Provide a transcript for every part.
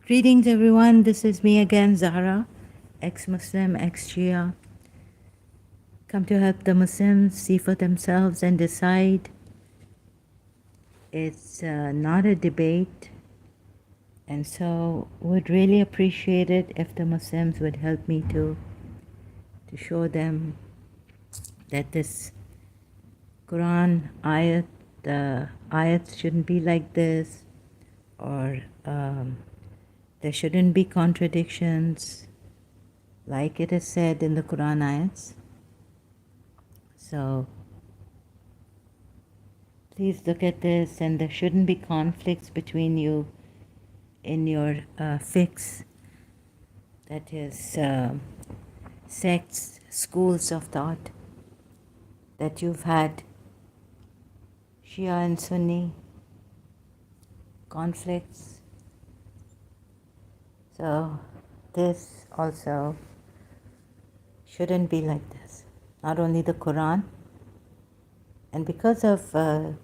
Greetings, everyone. This is me again, Zahra, ex-Muslim, ex-Shia. Come to help the Muslims see for themselves and decide. It's not a debate, and so would really appreciate it if the Muslims would help me to show them that this Quran ayat, the ayats shouldn't be like this, or there shouldn't be contradictions, like it is said in the Quran ayats. So please look at this, and there shouldn't be conflicts between you in your fiqh, that is sects, schools of thought, that you've had Shia and Sunni conflicts. So this also shouldn't be like this. Not only the Quran, and because of the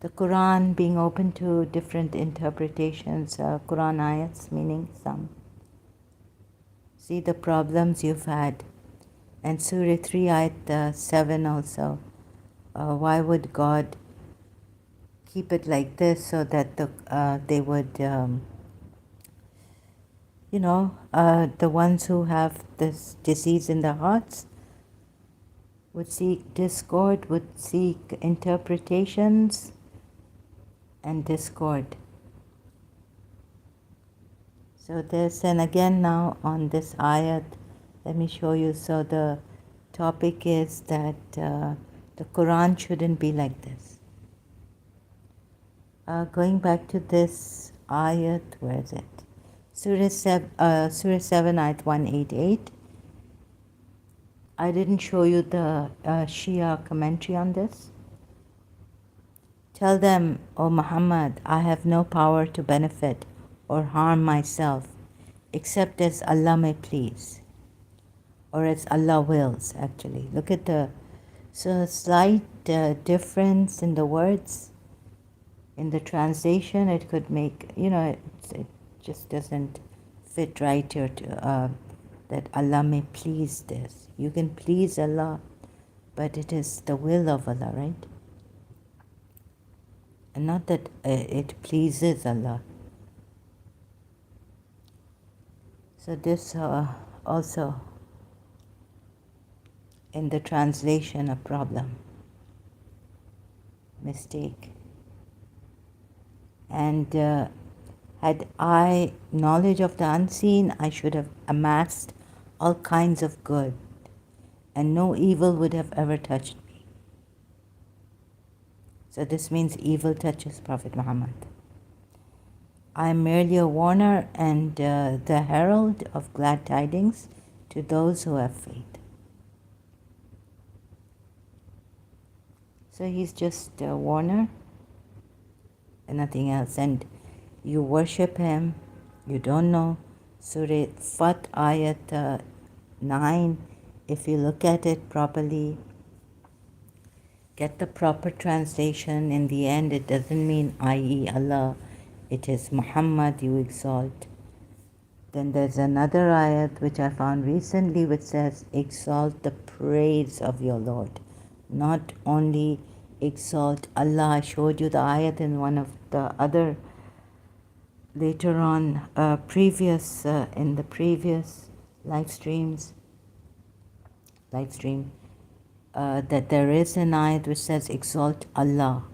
Quran being open to different interpretations, Quran ayats meaning some. See the problems you've had. And Surah 3 ayat 7 also. Why would God keep it like this so that they would, the ones who have this disease in their hearts would seek discord, would seek interpretations and discord. So this, and again now on this ayat, let me show you. So the topic is that the Quran shouldn't be like this. Going back to this ayat, where is it? Surah 7, ayat 188. I didn't show you the Shia commentary on this. Tell them, O Muhammad, I have no power to benefit or harm myself, except as Allah may please, or as Allah wills, actually. Look at the slight difference in the words. In the translation, it could make, it just doesn't fit right here that Allah may please this. You can please Allah, but it is the will of Allah, right? And not that it pleases Allah. So this also in the translation a problem, mistake. And had I knowledge of the unseen, I should have amassed all kinds of good, and no evil would have ever touched me. So this means evil touches Prophet Muhammad. I am merely a warner and the herald of glad tidings to those who have faith. So he's just a warner and nothing else. And you worship him, you don't know. Surah Fat ayat 9, if you look at it properly, get the proper translation. In the end, it doesn't mean i.e. Allah, it is Muhammad you exalt. Then there's another ayat which I found recently which says, exalt the praise of your Lord. Not only exalt Allah. I showed you the ayat in one of the other, later on, in the previous live stream, that there is an ayat which says exalt Allah.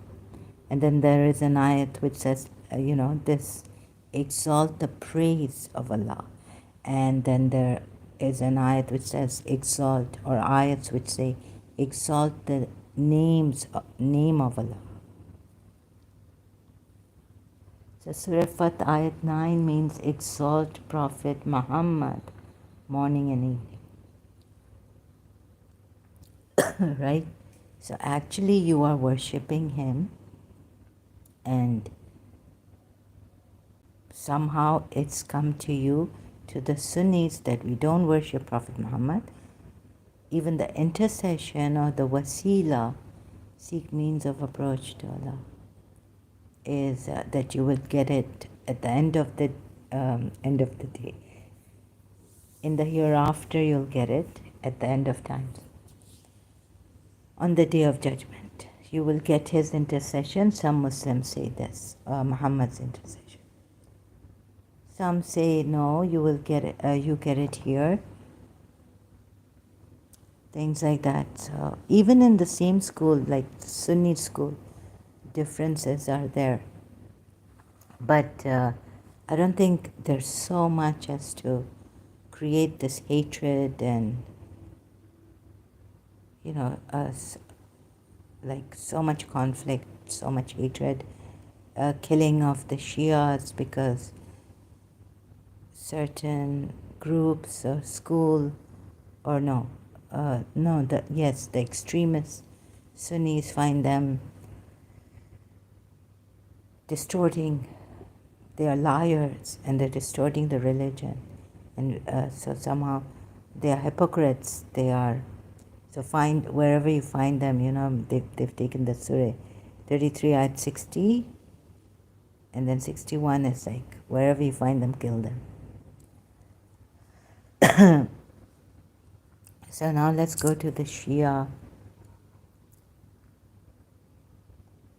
And then there is an ayat which says, this, exalt the praise of Allah. And then there is an ayat which says exalt, or ayats which say exalt the name of Allah. So Surah Fat ayat 9 means exalt Prophet Muhammad morning and evening. Right? So actually you are worshipping him, and somehow it's come to you, to the Sunnis, that we don't worship Prophet Muhammad. Even the intercession or the wasila, seek means of approach to Allah, is that you will get it at the end of the end of the day. In the hereafter, you'll get it at the end of times. On the day of judgment, you will get his intercession. Some Muslims say this, Muhammad's intercession. Some say no, you will get it. You get it here. Things like that. So even in the same school, like the Sunni school, differences are there. But I don't think there's so much as to create this hatred and, you know, like so much conflict, so much hatred, killing of the Shias because certain groups or school, or the extremists, Sunnis find them distorting. They are liars and they're distorting the religion, and so somehow they are hypocrites. They are, so find wherever you find them, you know, they've taken the Surah 33 ayat 60, and then 61 is like wherever you find them, kill them. So now let's go to the Shia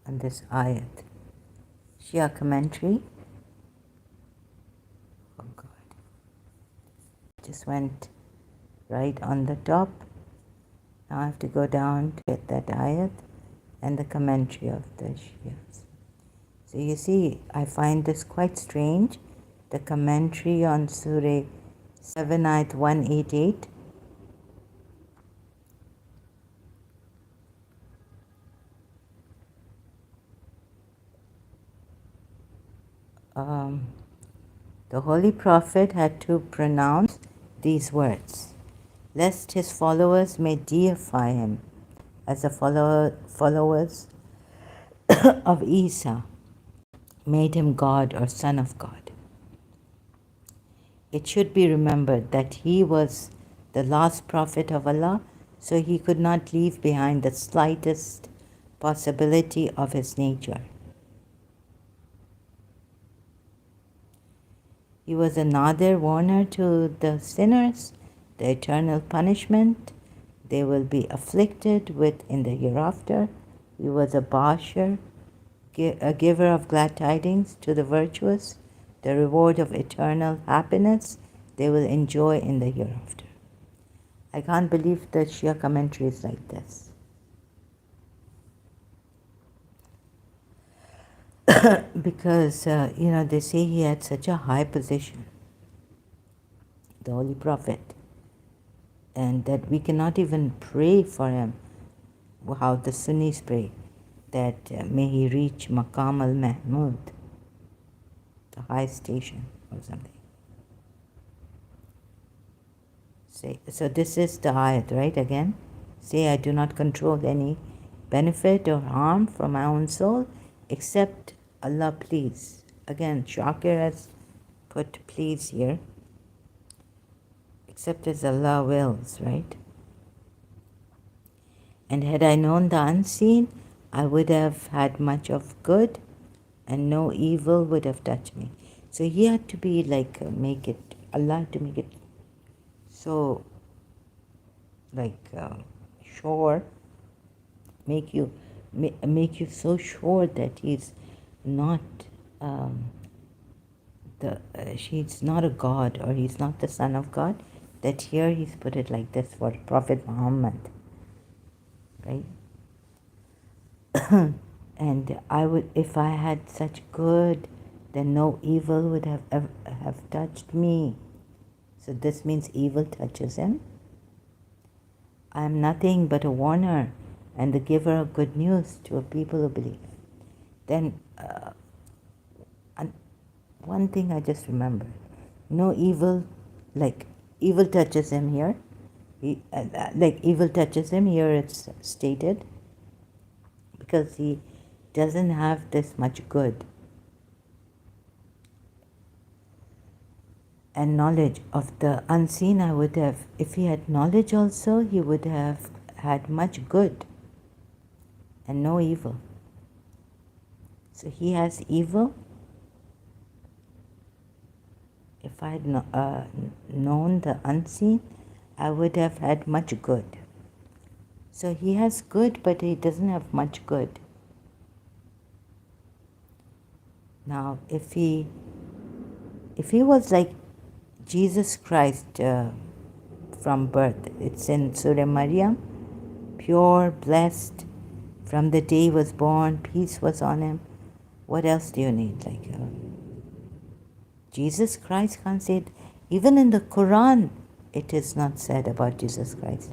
on this ayat. Shia commentary. Oh God. Just went right on the top. Now I have to go down to get that ayat and the commentary of the Shias. So you see, I find this quite strange. The commentary on Surah 7 ayat 188. The Holy Prophet had to pronounce these words, lest his followers may deify him as the followers of Isa made him God or son of God. It should be remembered that he was the last prophet of Allah, so he could not leave behind the slightest possibility of his nature. He was a nadir warner to the sinners, the eternal punishment they will be afflicted with in the hereafter. He was a bashir, a giver of glad tidings to the virtuous, the reward of eternal happiness they will enjoy in the hereafter. I can't believe the Shia commentary is like this. Because, they say he had such a high position, the Holy Prophet, and that we cannot even pray for him, how the Sunnis pray, that may he reach Maqam al-Mahmud, the high station or something. So this is the ayat, right, again? Say, I do not control any benefit or harm from my own soul, except Allah please. Again, Shakir has put please here. Except as Allah wills, right? And had I known the unseen, I would have had much of good, and no evil would have touched me. So he had to be like, Allah had to make it so, sure, make you so sure that he's not she's not a god, or he's not the son of God, that here he's put it like this for Prophet Muhammad, right? And I would, if I had such good, then no evil would have touched me. So this means evil touches him. I am nothing but a warner and the giver of good news to a people who believe. Then one thing I just remembered, no evil, evil touches him here. Evil touches him here, it's stated, because he doesn't have this much good and knowledge of the unseen. I would have, if he had knowledge also, he would have had much good and no evil. So he has evil If I had known the unseen, I would have had much good. So he has good, but he doesn't have much good. Now, if he was like Jesus Christ from birth, it's in Surah Maryam, pure, blessed, from the day he was born, peace was on him. What else do you need? Like Jesus Christ can't say it. Even in the Quran, it is not said about Jesus Christ.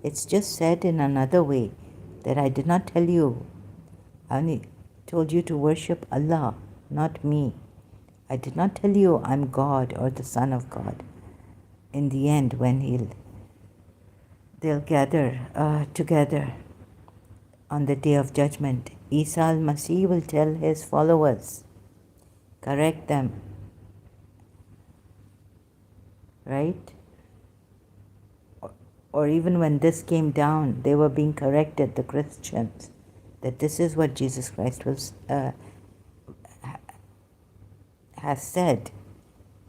It's just said in another way that I did not tell you. I only told you to worship Allah, not me. I did not tell you I'm God or the Son of God. In the end, when they'll gather together on the Day of Judgment, Isa al-Masih will tell his followers, correct them, right? Or even when this came down, they were being corrected, the Christians, that this is what Jesus Christ has said,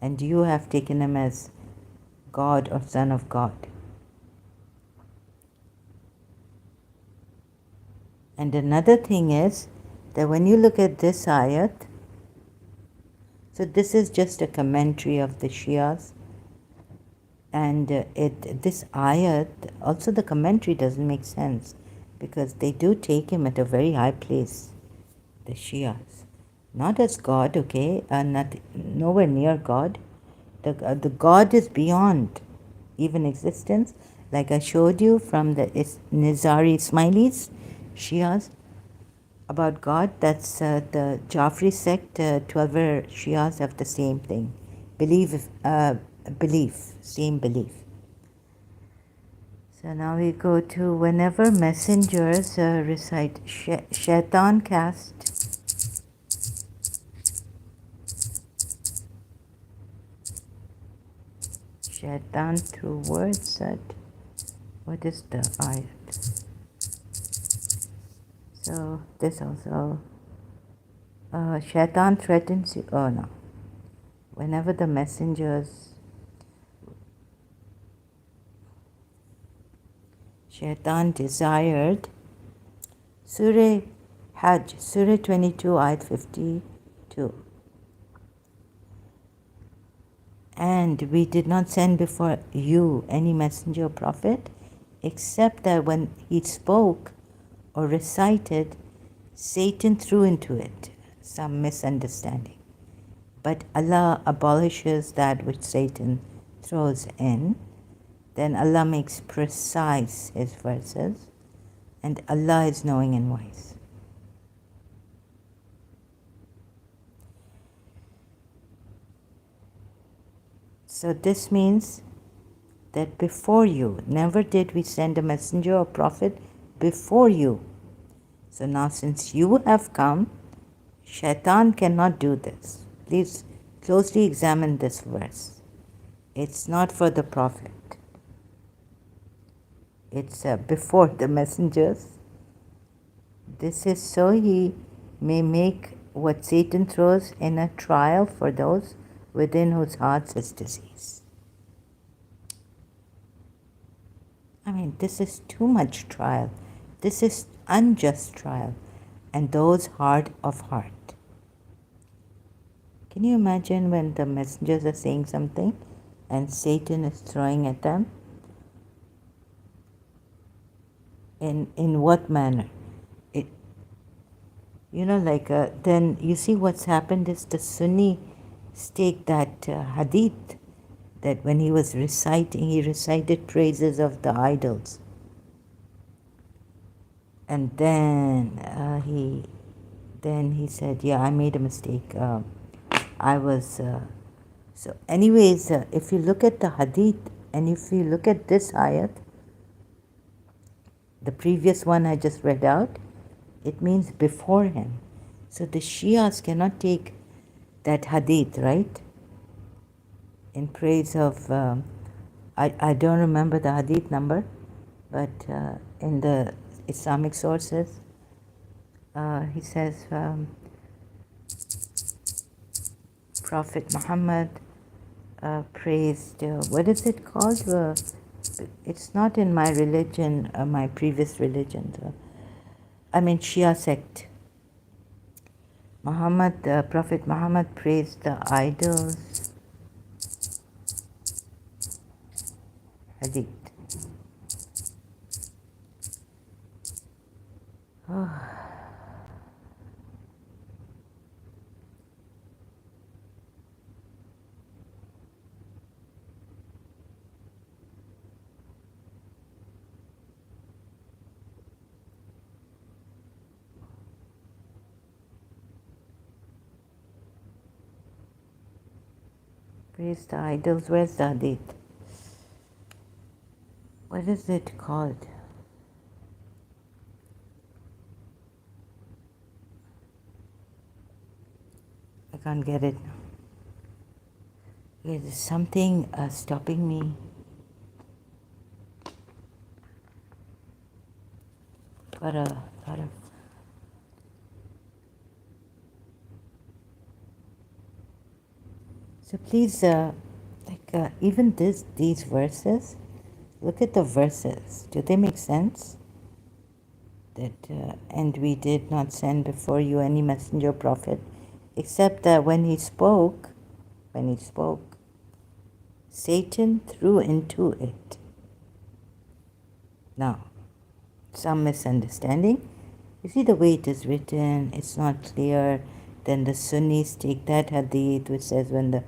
and you have taken him as God or Son of God. And another thing is that when you look at this ayat, so this is just a commentary of the Shias, and this ayat, also the commentary doesn't make sense, because they do take him at a very high place, the Shias. Not as God, okay, nowhere near God. The God is beyond even existence, like I showed you from the Nizari Ismailis, Shias, about God. That's the Jafri sect. 12 Shias have the same thing. Same belief. So now we go to whenever messengers recite Shaitan cast. Shaitan through words that. What is the ayat? So this also. Shaitan threatens you. Oh no. Whenever the messengers. Shaitan desired. Surah Hajj, Surah 22, ayat 52. And we did not send before you any messenger or prophet, except that when he spoke or recited, Satan threw into it some misunderstanding. But Allah abolishes that which Satan throws in. Then Allah makes precise his verses, and Allah is knowing and wise. So this means that before you, never did we send a messenger or prophet before you. So now since you have come, Shaitan cannot do this. Please closely examine this verse. It's not for the prophet. It's before the messengers. This is so he may make what Satan throws in a trial for those within whose hearts is disease. I mean, this is too much trial. This is unjust trial. And those hard of heart. Can you imagine when the messengers are saying something and Satan is throwing at them? In what manner? Then you see what's happened is the Sunni take that hadith, that when he was reciting, he recited praises of the idols. And then he said, yeah, I made a mistake. So anyways, if you look at the hadith, and if you look at this ayat, the previous one I just read out, it means before him. So the Shias cannot take that hadith, right? In praise of, I don't remember the hadith number, but in the Islamic sources, he says, Prophet Muhammad praised, what is it called? It's not in my religion, my previous religion. Shia sect. Prophet Muhammad praised the idols. Hadith. Praise the idols. Where's the hadith? What is it called? I can't get it now. There's something stopping me. Got a lot of. So please, even these verses, look at the verses. Do they make sense? That and we did not send before you any messenger or prophet, except that when he spoke, Satan threw into it. Now, some misunderstanding. You see the way it is written, it's not clear. Then the Sunnis take that hadith which says when the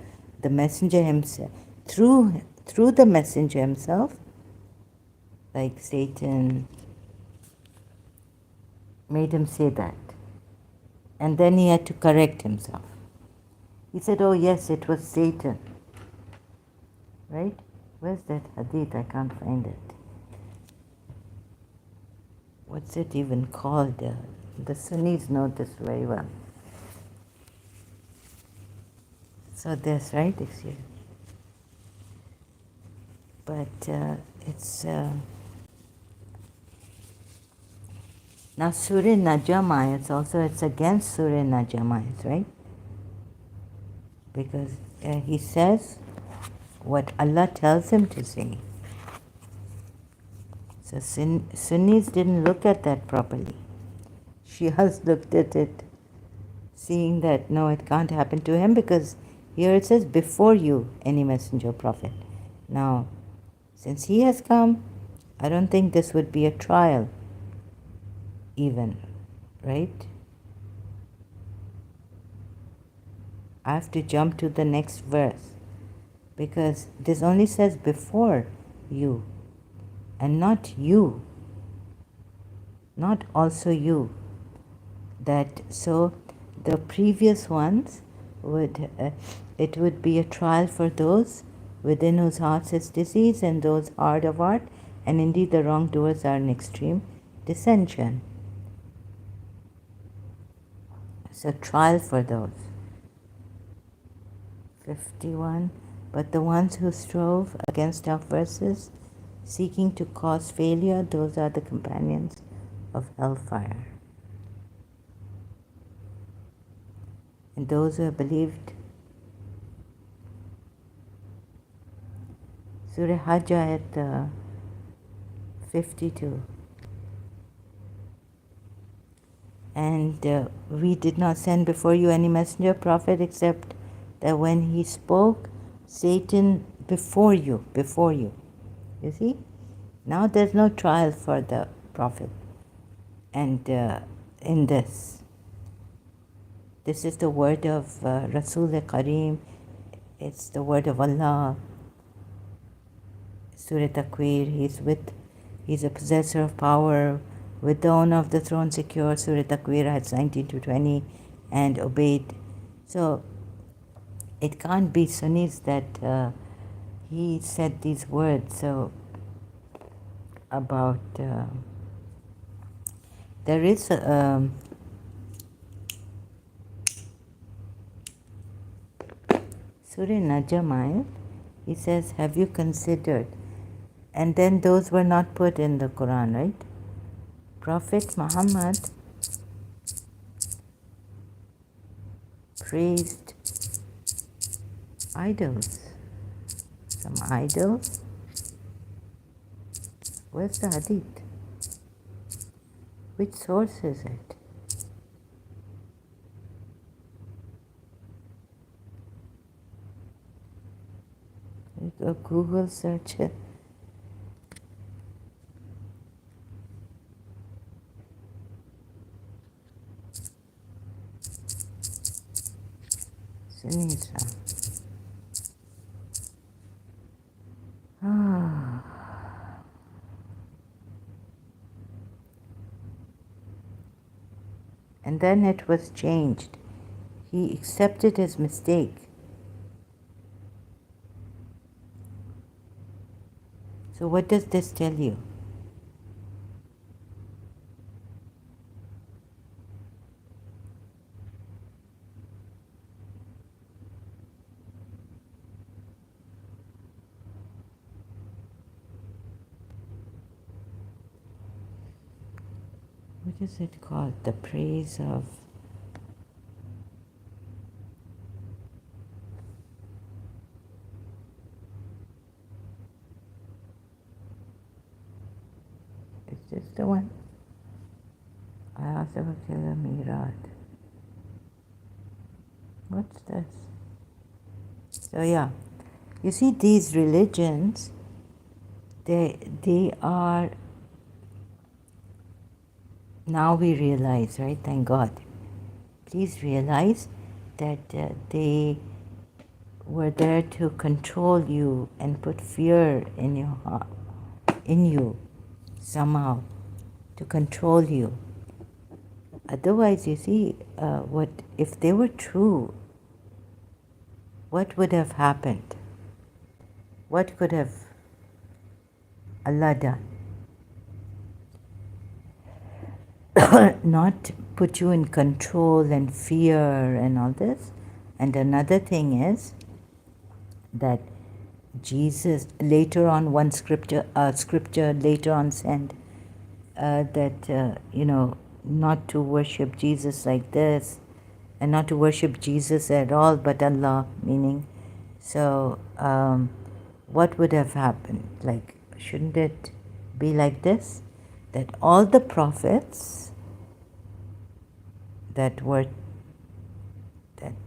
messenger himself, through the messenger himself, like Satan made him say that. And then he had to correct himself. He said, oh yes, it was Satan. Right? Where's that hadith? I can't find it. What's it even called? The Sunnis know this very well. So this, right? Ex-Shia. But it's... now Surah Najm ayats also, it's against Surah Najm ayats, right? Because he says what Allah tells him to say. So Sunnis didn't look at that properly. Shias looked at it, seeing that no, it can't happen to him because here it says before you any messenger or prophet. Now, since he has come, I don't think this would be a trial even, right? I have to jump to the next verse because this only says before you and not you, not also you. That so the previous ones would it would be a trial for those within whose hearts is disease and those hard of heart, and indeed the wrongdoers are in extreme dissension. So trial for those. 51. But the ones who strove against our verses, seeking to cause failure, those are the companions of hellfire. And those who have believed. Surah Hajj ayat 52. And we did not send before you any messenger or prophet except that when he spoke, Satan before you. You see? Now there's no trial for the prophet. And in this is the word of Rasul Kareem. It's the word of Allah. Surah Takwir, he's a possessor of power, with the owner of the throne secure. Surah Takwir ayats 19 to 20, and obeyed. So it can't be Sunnis that he said these words. So about there is a Surah Najm ayat. He says, have you considered? And then those were not put in the Quran, right? Prophet Muhammad praised idols. some idols. Where's the hadith? Which source is it? A Google search it. Sunni Islam. And then it was changed. He accepted his mistake. So what does this tell you? What is it called? The praise of... Is this the one? Ayatollah Mirad. What's this? So yeah, you see these religions, they are, now we realize, right? Thank God. Please realize that they were there to control you and put fear in your heart, in you somehow, to control you. Otherwise, you see, what if they were true, what would have happened? What could have Allah done? Not put you in control and fear and all this. And another thing is that Jesus, later on, one scripture later on said that, not to worship Jesus like this, and not to worship Jesus at all, but Allah, meaning. So, what would have happened? Like, shouldn't it be like this? That all the prophets that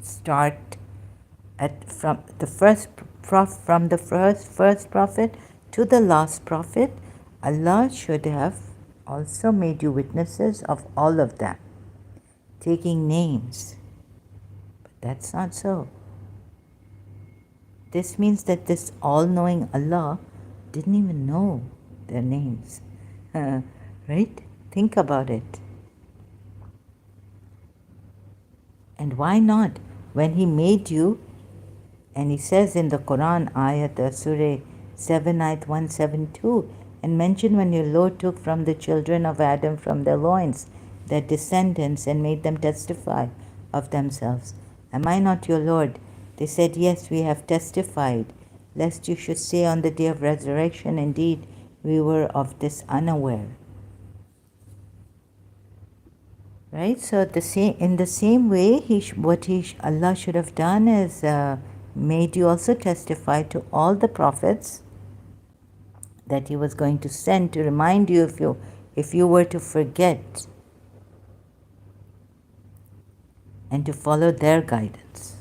start from the first prophet to the last prophet, Allah should have also made you witnesses of all of them, taking names. But that's not so. This means that this all-knowing Allah didn't even know their names. Right? Think about it. And why not? When He made you, and He says in the Quran, Surah 7, ayat 172, and mention when your Lord took from the children of Adam from their loins, their descendants, and made them testify of themselves. Am I not your Lord? They said, yes, we have testified, lest you should say on the day of resurrection, indeed, we were of this unaware. Right? So in the same way, Allah should have done is made you also testify to all the prophets that He was going to send to remind you if you were to forget, and to follow their guidance.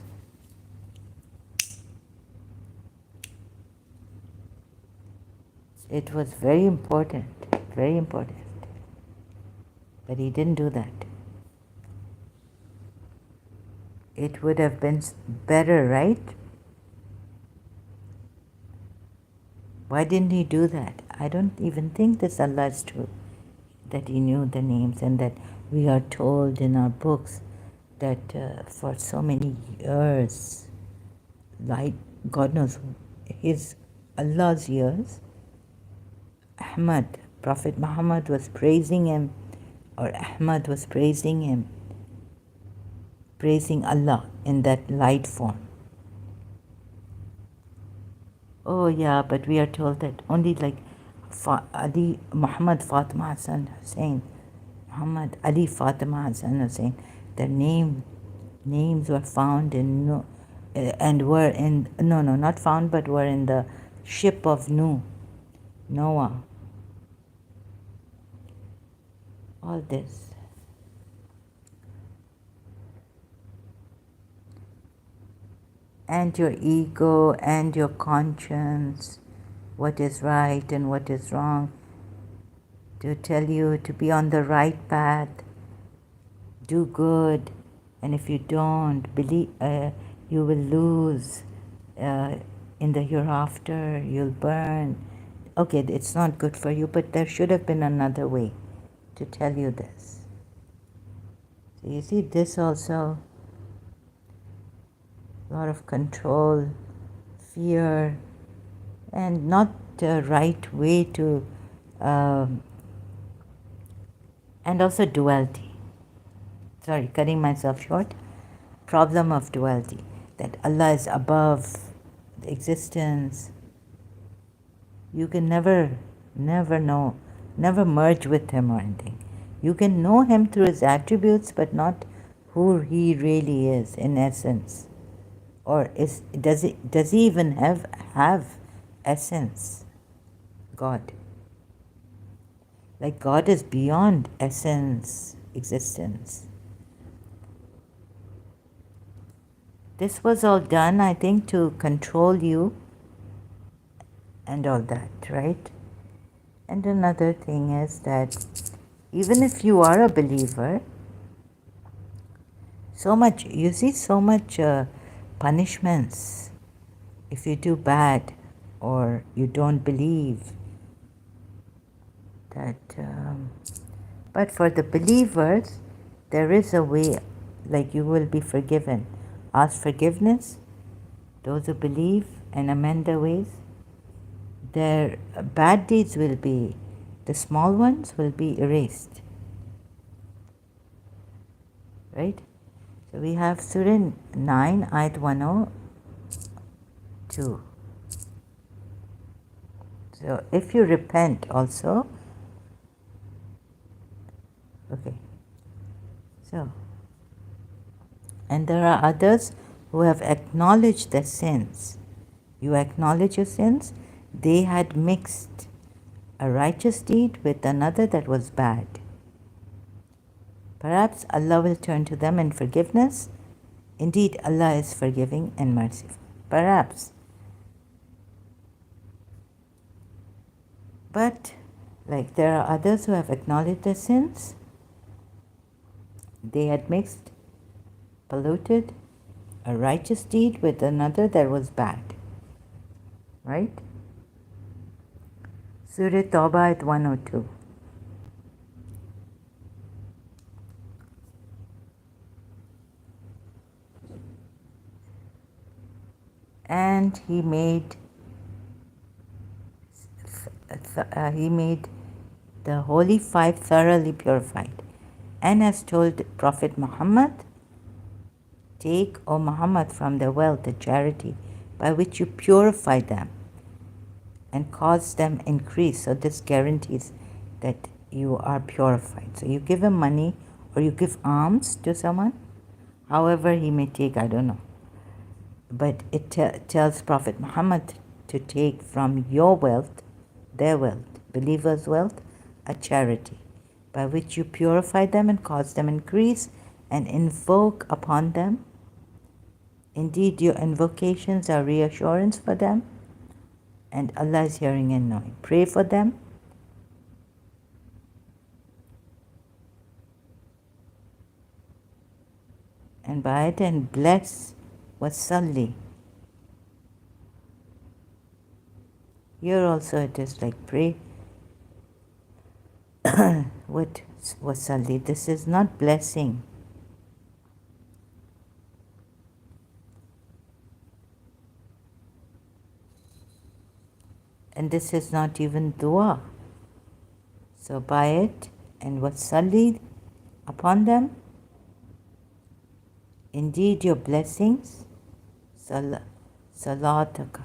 It was very important, very important. But He didn't do that. It would have been better, right? Why didn't He do that? I don't even think this Allah is true, that He knew the names, and that we are told in our books that for so many years, like God knows, Allah's years, Prophet Muhammad was praising Him, or Ahmad was praising Him, praising Allah in that light form. Oh yeah, but we are told that only like Ali, Muhammad, Fatima, Hassan, Hussein, Muhammad, Ali, Fatima, Hassan, Hussein, their names were found in, not found, but were in the ship of Noah. All this. And your ego and your conscience, what is right and what is wrong, to tell you to be on the right path, do good, and if you don't, believe, you will lose. In the hereafter, you'll burn. Okay, it's not good for you, but there should have been another way to tell you this. So you see, this also, a lot of control, fear, and not the right way to, and also duality. Sorry, cutting myself short. Problem of duality, that Allah is above the existence. You can never know, never merge with Him or anything. You can know Him through His attributes, but not who He really is in essence. Or does He even have essence? God. Like God is beyond essence, existence. This was all done, I think, to control you and all that, right? And another thing is that even if you are a believer, so much punishments if you do bad or you don't believe that. But for the believers, there is a way, like you will be forgiven. Ask forgiveness, those who believe and amend their ways. Their bad deeds will be, the small ones will be erased. Right? So we have Surah 9, Ayat 102. So if you repent also, okay. So, and there are others who have acknowledged their sins. You acknowledge your sins, they had mixed a righteous deed with another that was bad. Perhaps Allah will turn to them in forgiveness. Indeed, Allah is forgiving and merciful. Perhaps. But, like there are others who have acknowledged their sins. They had mixed, polluted a righteous deed with another that was bad. Right? Surah Tawbah at 102. And he made the holy five thoroughly purified, and has told Prophet Muhammad, take, O Muhammad, from their wealth a charity by which you purify them and cause them increase. So this guarantees that you are purified. So you give him money or you give alms to someone, however he may take, I don't know. But it tells Prophet Muhammad to take from your wealth, their wealth, believers' wealth, a charity by which you purify them and cause them increase and invoke upon them. Indeed, your invocations are reassurance for them, and Allah is hearing and knowing. Pray for them. And by it, and bless wasalli. Here also it is like pray. What wasalli? This is not blessing. And this is not even dua. So by it and wasalli upon them, indeed your blessings, salataka,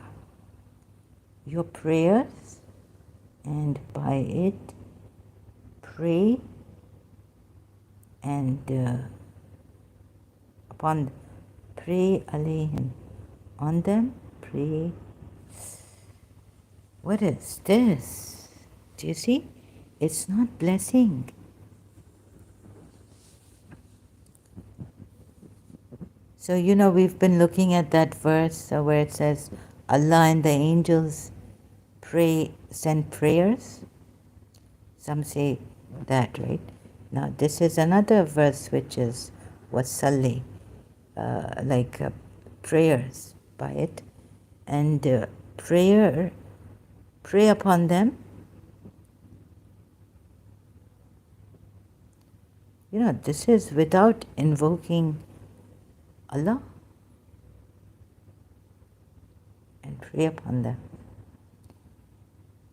your prayers, and by it pray and pray alayhim, on them, pray What is this? Do you see? It's not blessing. So, we've been looking at that verse where it says, Allah and the angels send prayers. Some say that, right? Now, this is another verse which is wasalli, like prayers by it. And pray upon them. This is without invoking Allah, and pray upon them.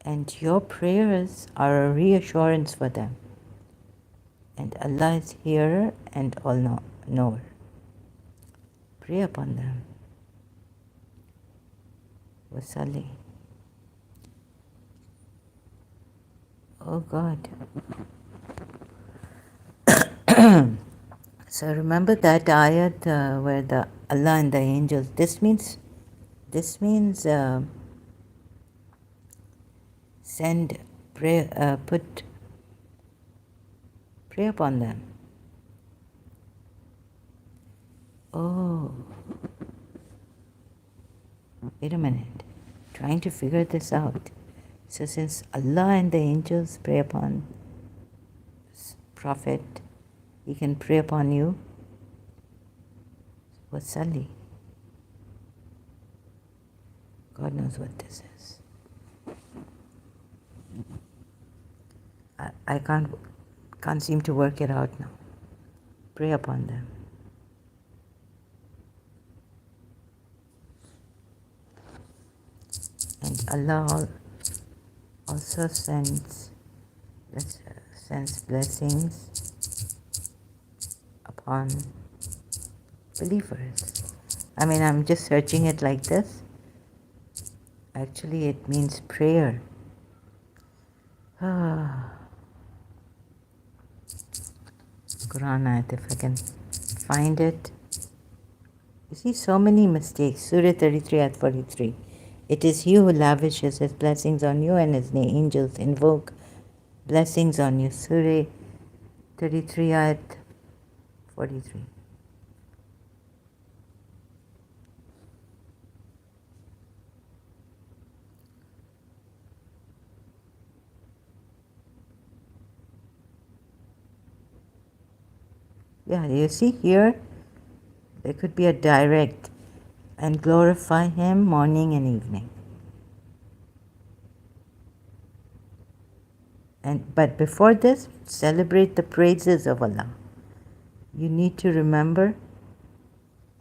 And your prayers are a reassurance for them. And Allah is hearer and all-knower. Pray upon them. Wasalli. Oh God. So remember that ayat where the Allah and the angels, this means send, pray upon them. Oh, wait a minute, trying to figure this out. So since Allah and the angels pray upon Prophet, he can pray upon you. Wasalli. God knows what this is. I can't seem to work it out now. Pray upon them. And Allah also sends blessings upon believers. I mean, I'm just searching it like this. Actually, it means prayer. Quran ayat, if I can find it. You see so many mistakes. Surah 33 ayat 43. It is He who lavishes His blessings on you, and His angels invoke blessings on you. Surah 33 ayat 43. Yeah, you see here, there could be a direct, and glorify Him morning and evening. But before this, celebrate the praises of Allah. You need to remember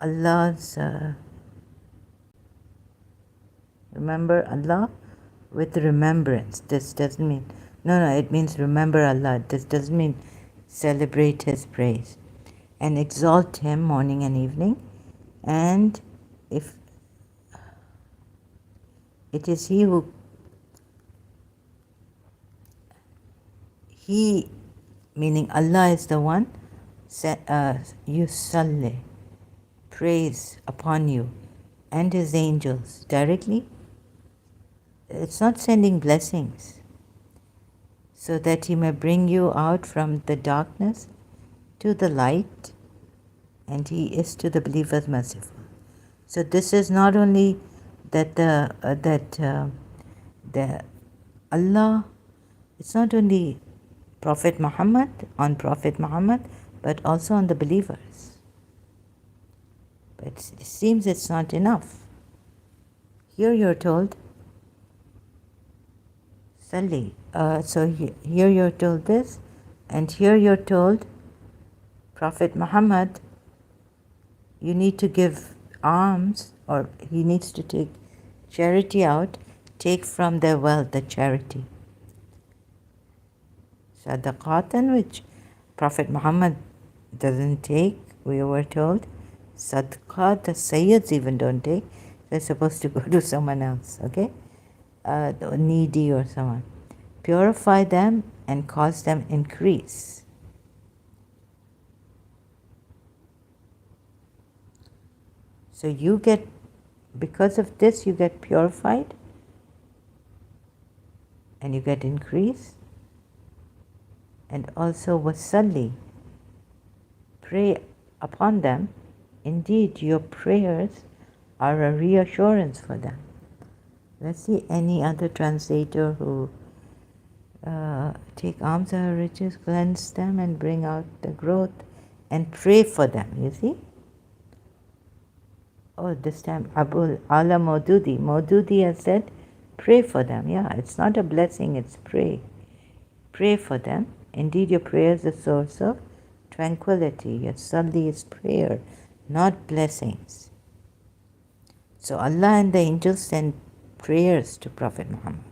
Allah's, remember Allah with remembrance. This doesn't mean, no, it means remember Allah. This doesn't mean celebrate His praise. And exalt Him morning and evening. And if it is He who, He, meaning Allah is the one, yusalli, praise upon you and His angels directly. It's not sending blessings so that He may bring you out from the darkness to the light, and He is to the believers merciful. So this is not only that the Allah, it's not only Prophet Muhammad, but also on the believers. But it seems it's not enough. Here you're told, Salli. So here you're told this, and here you're told, Prophet Muhammad, you need to give alms, or he needs to take charity out, take from their wealth the charity. Sadaqatan, which Prophet Muhammad doesn't take, we were told. Sadaqat, the Sayyids even don't take. They're supposed to go to someone else, okay? The needy or someone. Purify them and cause them increase. So you get, because of this, you get purified and you get increase. And also wasalli, pray upon them. Indeed, your prayers are a reassurance for them. Let's see any other translator who take alms or riches, cleanse them and bring out the growth and pray for them, you see? Oh, this time Abul Ala Maududi. Maududi has said, pray for them. Yeah, it's not a blessing, it's pray. Pray for them. Indeed, your prayer is the source of tranquility. Your sali is prayer, not blessings. So Allah and the angels send prayers to Prophet Muhammad.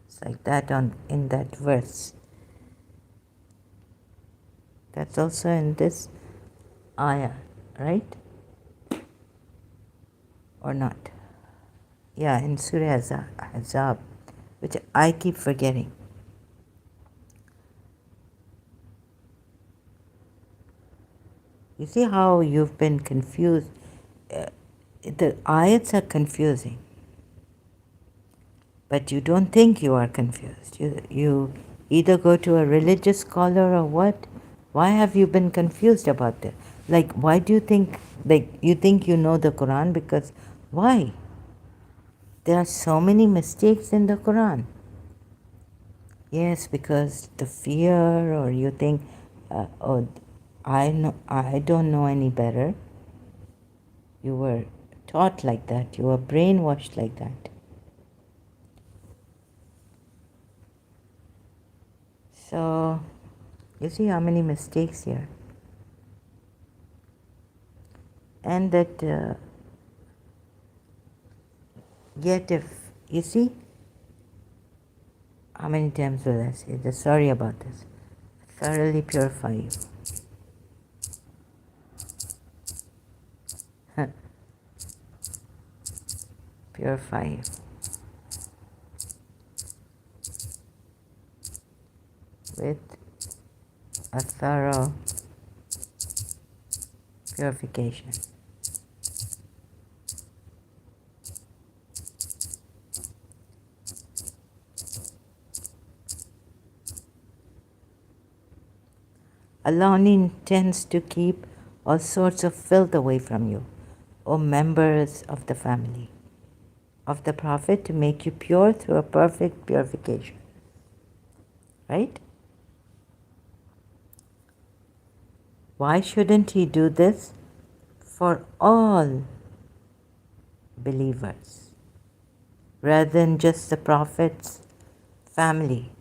It's like that in that verse. That's also in this ayah, right? Or not? Yeah, in Surah Ahzab, which I keep forgetting. You see how you've been confused? The ayats are confusing, but you don't think you are confused. You either go to a religious scholar or what? Why have you been confused about this? Like, why do you think, you think you know the Quran? Because, why? There are so many mistakes in the Quran. Yes, because the fear, or you think, oh, I don't know any better. You were taught like that. You were brainwashed like that. So, you see how many mistakes here. And that, yet if, you see, how many times will I say this? Sorry about this. Thoroughly purify you. Purify you. With a thorough purification. Allah only intends to keep all sorts of filth away from you, O members of the family of the Prophet, to make you pure through a perfect purification. Right? Why shouldn't he do this for all believers rather than just the Prophet's family,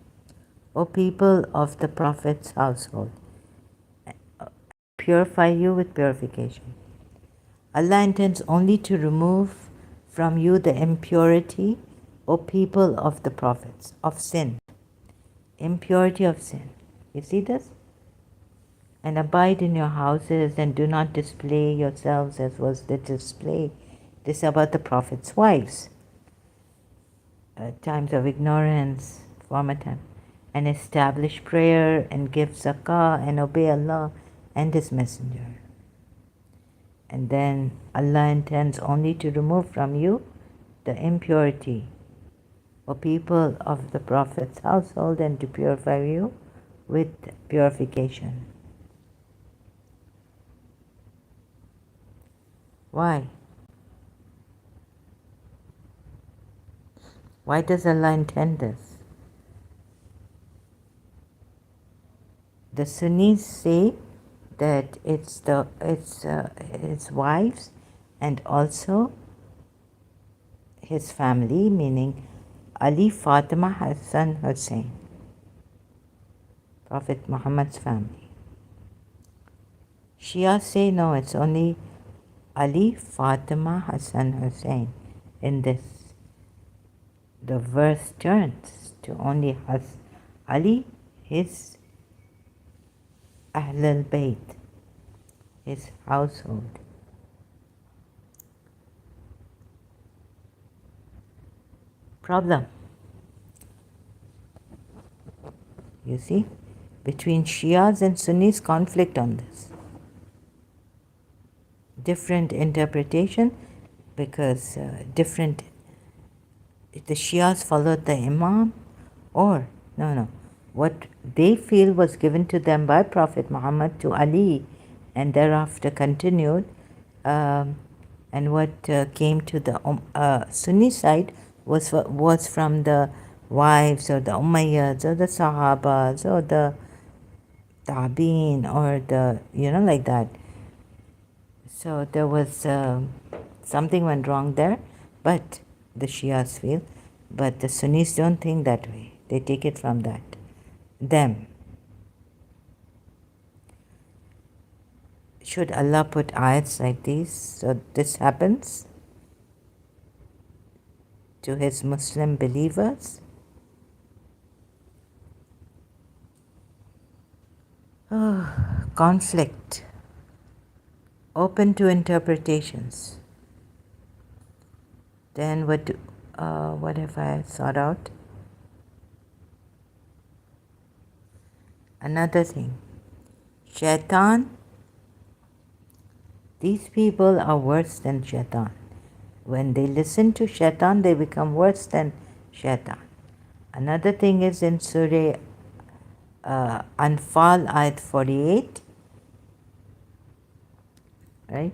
O people of the Prophet's household? Purify you with purification. Allah intends only to remove from you the impurity, O people of the Prophets, of sin. Impurity of sin. You see this? And abide in your houses and do not display yourselves as was the display. This is about the Prophet's wives. Times of ignorance, former time. And establish prayer and give zakah and obey Allah and His Messenger. And then Allah intends only to remove from you the impurity, O people of the Prophet's household, and to purify you with purification. Why? Why does Allah intend this? The Sunnis say that it's his wives and also his family, meaning Ali, Fatima, Hassan, Hussein, Prophet Muhammad's family. Shia say no, it's only Ali, Fatima, Hassan, Hussein. In this, the verse turns to only Ali, his Ahl al-Bayt, his household. Problem. You see, between Shias and Sunnis conflict on this. Different interpretation, because the Shias followed the Imam, Or, no, what they feel was given to them by Prophet Muhammad to Ali and thereafter continued, and what came to the Sunni side was from the wives or the Umayyads or the Sahabas or the Tabi'in or the, like that. So there was something went wrong there, but the Shias feel, but the Sunnis don't think that way. They take it from them. Should Allah put ayats like these so this happens to His Muslim believers? Conflict, open to interpretations. Then what have I thought out? Another thing, Shaitan, these people are worse than Shaitan. When they listen to Shaitan, they become worse than Shaitan. Another thing is in Surah Anfal, ayat 48, right?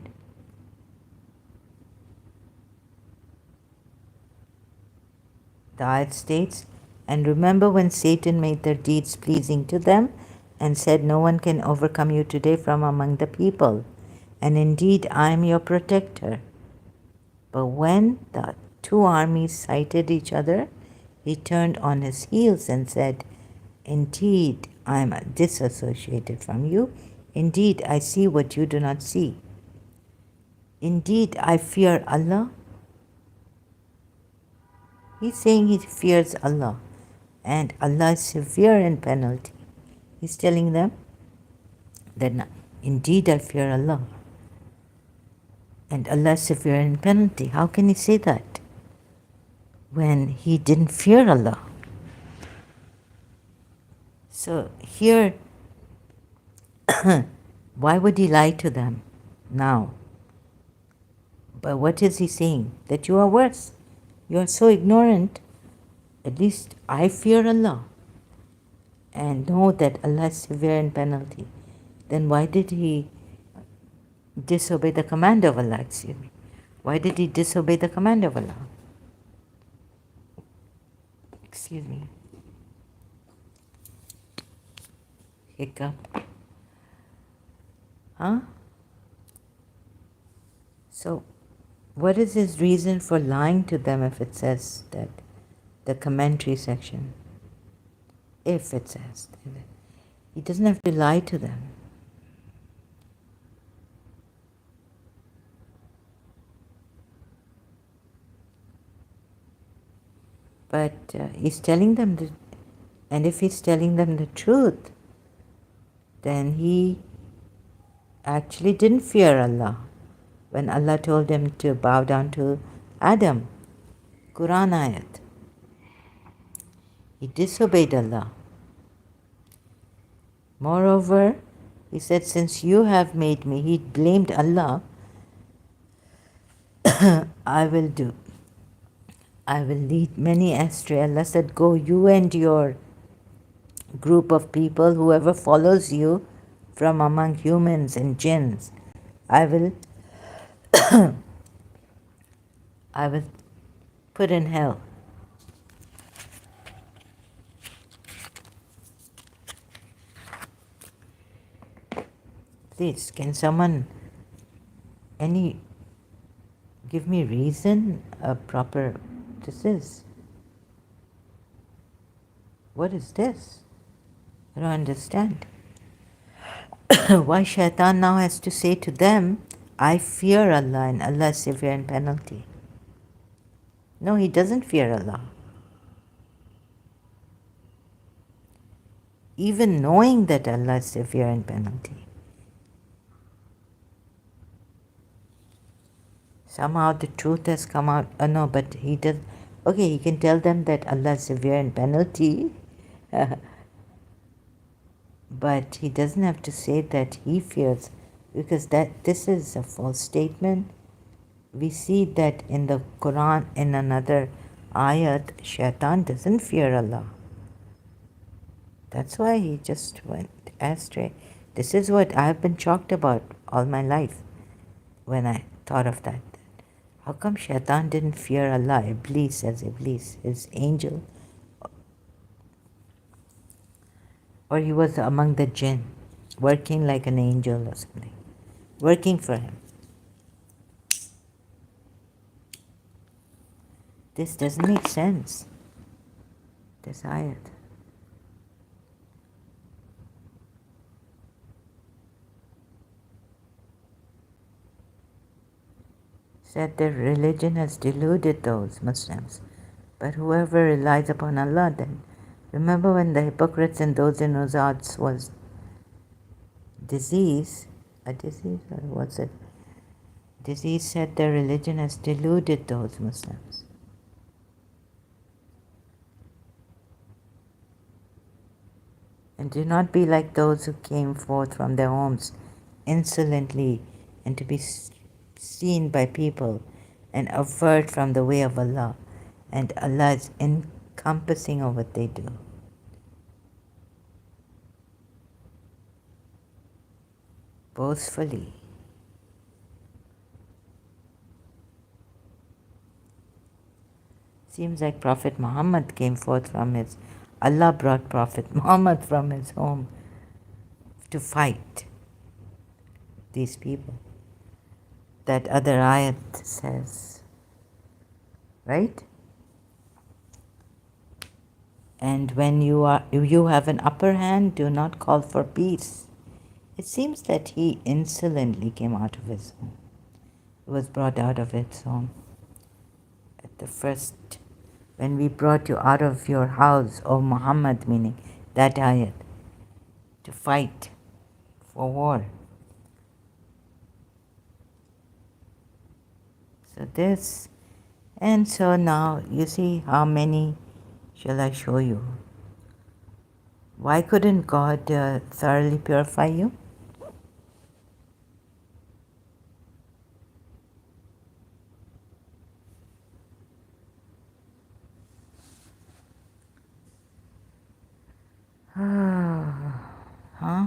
The ayat states, and remember when Satan made their deeds pleasing to them and said, no one can overcome you today from among the people, and indeed I am your protector. But when the two armies sighted each other, he turned on his heels and said, indeed I am disassociated from you. Indeed I see what you do not see. Indeed I fear Allah. He's saying he fears Allah, and Allah is severe in penalty. He's telling them that indeed I fear Allah, and Allah is severe in penalty. How can he say that when he didn't fear Allah? So here, why would he lie to them now? But what is he saying? That you are worse. You are so ignorant. At least I fear Allah and know that Allah is severe in penalty. Then why did he disobey the command of Allah? Excuse me. Why did he disobey the command of Allah? Excuse me. Hiccup. Huh? So, what is his reason for lying to them if it says that? The commentary section. If it says. He doesn't have to lie to them. But he's telling them, and if he's telling them the truth, then he actually didn't fear Allah when Allah told him to bow down to Adam. Quran ayat. He disobeyed Allah. Moreover, he said, since you have made me, he blamed Allah, I will lead many astray. Allah said, go you and your group of people, whoever follows you from among humans and jinns, I will put in hell. Please, can someone, give me reason, a proper, this is. What is this? I don't understand. Why Shaitan now has to say to them, I fear Allah and Allah is severe in penalty. No, he doesn't fear Allah. Even knowing that Allah is severe in penalty. Somehow the truth has come out. No, but he does. Okay, he can tell them that Allah is severe in penalty. But he doesn't have to say that he fears, because this is a false statement. We see that in the Quran, in another ayat, Shaitan doesn't fear Allah. That's why he just went astray. This is what I've been shocked about all my life when I thought of that. How come Shaitan didn't fear Allah, Iblis, his angel? Or he was among the jinn, working like an angel or something, working for him. This doesn't make sense, this ayat. Said their religion has deluded those Muslims. But whoever relies upon Allah, then remember when the hypocrites and those in whose hearts was disease, a disease, or was it? Disease said their religion has deluded those Muslims. And do not be like those who came forth from their homes insolently and to be seen by people and avert from the way of Allah. And Allah is encompassing of what they do. Boastfully. Seems like Prophet Muhammad came forth from his, Allah brought Prophet Muhammad from his home to fight these people. That other ayat says, right? And when you have an upper hand, do not call for peace. It seems that he insolently came out of his home. It was brought out of its home. At the first, when we brought you out of your house, O Muhammad, meaning that ayat, to fight for war. So this, and so now you see how many shall I show you? Why couldn't God thoroughly purify you? Huh?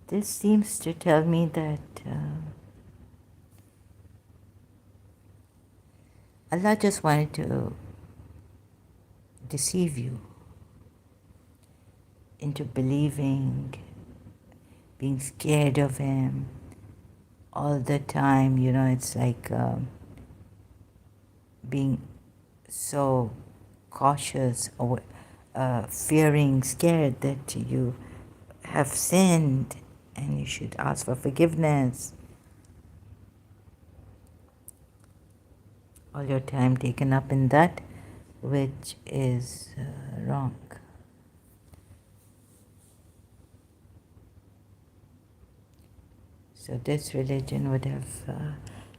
This seems to tell me that Allah just wanted to deceive you into believing, being scared of Him all the time. You know, it's like being so cautious or fearing, scared that you have sinned and you should ask for forgiveness. All your time taken up in that which is wrong. So this religion would have,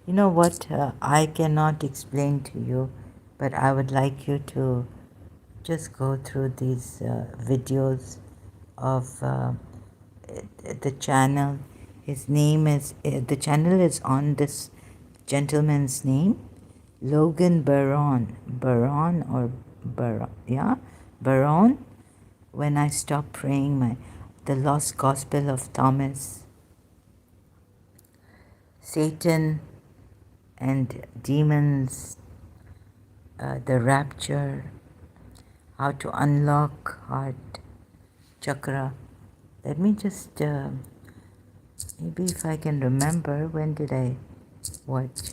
you know what, I cannot explain to you, but I would like you to just go through these videos of the channel. His name is, the channel is on this gentleman's name, Logan Baron. Baron or Baron, yeah? Baron. When I Stop Praying, the Lost Gospel of Thomas, Satan and Demons, the Rapture, How to Unlock Heart Chakra. Let me just, maybe if I can remember, when did I watch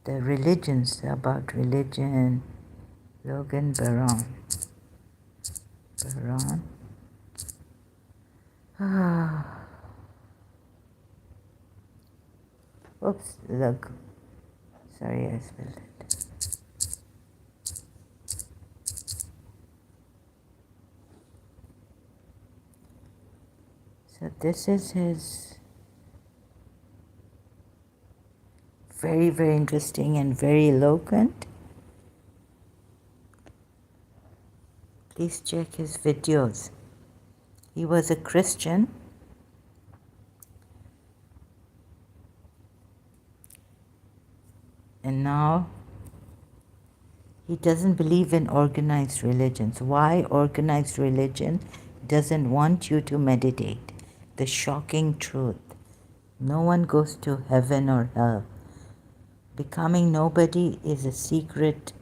the religions, about religion, Logan Baron. Baron. Oops, look. Sorry, I spelled it. So this is his very, very interesting and very eloquent. Please check his videos. He was a Christian. And now He doesn't believe in organized religions. Why organized religion doesn't want you to meditate? The shocking truth. No one goes to heaven or hell. Becoming nobody is a secret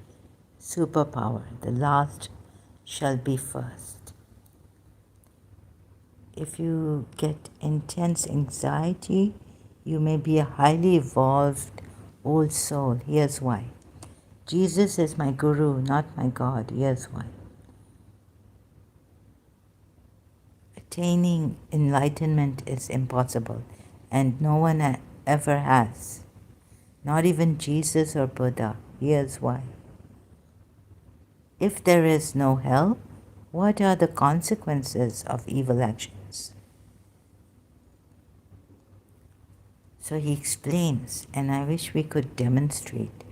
superpower. The last shall be first. If you get intense anxiety, you may be a highly evolved old soul. Here's why. Jesus is my guru, not my God. Here's why. Attaining enlightenment is impossible, and no one ever has. Not even Jesus or Buddha. Here's why. If there is no hell, what are the consequences of evil actions? So he explains, and I wish we could demonstrate.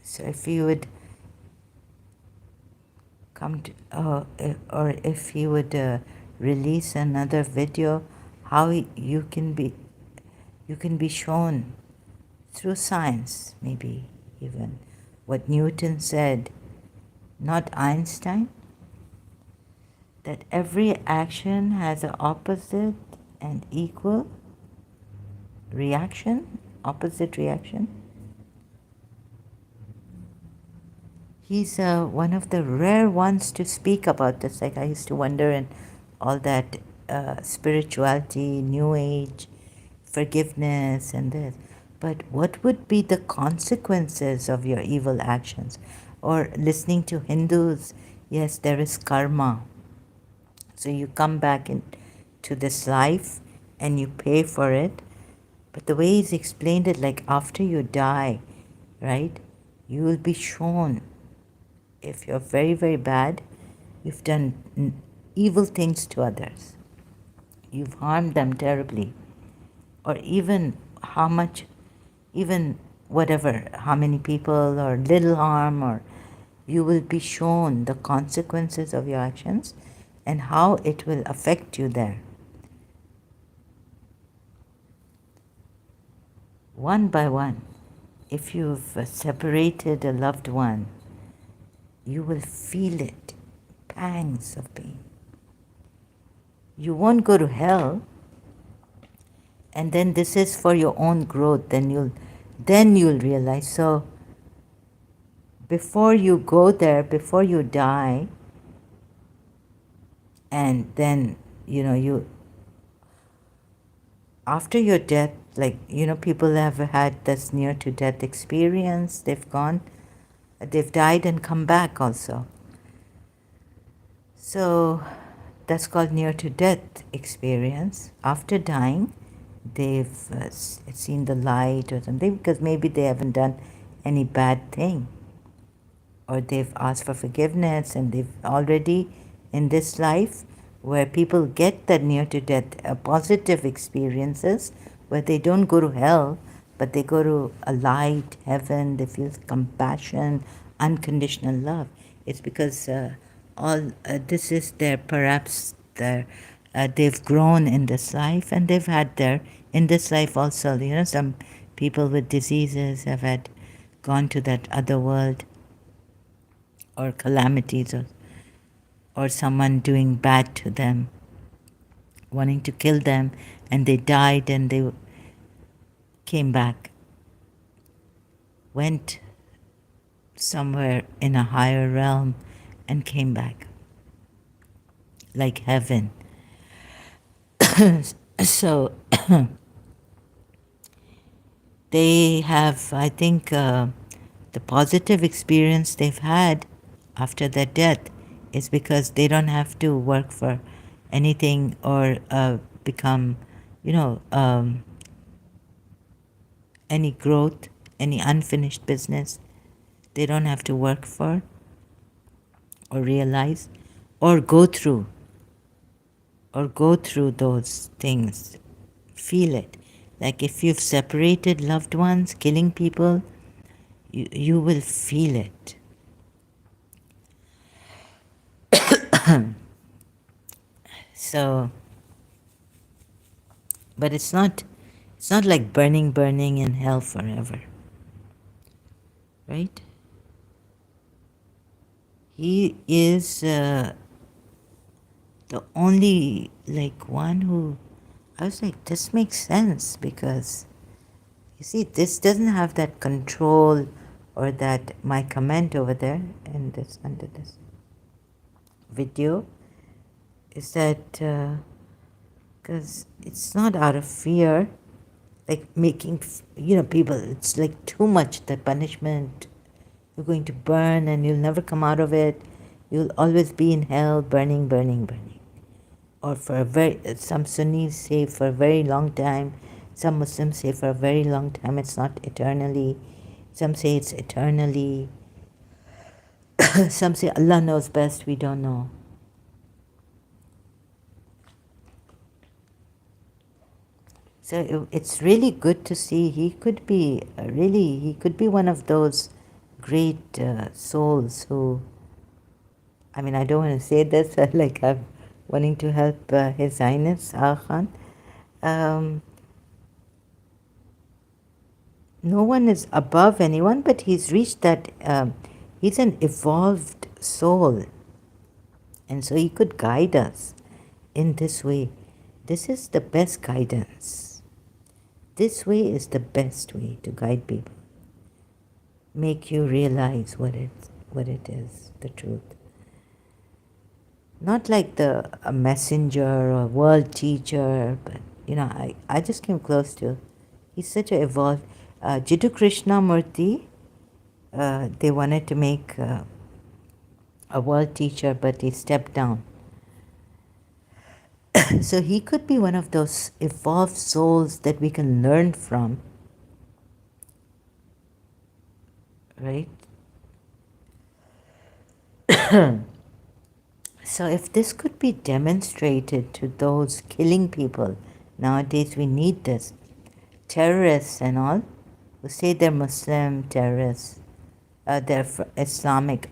So if you would come to, or if he would release another video, how you can be shown through science, maybe even what Newton said, not Einstein, that every action has an opposite and equal reaction, opposite reaction. He's one of the rare ones to speak about this. Like I used to wonder in all that spirituality, New Age, forgiveness and this. But what would be the consequences of your evil actions? Or listening to Hindus, yes, there is karma. So you come back into this life and you pay for it. But the way he's explained it, like after you die, right, you will be shown. If you're very, very bad, you've done evil things to others. You've harmed them terribly. Or even how much, even whatever, how many people or little harm, or you will be shown the consequences of your actions and how it will affect you there. One by one, if you've separated a loved one, you will feel it, pangs of pain. You won't go to hell, and then this is for your own growth. Then you'll realize. So before you go there, before you die, and then you after your death, like people have had this near to death experience. They've died and come back also. So that's called near to death experience. After dying, they've seen the light or something, because maybe they haven't done any bad thing, or they've asked for forgiveness, and they've already in this life where people get that near to death positive experiences, where they don't go to hell, but they go to a light, heaven. They feel compassion, unconditional love. It's because all this is they've grown in this life, and they've had their in this life also. Some people with diseases have gone to that other world, or calamities, or someone doing bad to them, wanting to kill them, and they died and they came back, went somewhere in a higher realm and came back, like heaven. So they have, I think, the positive experience they've had after their death is because they don't have to work for anything, or become, any growth, any unfinished business. They don't have to work for, or realize, or go through those things. Feel it. Like if you've separated loved ones, killing people, you will feel it. So, but it's not like burning in hell forever. right? He is the only like one who I was like, this makes sense because you see, this doesn't have that control or that my comment over there in this under this video is that because it's not out of fear, like making people. It's like too much the punishment. You're going to burn and you'll never come out of it. You'll always be in hell, burning, burning, burning. Or for a very, some Sunnis say for a very long time, some Muslims say for a very long time, it's not eternally. Some say it's eternally. Some say Allah knows best, we don't know. So it's really good to see he could be he could be one of those great souls who, I mean, I don't want to say this like I'm wanting to help His Highness Aga Khan. No one is above anyone, but he's reached that, he's an evolved soul. And so he could guide us in this way. This is the best guidance. This way is the best way to guide people. Make you realize what it is, the truth. Not like a messenger or world teacher, but I just came close to. He's such a evolved. Jiddu Krishna Murthy, they wanted to make a world teacher, but he stepped down. So he could be one of those evolved souls that we can learn from, right? So if this could be demonstrated to those killing people, nowadays we need this. Terrorists and all, who say they're Muslim terrorists, they're Islamic,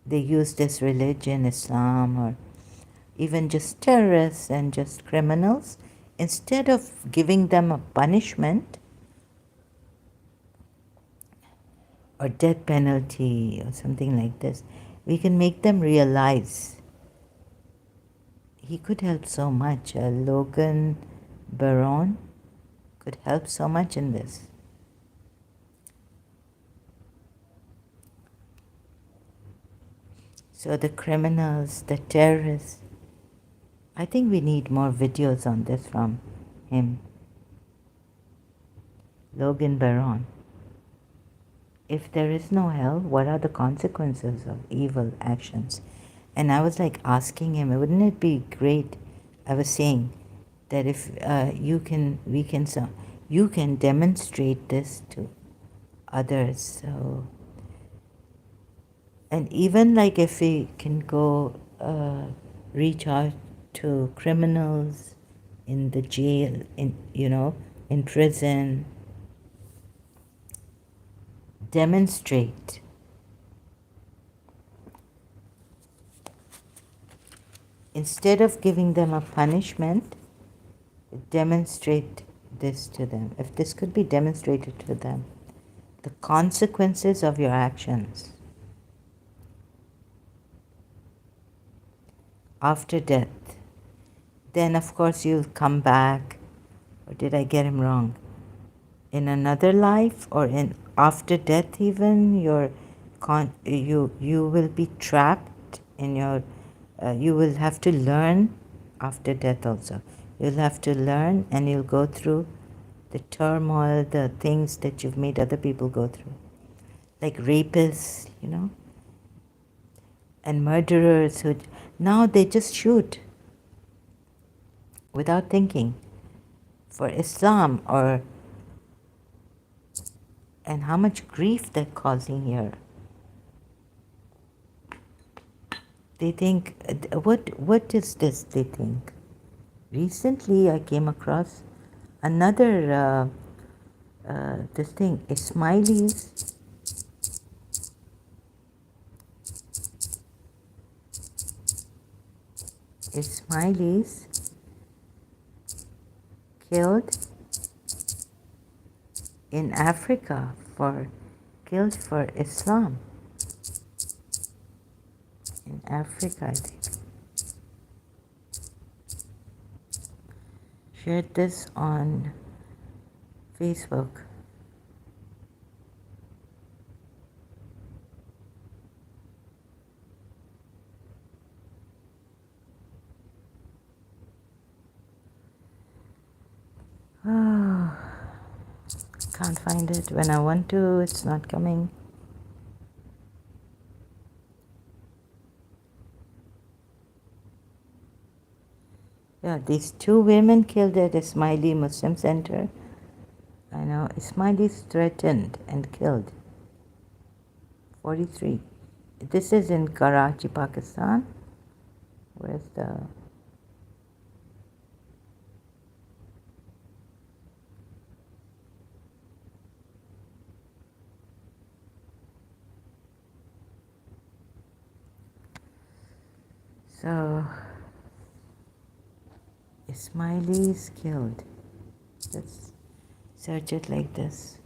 they use this religion, Islam, or even just terrorists and just criminals. Instead of giving them a punishment or death penalty or something like this, we can make them realize. He could help so much. Logan Baron could help so much in this. So the criminals, the terrorists, I think we need more videos on this from him. Logan Baron. If there is no hell, what are the consequences of evil actions? And I was like asking him, wouldn't it be great? I was saying that if you can demonstrate this to others. So, and even like if we can go reach out to criminals in the jail, in prison, demonstrate. Instead of giving them a punishment, demonstrate this to them. If this could be demonstrated to them, the consequences of your actions after death, then of course you'll come back. Or did I get him wrong? In another life or in after death even, you will be trapped in your, you will have to learn after death also. You'll have to learn and you'll go through the turmoil, the things that you've made other people go through. Like rapists, and murderers who now they just shoot without thinking for Islam, and how much grief they're causing here. They think, what is this they think? Recently I came across another, this thing, Ismailis. Ismailis killed in Africa killed for Islam in Africa, I think. Shared this on Facebook. Oh, can't find it. When I want to, it's not coming. Yeah, these two women killed at Ismaili Muslim Center. I know, Ismailis threatened and killed. 43. This is in Karachi, Pakistan. Where's the... So, Ismailis killed. Let's search it like this.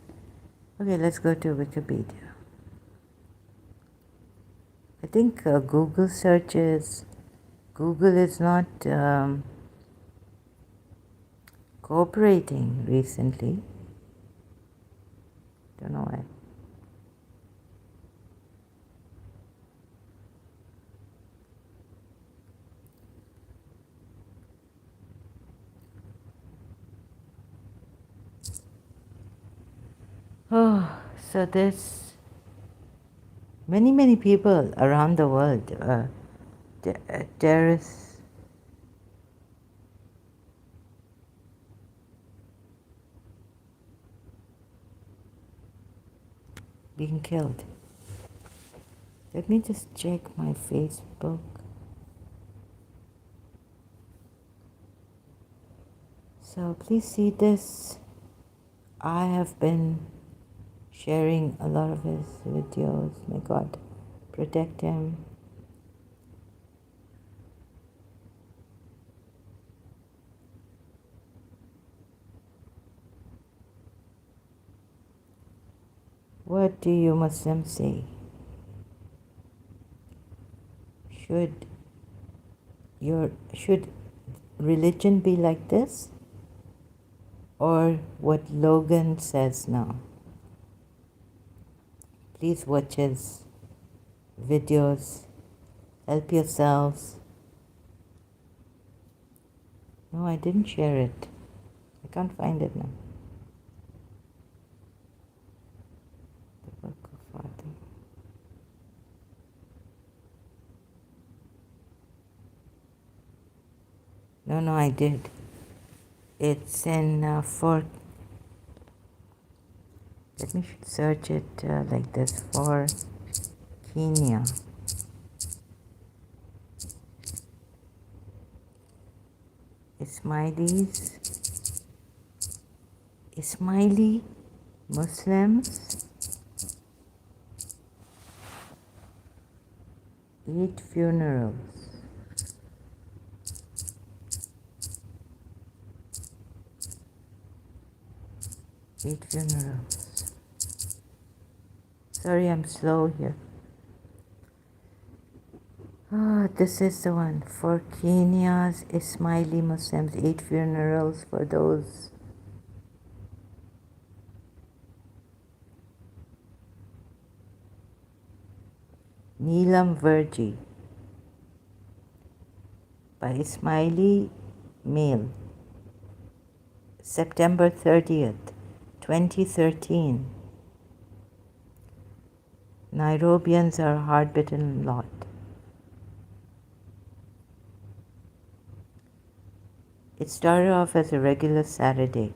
Okay, let's go to Wikipedia. I think Google searches, Google is not cooperating recently. Don't know why. Oh, so there's many people around the world, terrorists, being killed. Let me just check my Facebook. So please see this. I have been sharing a lot of his videos. May God protect him. What do you Muslims say? Should religion be like this? Or what Logan says now? Please watch his videos. Help yourselves. No, I didn't share it. I can't find it now. The book of Fatima. No, I did. It's in let me search it like this, for Kenya. Ismaili Muslims, 8 funerals. Sorry, I'm slow here. This is the one. For Kenya's Ismaili Muslims, 8 funerals for those. Neelam Virji by Ismaili male. September 30th, 2013. Nairobians are a hard-bitten lot. It started off as a regular Saturday.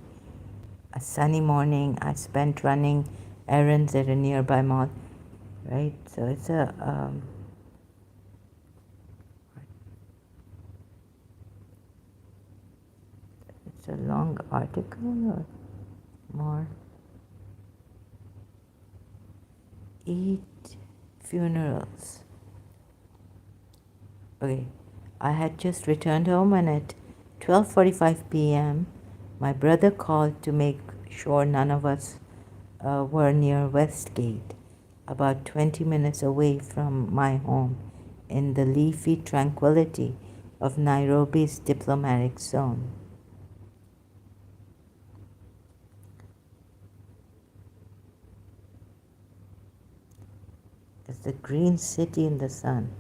A sunny morning, I spent running errands at a nearby mall. Right? So it's a long article or more. 8 funerals. Okay, I had just returned home and at 12:45 p.m. my brother called to make sure none of us were near Westgate, about 20 minutes away from my home in the leafy tranquility of Nairobi's diplomatic zone. It's the green city in the sun.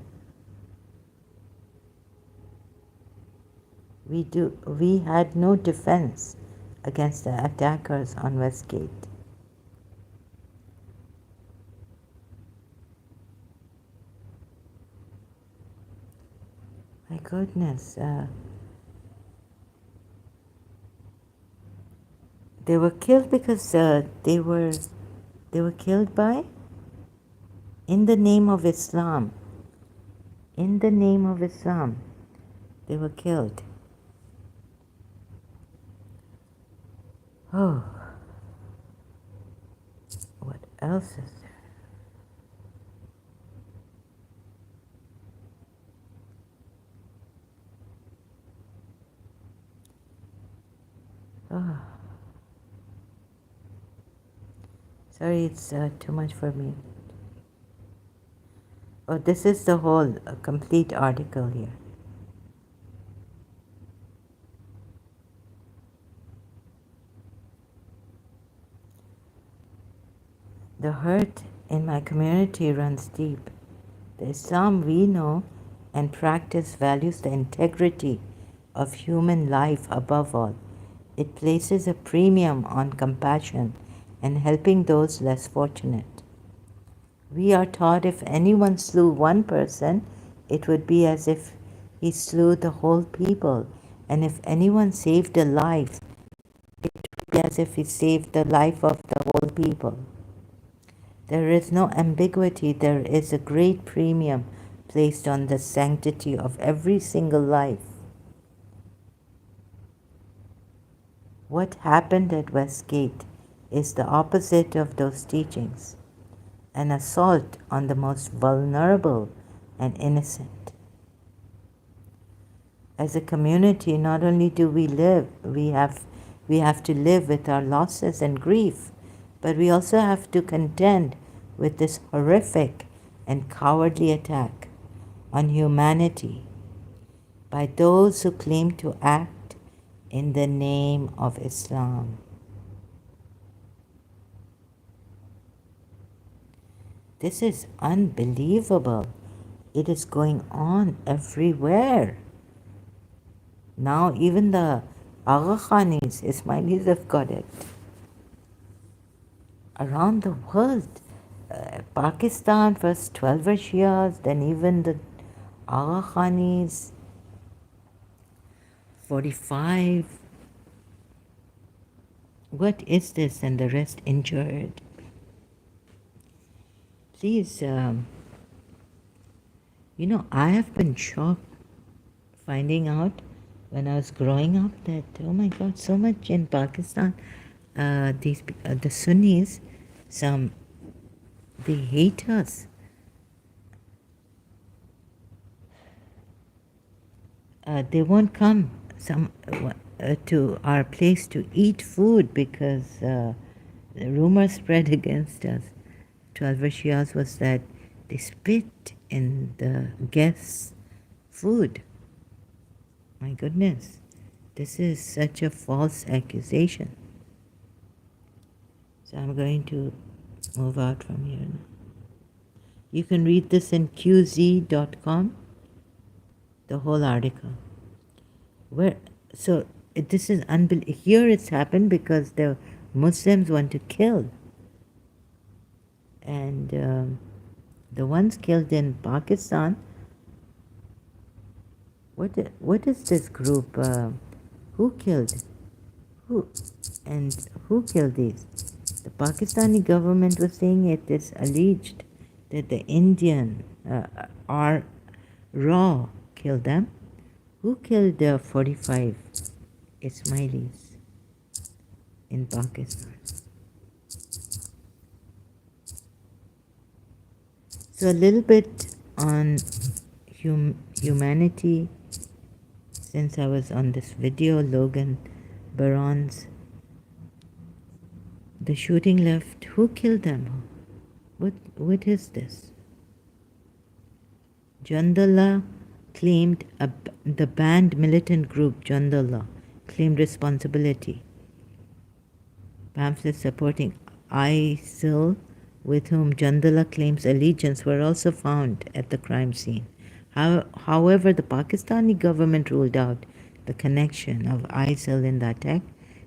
We had no defense against the attackers on Westgate. My goodness, they were killed because they were killed by in the name of Islam. In the name of Islam, they were killed. Oh, what else is there? Oh, sorry, it's too much for me. Oh, this is the whole complete article here. The hurt in my community runs deep. The Islam we know and practice values the integrity of human life above all. It places a premium on compassion and helping those less fortunate. We are taught if anyone slew one person, it would be as if he slew the whole people. And if anyone saved a life, it would be as if he saved the life of the whole people. There is no ambiguity, there is a great premium placed on the sanctity of every single life. What happened at Westgate is the opposite of those teachings, an assault on the most vulnerable and innocent. As a community, not only do we live, we have to live with our losses and grief, but we also have to contend with this horrific and cowardly attack on humanity by those who claim to act in the name of Islam. This is unbelievable. It is going on everywhere. Now even the Aga Khanis, Ismailis have got it. Around the world, Pakistan, first 12 Shias, then even the Aga Khanis, 45. What is this? And the rest injured. Please, I have been shocked finding out when I was growing up that, oh my God, so much in Pakistan, the Sunnis, they hate us. They won't come to our place to eat food because the rumor spread against us. 12 Shias was that they spit in the guests' food. My goodness, this is such a false accusation. So I'm going to move out from here now. You can read this in qz.com, the whole article. This is unbelievable. Here it's happened because the Muslims want to kill. And the ones killed in Pakistan, what is this group? Who killed? Who? And who killed these? The Pakistani government was saying it is alleged that the Indian R. Raw killed them. Who killed the 45 Ismailis in Pakistan? So a little bit on humanity, since I was on this video, Logan Baron's The shooting left. Who killed them? What is this? Jandala claimed the banned militant group Jandala claimed responsibility. Pamphlets supporting ISIL, with whom Jandala claims allegiance, were also found at the crime scene. However, the Pakistani government ruled out the connection of ISIL in the attack,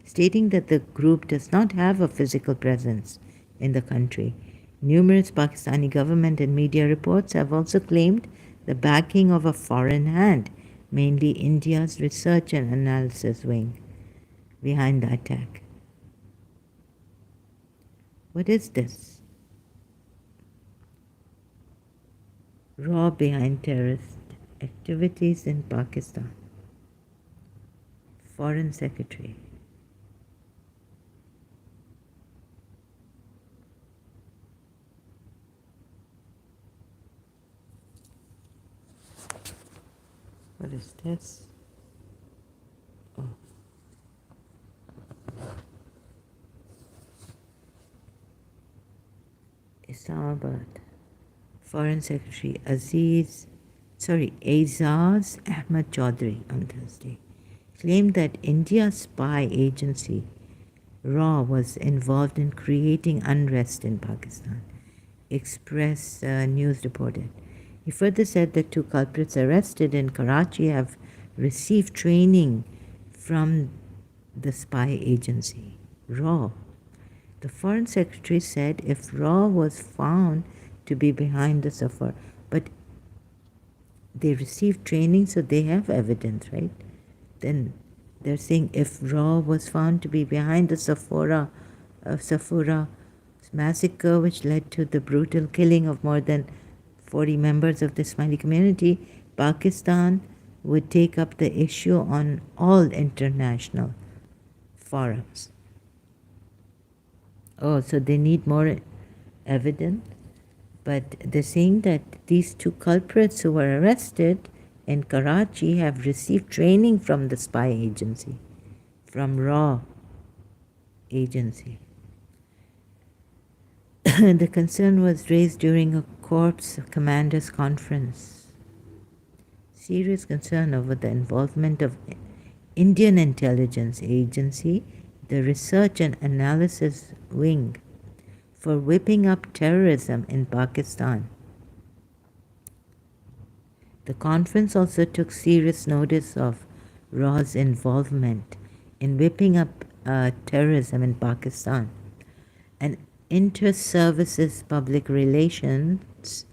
stating that the group does not have a physical presence in the country. Numerous Pakistani government and media reports have also claimed the backing of a foreign hand, mainly India's research and analysis wing, behind the attack. What is this? Raw behind terrorist activities in Pakistan. Foreign Secretary. What is this? Oh. Islamabad. Foreign Secretary Azaz Ahmad Chaudhry on Thursday claimed that India's spy agency RAW was involved in creating unrest in Pakistan. Express News reported. He further said that two culprits arrested in Karachi have received training from the spy agency RAW. The Foreign Secretary said if RAW was found to be behind the Safar, but they received training, so they have evidence, right? Then they're saying if RAW was found to be behind the Safura massacre, which led to the brutal killing of more than 40 members of the Ismaili community, Pakistan would take up the issue on all international forums. Oh, so they need more evidence? But they're saying that these two culprits who were arrested in Karachi have received training from the spy agency, from RAW agency. The concern was raised during a Corps Commanders Conference. Serious concern over the involvement of Indian Intelligence Agency, the Research and Analysis Wing, for whipping up terrorism in Pakistan. The conference also took serious notice of RAW's involvement in whipping up terrorism in Pakistan. An inter-services public relations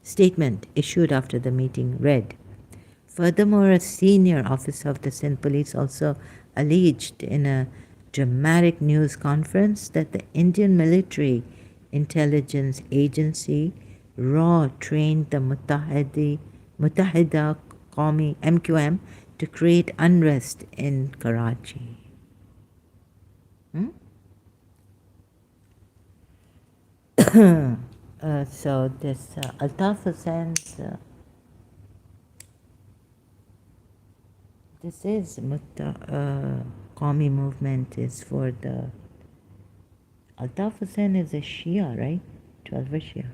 statement issued after the meeting read, furthermore, a senior officer of the Sindh police also alleged in a dramatic news conference that the Indian military intelligence agency RAW trained the Muttahida Qawmi MQM to create unrest in Karachi. So this Altaf Hussain's this is Qawmi movement is for the Altaf Hussain is a Shia, right? 12 Shia.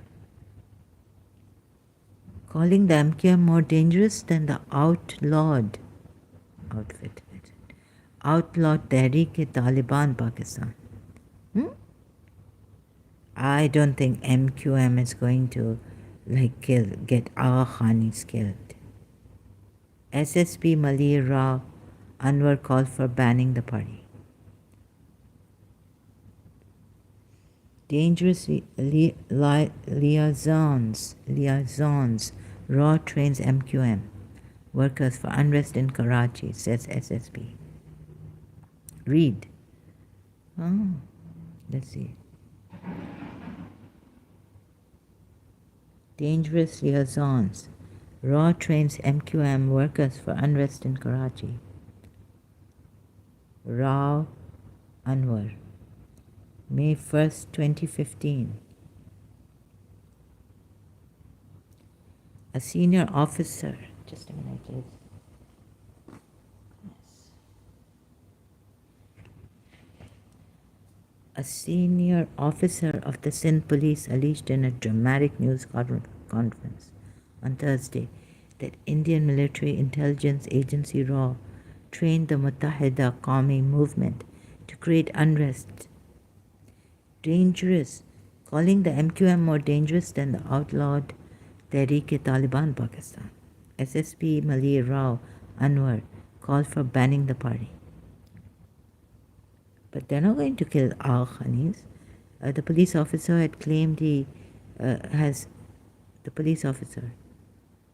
Calling the MQM more dangerous than the outlawed Tehreek-e-Taliban Pakistan. I don't think MQM is going to get our Khanis killed. SSP Malir Rao Anwar called for banning the party. Dangerous liaisons. RAW trains MQM workers for unrest in Karachi, says SSP. Read. Oh, let's see. Dangerous liaisons. RAW trains MQM workers for unrest in Karachi. Rao Anwar. May 1st, 2015. A senior officer. Just a minute, please. A senior officer of the Sindh police alleged in a dramatic news conference on Thursday that Indian military intelligence agency RAW trained the Muttahida Qawmi movement to create unrest. Dangerous, calling the MQM more dangerous than the outlawed Tehreek-e-Taliban Pakistan. SSP Mali Rao Anwar called for banning the party. But they're not going to kill all Khanis. The police officer had claimed the police officer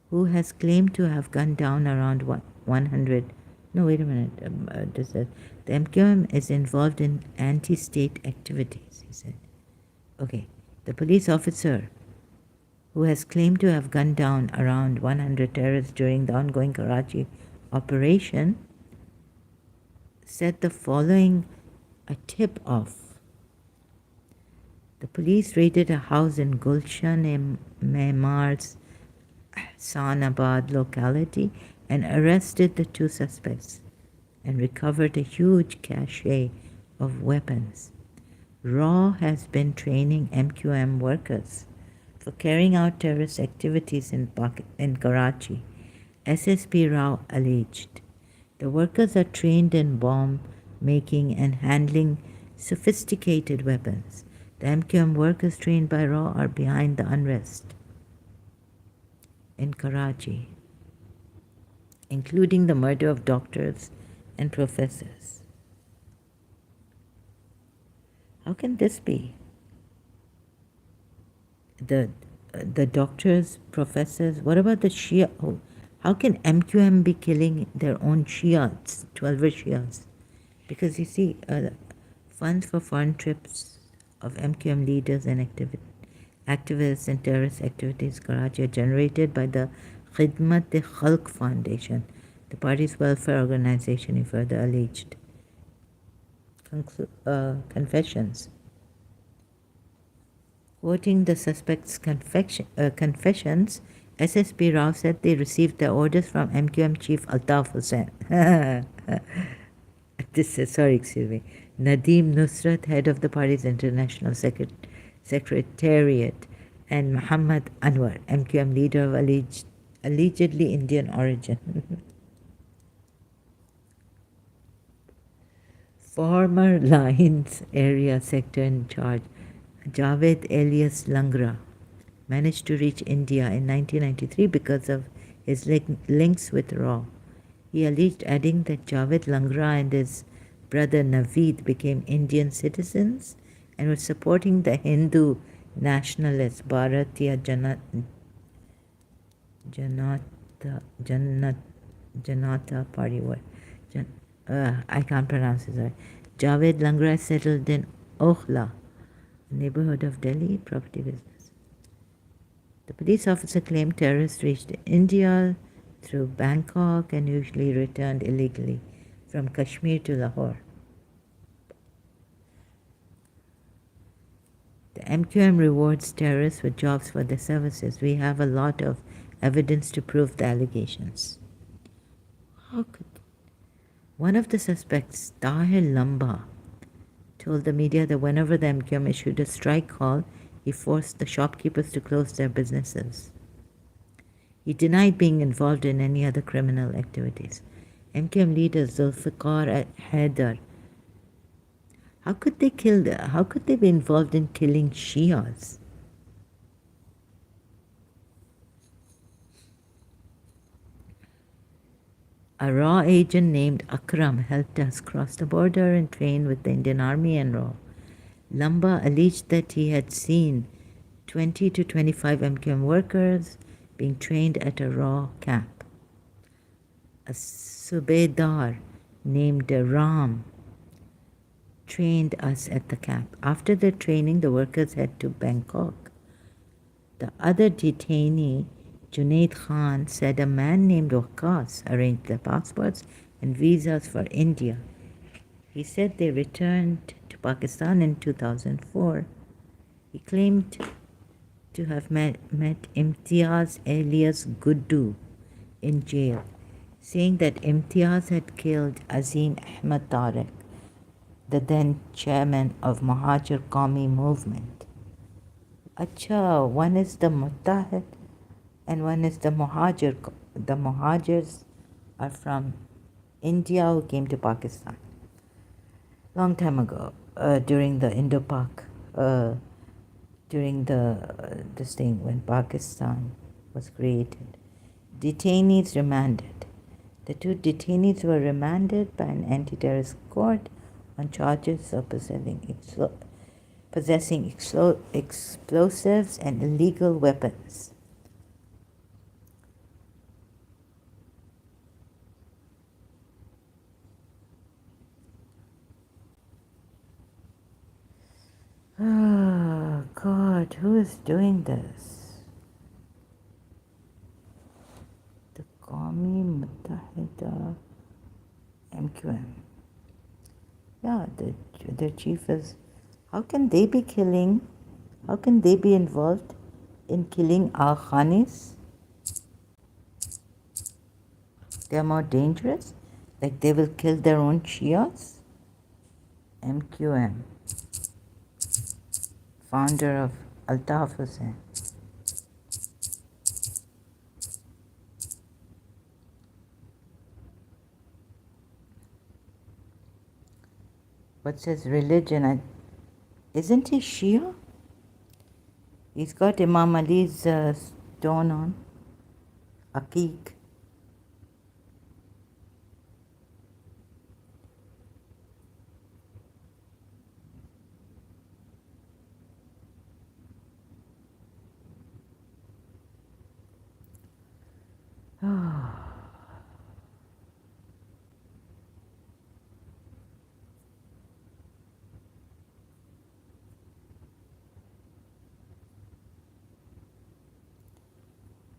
who has claimed to have gunned down around 100. No, wait a minute. The MQM is involved in anti-state activities, he said. Okay, the police officer who has claimed to have gunned down around 100 terrorists during the ongoing Karachi operation said the following: a tip-off. The police raided a house in Gulshan-e-Memar's Sanabad locality and arrested the two suspects and recovered a huge cache of weapons. RAW has been training MQM workers for carrying out terrorist activities in Karachi, SSP Rao alleged. The workers are trained in bomb making and handling sophisticated weapons. The MQM workers trained by RAW are behind the unrest in Karachi, including the murder of doctors and professors. How can this be? The doctors, professors, what about the Shia? How can MQM be killing their own Shias, 12 Shias? Because you see, funds for foreign trips of MQM leaders and activists in terrorist activities in Karachi are generated by the Khidmat-e-Khalq Foundation, the party's welfare organization, he further alleged. Confessions. Quoting the suspect's confessions, SSP Rao said they received their orders from MQM chief Altaf Hussain. Nadeem Nusrat, head of the party's international secretariat, and Muhammad Anwar, MQM leader of allegedly Indian origin. Former Lines area sector in charge, Javed alias Langra, managed to reach India in 1993 because of his links with RAW. He alleged, adding that Javed Langra and his brother Naveed became Indian citizens and were supporting the Hindu nationalist Bharatiya Janata Party. I can't pronounce it. Sorry. Javed Langra settled in Okhla, neighborhood of Delhi, property business. The police officer claimed terrorists reached India through Bangkok and usually returned illegally from Kashmir to Lahore. The MQM rewards terrorists with jobs for their services. We have a lot of evidence to prove the allegations. How could one of the suspects, Tahir Lamba, told the media that whenever the MQM issued a strike call, he forced the shopkeepers to close their businesses. He denied being involved in any other criminal activities. MQM leader Zulfikar Haider, how could they be involved in killing Shias? A RAW agent named Akram helped us cross the border and train with the Indian Army and RAW. Lamba alleged that he had seen 20 to 25 MQM workers being trained at a RAW camp. A Subedar named Ram trained us at the camp. After the training, the workers head to Bangkok. The other detainee, Junaid Khan, said a man named Waqas arranged their passports and visas for India. He said they returned to Pakistan in 2004. He claimed to have met Imtiaz alias Guddu in jail, saying that Imtiaz had killed Azim Ahmad Tariq, the then chairman of Muhajir Qawmi movement. Acha, one is the Muttahid and one is the Muhajir. The Muhajirs are from India who came to Pakistan long time ago, during the Indo-Pak, during this thing when Pakistan was created. Detainees remanded. The two detainees were remanded by an anti-terrorist court on charges of possessing explosives and illegal weapons. Oh God, who is doing this? The Qawmi Muttahida MQM. Yeah, the chief is. How can they be killing? How can they be involved in killing our Khanis? They are more dangerous. Like they will kill their own Shias. MQM, founder of Altaf Hussain. What's his religion? Isn't he Shia? He's got Imam Ali's stone on. Aqiq.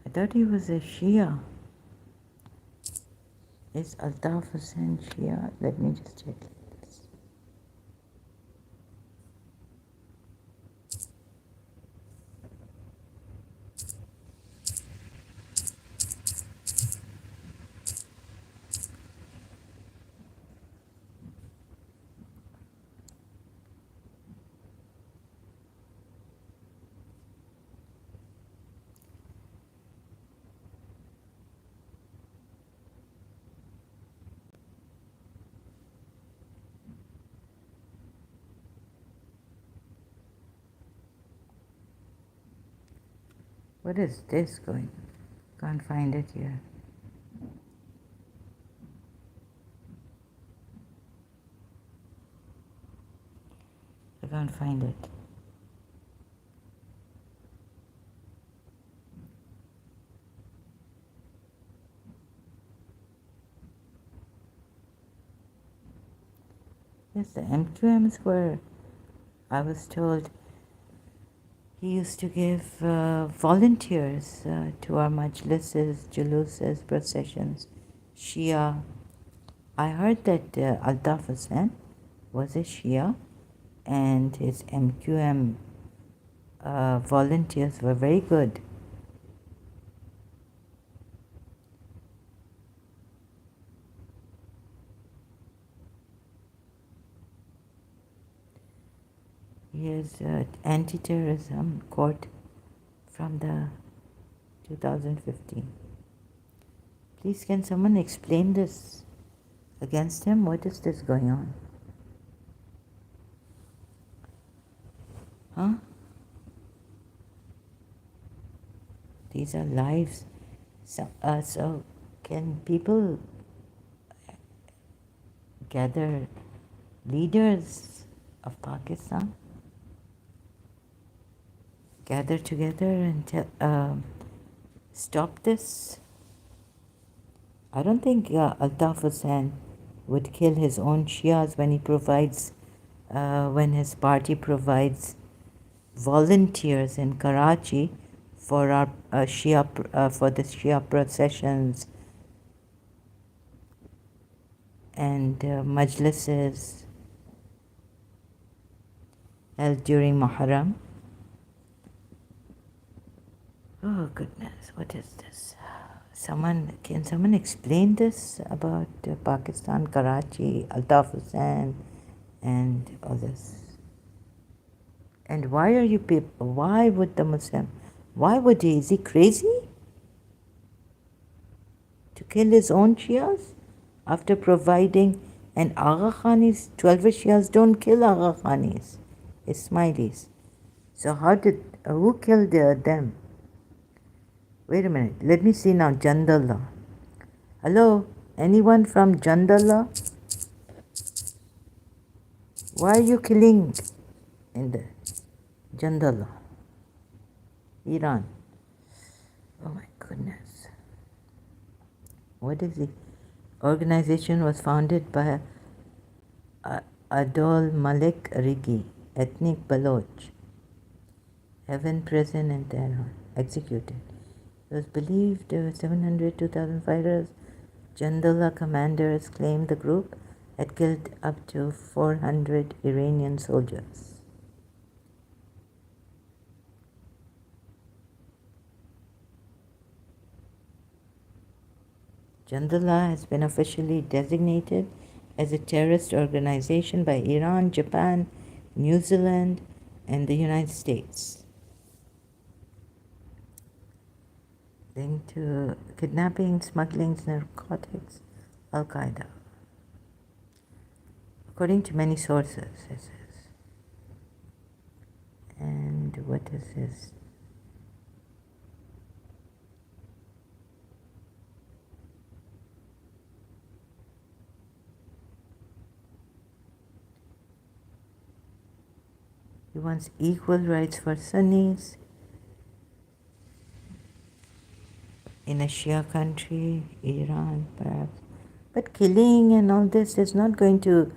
I thought he was a Shia. Is Altaf Hussain Shia? Let me just check this. What is this going? Can't find it here. I can't find it. Yes, the MQMs were, I was told, he used to give volunteers to our majlises, juluses, processions, Shia. I heard that Altaf Hussain was a Shia and his MQM volunteers were very good. He is anti-terrorism court from the 2015. Please, can someone explain this against him? What is this going on? Huh? These are lives. So can people gather leaders of Pakistan? Gather together and stop this? I don't think Altaf Hussain would kill his own Shias when he provides, when his party provides volunteers in Karachi for our for the Shia processions and majlises held during Muharram. Oh goodness, what is this? Can someone explain this about Pakistan, Karachi, Altaf Hussain, and others. And why are you people, why would the Muslim, why would he, is he crazy to kill his own Shias after providing, and Agha Khanis, 12 Shias don't kill Agha Khanis, Ismailis. So how did, who killed them? Wait a minute, let me see now, Jandallah. Hello, anyone from Jandallah? Why are you killing in the Jandallah, Iran? Oh my goodness. What is the organization was founded by Adol Malik Rigi, ethnic Baloch, heaven prison in Tehran, executed. It was believed there were 700 2,000 fighters. Jandallah commanders claimed the group had killed up to 400 Iranian soldiers. Jandallah has been officially designated as a terrorist organization by Iran, Japan, New Zealand, and the United States, linked to kidnapping, smuggling, narcotics, Al-Qaeda. According to many sources, it says. And what is this? He wants equal rights for Sunnis in a Shia country, Iran perhaps. But killing and all this is not going to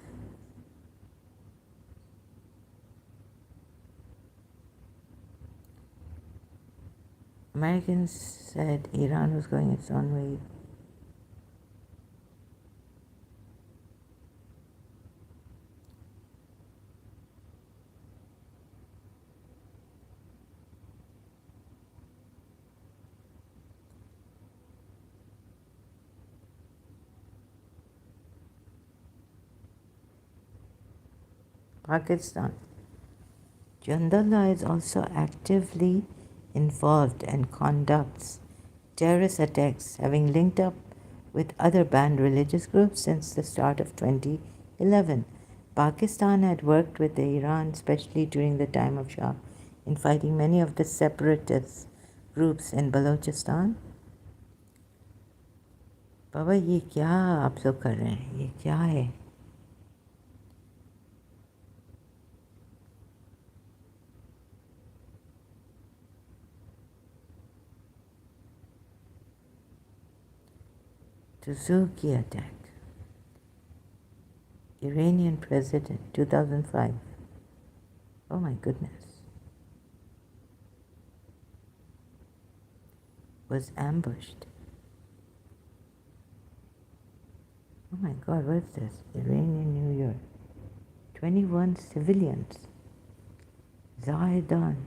Americans said Iran was going its own way. Pakistan. Jandallah is also actively involved and conducts terrorist attacks, having linked up with other banned religious groups since the start of 2011. Pakistan had worked with Iran, especially during the time of Shah, in fighting many of the separatist groups in Balochistan. बाबा ये क्या आप लोग कर रहे हैं, ये क्या है? Suzuki attack. Iranian president, 2005. Oh my goodness. Was ambushed. Oh my God, what is this? Iranian New York. 21 civilians. Zaidan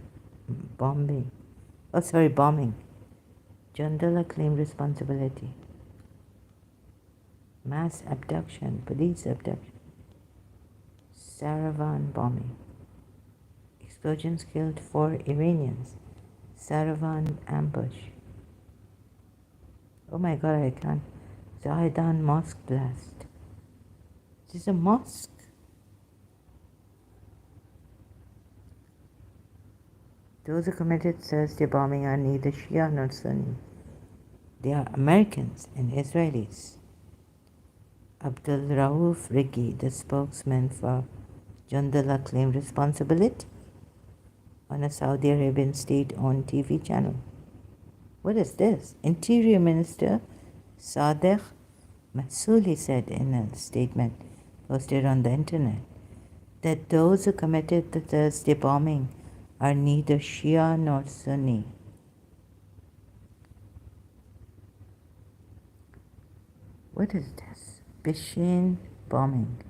bombing. Oh, sorry, bombing. Jandallah claimed responsibility. Mass abduction, police abduction. Saravan bombing. Explosions killed 4 Iranians. Saravan ambush. Oh my God, I can't. Zaidan mosque blast. This is a mosque. Those who committed Thursday bombing are neither Shia nor Sunni. They are Americans and Israelis. Abdul Rauf Rigi, the spokesman for Jandallah, claimed responsibility on a Saudi Arabian state-owned TV channel. What is this? Interior Minister Sadegh Masouli said in a statement posted on the internet that those who committed the Thursday bombing are neither Shia nor Sunni. What is this? Bishin bombing.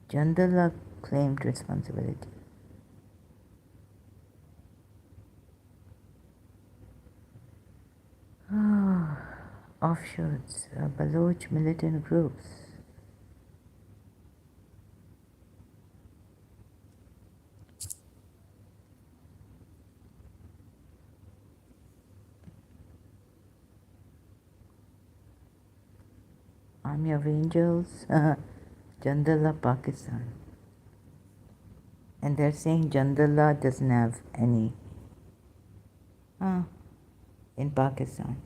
Jandallah claimed responsibility. Offshoots, Baloch militant groups. Army of Angels, Jandala, Pakistan. And they're saying Jandala doesn't have any in Pakistan.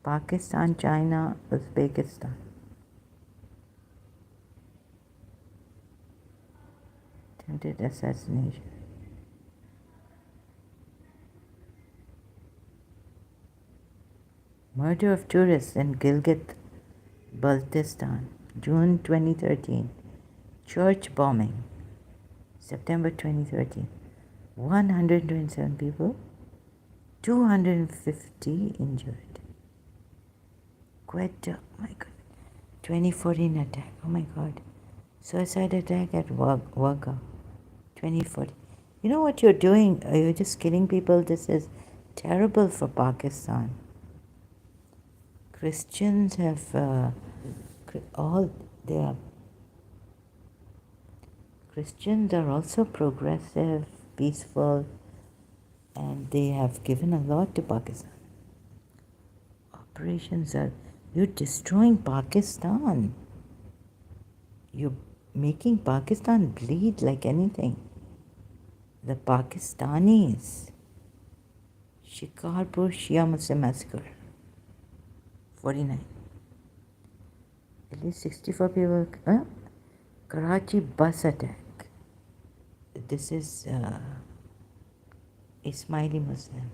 Pakistan, China, Uzbekistan. Attempted assassination. Murder of tourists in Gilgit, Baltistan, June 2013. Church bombing, September 2013. 127 people, 250 injured. Quetta, oh my God. 2014 attack, oh my God. Suicide attack at Wagah, 2014. You know what you're doing? You're just killing people. This is terrible for Pakistan. Christians have Christians are also progressive, peaceful, and they have given a lot to Pakistan. Operations are, you're destroying Pakistan. You're making Pakistan bleed like anything. The Pakistanis. Shikarpur Shia Muslim massacre, 49. At least 64 people. Karachi bus attack. This is Ismaili Muslim.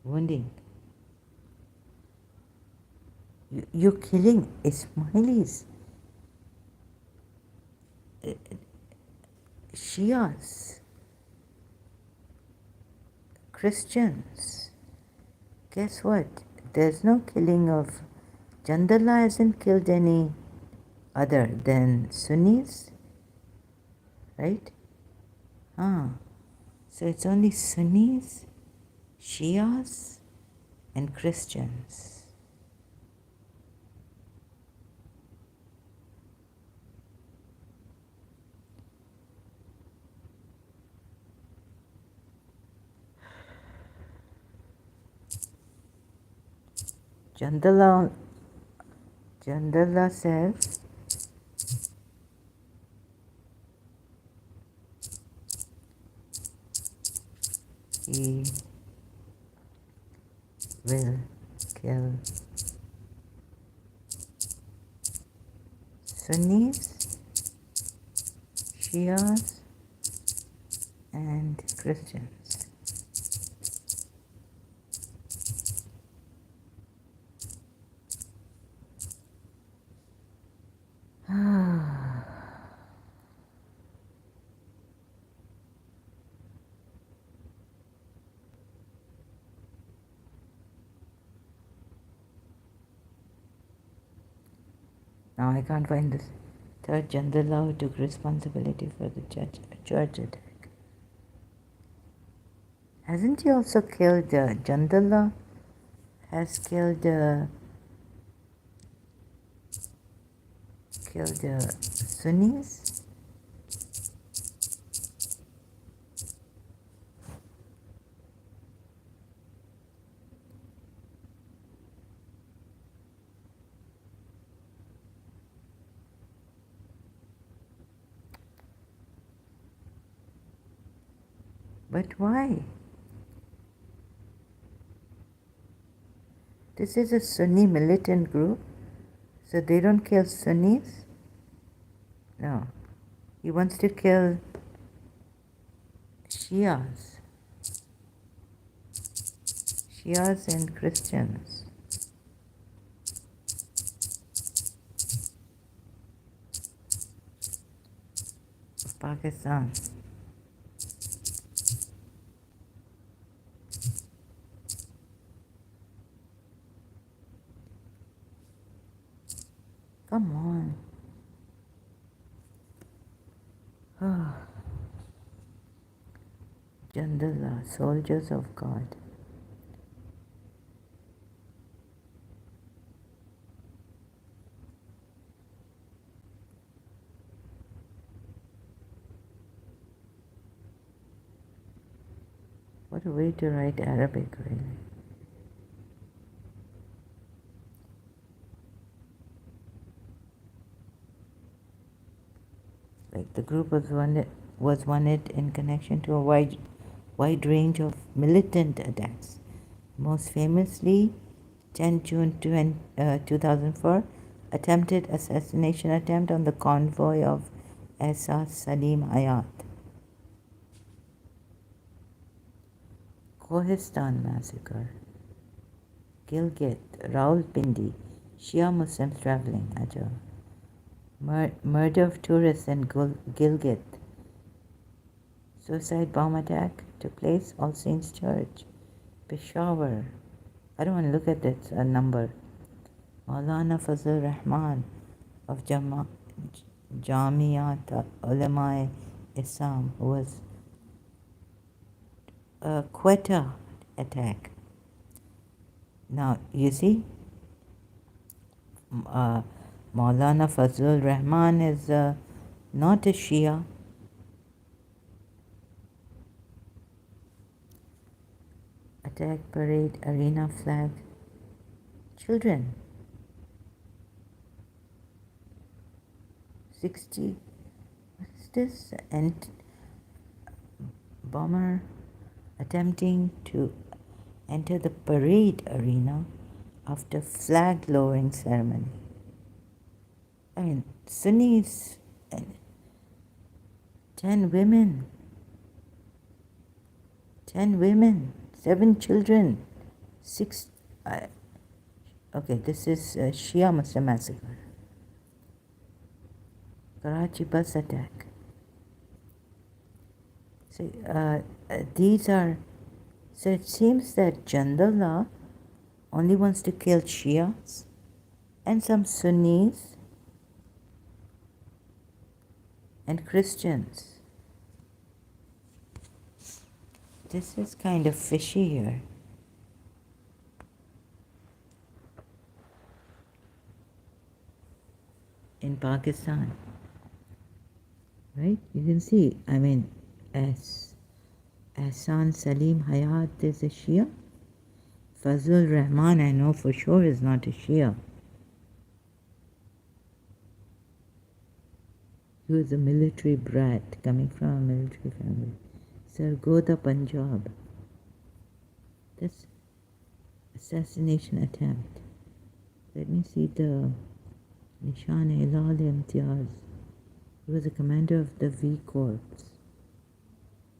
Wounding. You're killing Ismailis. Shias. Christians. Guess what? There's no killing of... Jandala hasn't killed any other than Sunnis, right? So it's only Sunnis, Shias, and Christians. Jandala says he will kill Sunnis, Shias, and Christians. Now I can't find this third Jandala who took responsibility for the church attack. Hasn't he also killed Jandala? Has killed Sunnis? But why? This is a Sunni militant group, so they don't kill Sunnis? No. He wants to kill Shias. Shias and Christians. Of Pakistan. Come on. Jandala, soldiers of God. What a way to write Arabic, really. Like the group was wanted in connection to a wide range of militant attacks. Most famously, 10 June 2004, attempted assassination attempt on the convoy of Asa Salim Hayat. Kohistan massacre. Gilgit, Rawalpindi, Shia Muslims traveling, Ajah. Murder of tourists in Gilgit. Suicide bomb attack took place, All Saints Church, Peshawar. I don't want to look at this number. Maulana Fazlur Rahman of Jamiat Ulama Islam, who was a Quetta attack. Now, you see, Maulana Fazlur Rahman is not a Shia. Attack parade, arena flag. Children. 60. What is this? And bomber attempting to enter the parade arena after flag lowering ceremony. I mean, Sunnis and 10 women, 7 children, 6. Okay, this is Shia Muslim massacre. Karachi bus attack. So these are. So it seems that Jandallah only wants to kill Shias and some Sunnis and Christians. This is kind of fishy here. In Pakistan, right? You can see, I mean, Ahsan Salim Hayat is a Shia. Fazlur Rahman, I know for sure, is not a Shia. He was a military brat coming from a military family. Sargodha, Punjab. That's assassination attempt. Let me see the Nishan-e-Lal Imtiaz. He was a commander of the V Corps.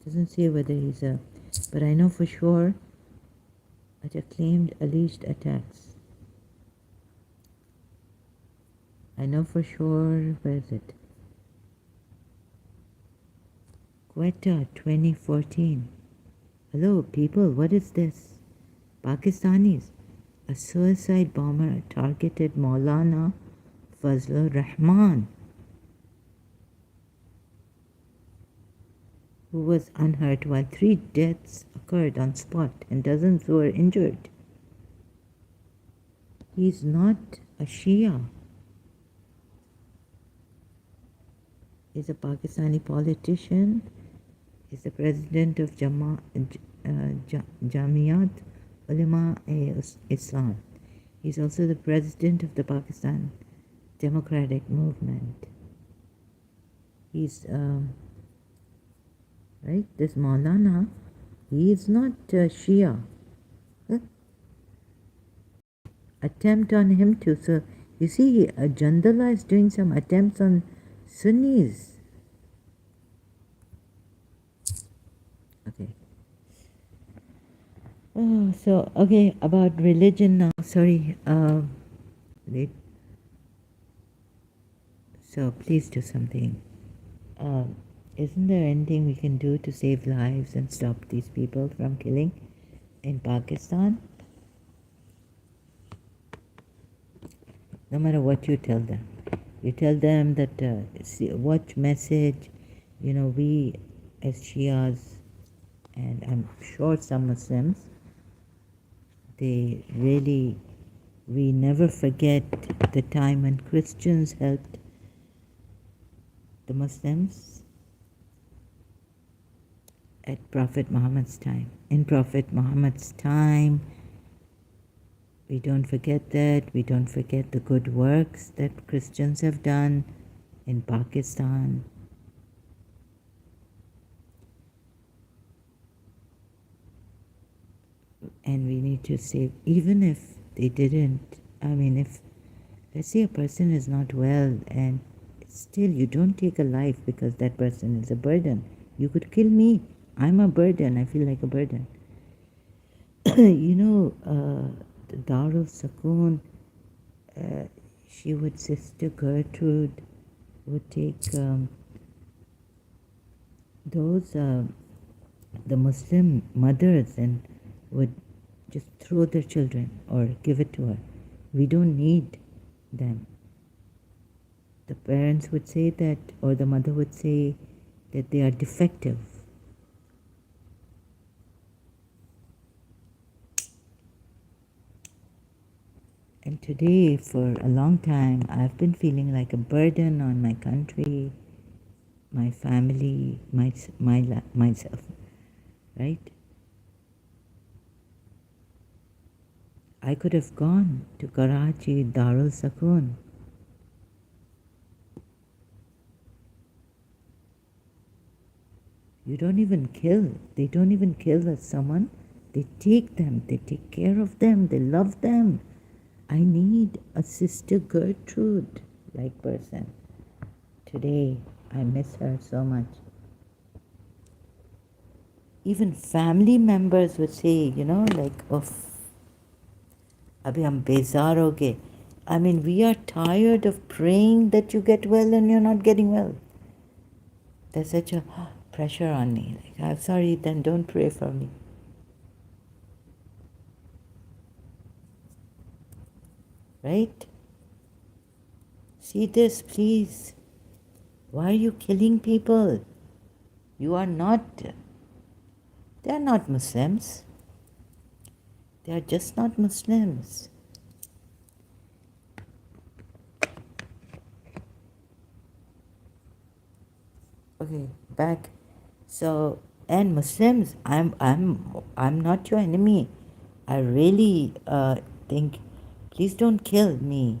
Doesn't say whether he's a, but I know for sure at acclaimed alleged attacks. I know for sure, where is it? Quetta 2014. Hello people, what is this? Pakistanis. A suicide bomber targeted Maulana Fazlur Rahman, who was unhurt, while 3 deaths occurred on spot and dozens were injured. He's not a Shia. He's a Pakistani politician. He's the president of Jamiat Ulama Islam. He's also the president of the Pakistan Democratic Movement. He's right, this Maulana, he is not Shia. Attempt on him too. So you see, Jandallah is doing some attempts on Sunnis. Okay. Oh, so okay, about religion now. Sorry. Wait. So please do something. Isn't there anything we can do to save lives and stop these people from killing in Pakistan? No matter what you tell them. You tell them that, watch message, we as Shias, and I'm sure some Muslims, we never forget the time when Christians helped the Muslims at Prophet Muhammad's time. In Prophet Muhammad's time, we don't forget that. We don't forget the good works that Christians have done in Pakistan. And we need to save, even if they didn't, if, let's say a person is not well and still you don't take a life because that person is a burden. You could kill me. I'm a burden. I feel like a burden. The Darul Sakoon, Sister Gertrude would take the Muslim mothers and would just throw their children or give it to her. We don't need them. The parents would say that, or the mother would say that they are defective. And today, for a long time, I've been feeling like a burden on my country, my family, myself, right? I could have gone to Karachi, Darul Sakoon. You don't even kill. They don't even kill someone. They take them. They take care of them. They love them. I need a Sister Gertrude-like person. Today, I miss her so much. Even family members would say, Abhi hum bezar ho gaye. We are tired of praying that you get well and you're not getting well. There's such a pressure on me. I'm sorry, then don't pray for me. Right? See this, please. Why are you killing people? They are not Muslims. They are just not Muslims. Okay, back. So, and Muslims, I'm not your enemy. I really think, please don't kill me.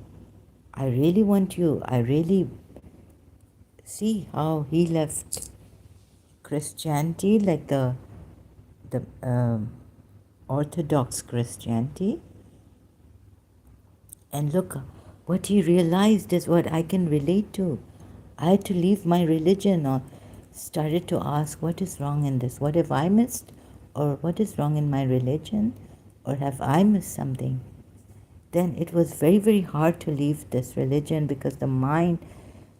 I really want you. I really see how he left Christianity, like the Orthodox Christianity, and look, what he realized is what I can relate to. I had to leave my religion or started to ask, what is wrong in this? What have I missed? Or what is wrong in my religion? Or have I missed something? Then it was very, very hard to leave this religion because the mind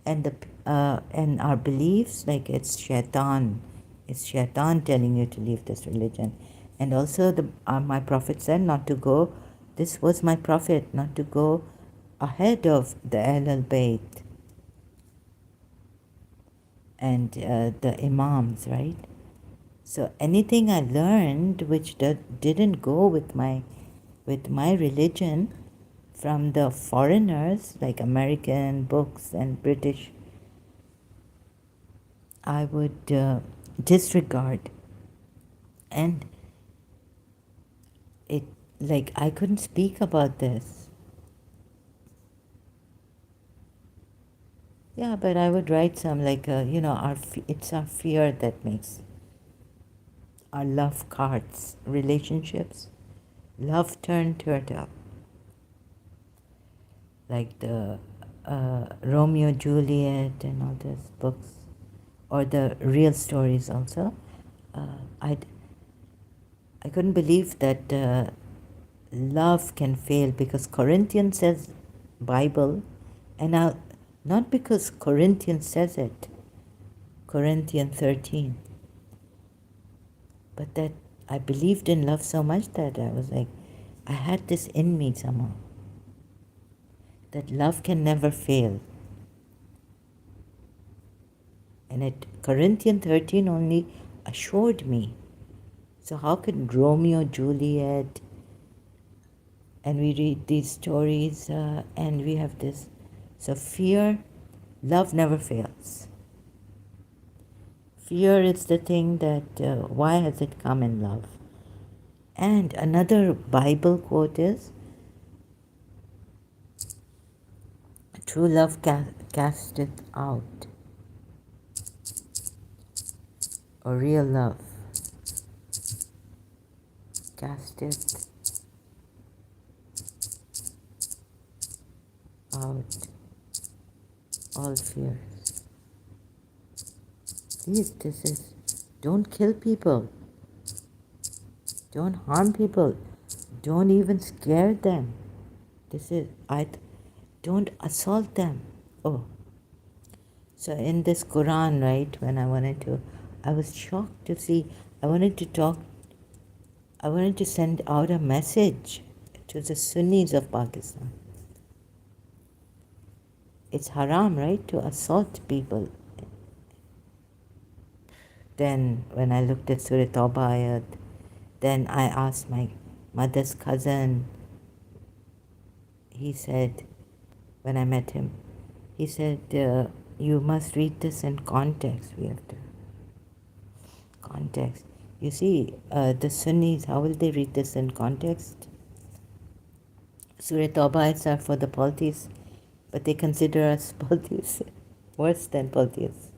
and and our beliefs, like it's shaitan telling you to leave this religion. And also my prophet said not to go, this was my prophet, not to go ahead of the Ahlul Bayt and the imams, right? So anything I learned which didn't go with my religion from the foreigners, like American books and British, I would disregard. And it, like, I couldn't speak about this. Yeah, but I would write some, like, it's our fear that makes our love cards, relationships, love turned up. Like the Romeo, Juliet and all those books, or the real stories also. I couldn't believe that love can fail because Corinthians says Bible, and now not because Corinthians says it, Corinthians 13, but that I believed in love so much that I was like, I had this in me somehow, that love can never fail. And Corinthians 13 only assured me. So how could Romeo, Juliet, and we read these stories and we have this. So love never fails. Fear is the thing that, why has it come in love? And another Bible quote is, true love casteth out, or real love casteth out all fears. Please, this is, don't kill people, don't harm people, don't even scare them. This is, don't assault them. Oh, so in this Quran, right, when I was shocked to see, I wanted to send out a message to the Sunnis of Pakistan. It's haram, right, to assault people. Then when I looked at Surah Tawbah ayat, then I asked my mother's cousin, he said, when I met him, he said, you must read this in context. We have to. Context. You see, the Sunnis, how will they read this in context? Surah Tawbah ayats are for the polytheists, but they consider us polytheists worse than polytheists.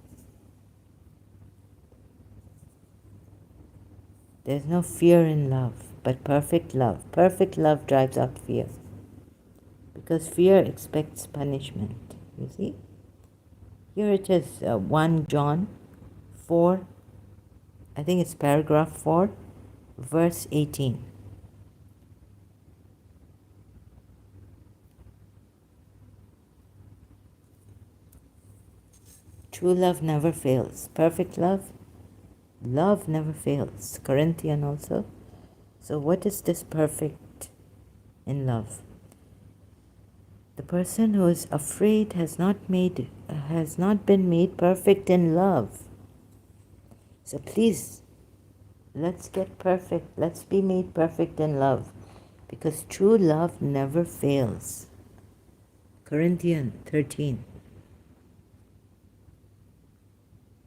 There's no fear in love, but perfect love. Perfect love drives out fear. Because fear expects punishment. You see? Here it is, 1 John 4, I think it's paragraph 4, verse 18. True love never fails. Perfect love, love never fails. Corinthian also. So what is this perfect in love? The person who is afraid has not been made perfect in love. So please, let's get perfect. Let's be made perfect in love, because true love never fails. Corinthians 13.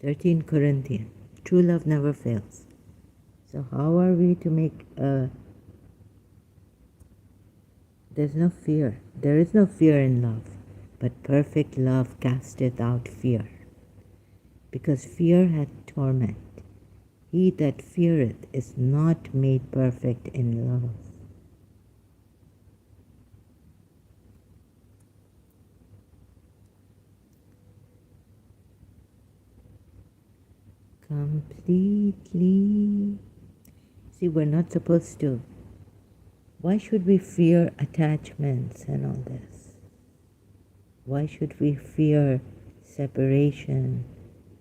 13 Corinthians. True love never fails. So how are we to make there's no fear. There is no fear in love, but perfect love casteth out fear, because fear hath torment. He that feareth is not made perfect in love. Completely. See, we're not supposed to. Why should we fear attachments and all this? Why should we fear separation?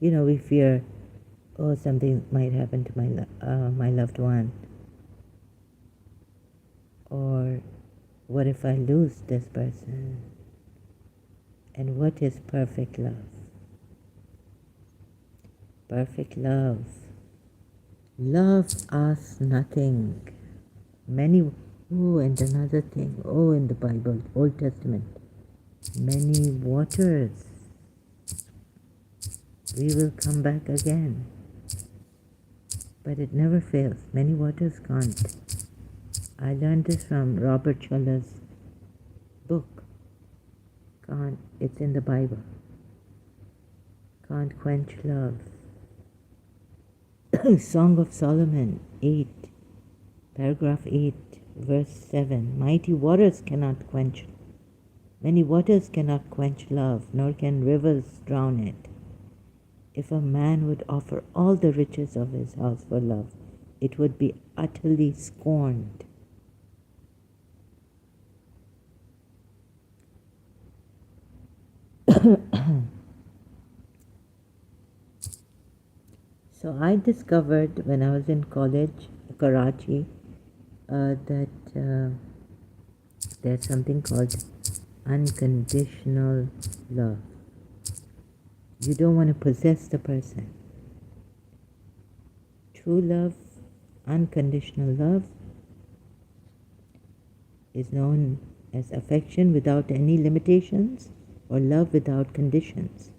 You know, we fear, oh, something might happen to my loved one. Or what if I lose this person? And what is perfect love? Perfect love. Love asks nothing. And another thing, in the Bible, Old Testament, many waters. We will come back again. But it never fails. Many waters can't. I learned this from Robert Schuller's book. It's in the Bible. Can't quench love. Song of Solomon 8, paragraph 8, verse 7. Mighty waters cannot quench. Many waters cannot quench love, nor can rivers drown it. If a man would offer all the riches of his house for love, it would be utterly scorned. So I discovered when I was in college, Karachi, that there's something called unconditional love. You don't want to possess the person. True love, unconditional love, is known as affection without any limitations, or love without conditions,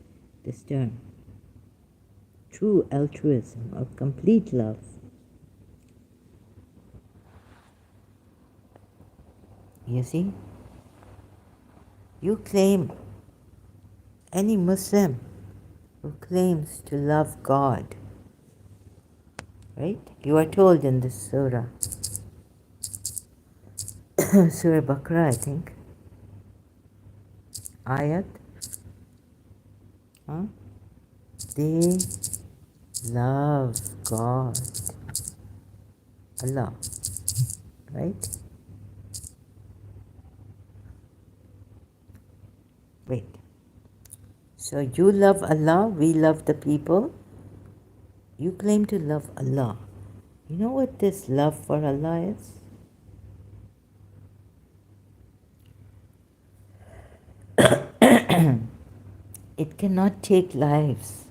this term. true altruism, of complete love. You see, you claim, any Muslim who claims to love God, right? You are told in this surah, Surah Baqarah, I think, ayat, huh? They love God, Allah, right? Wait. So you love Allah, we love the people. You claim to love Allah. You know what this love for Allah is? It cannot take lives.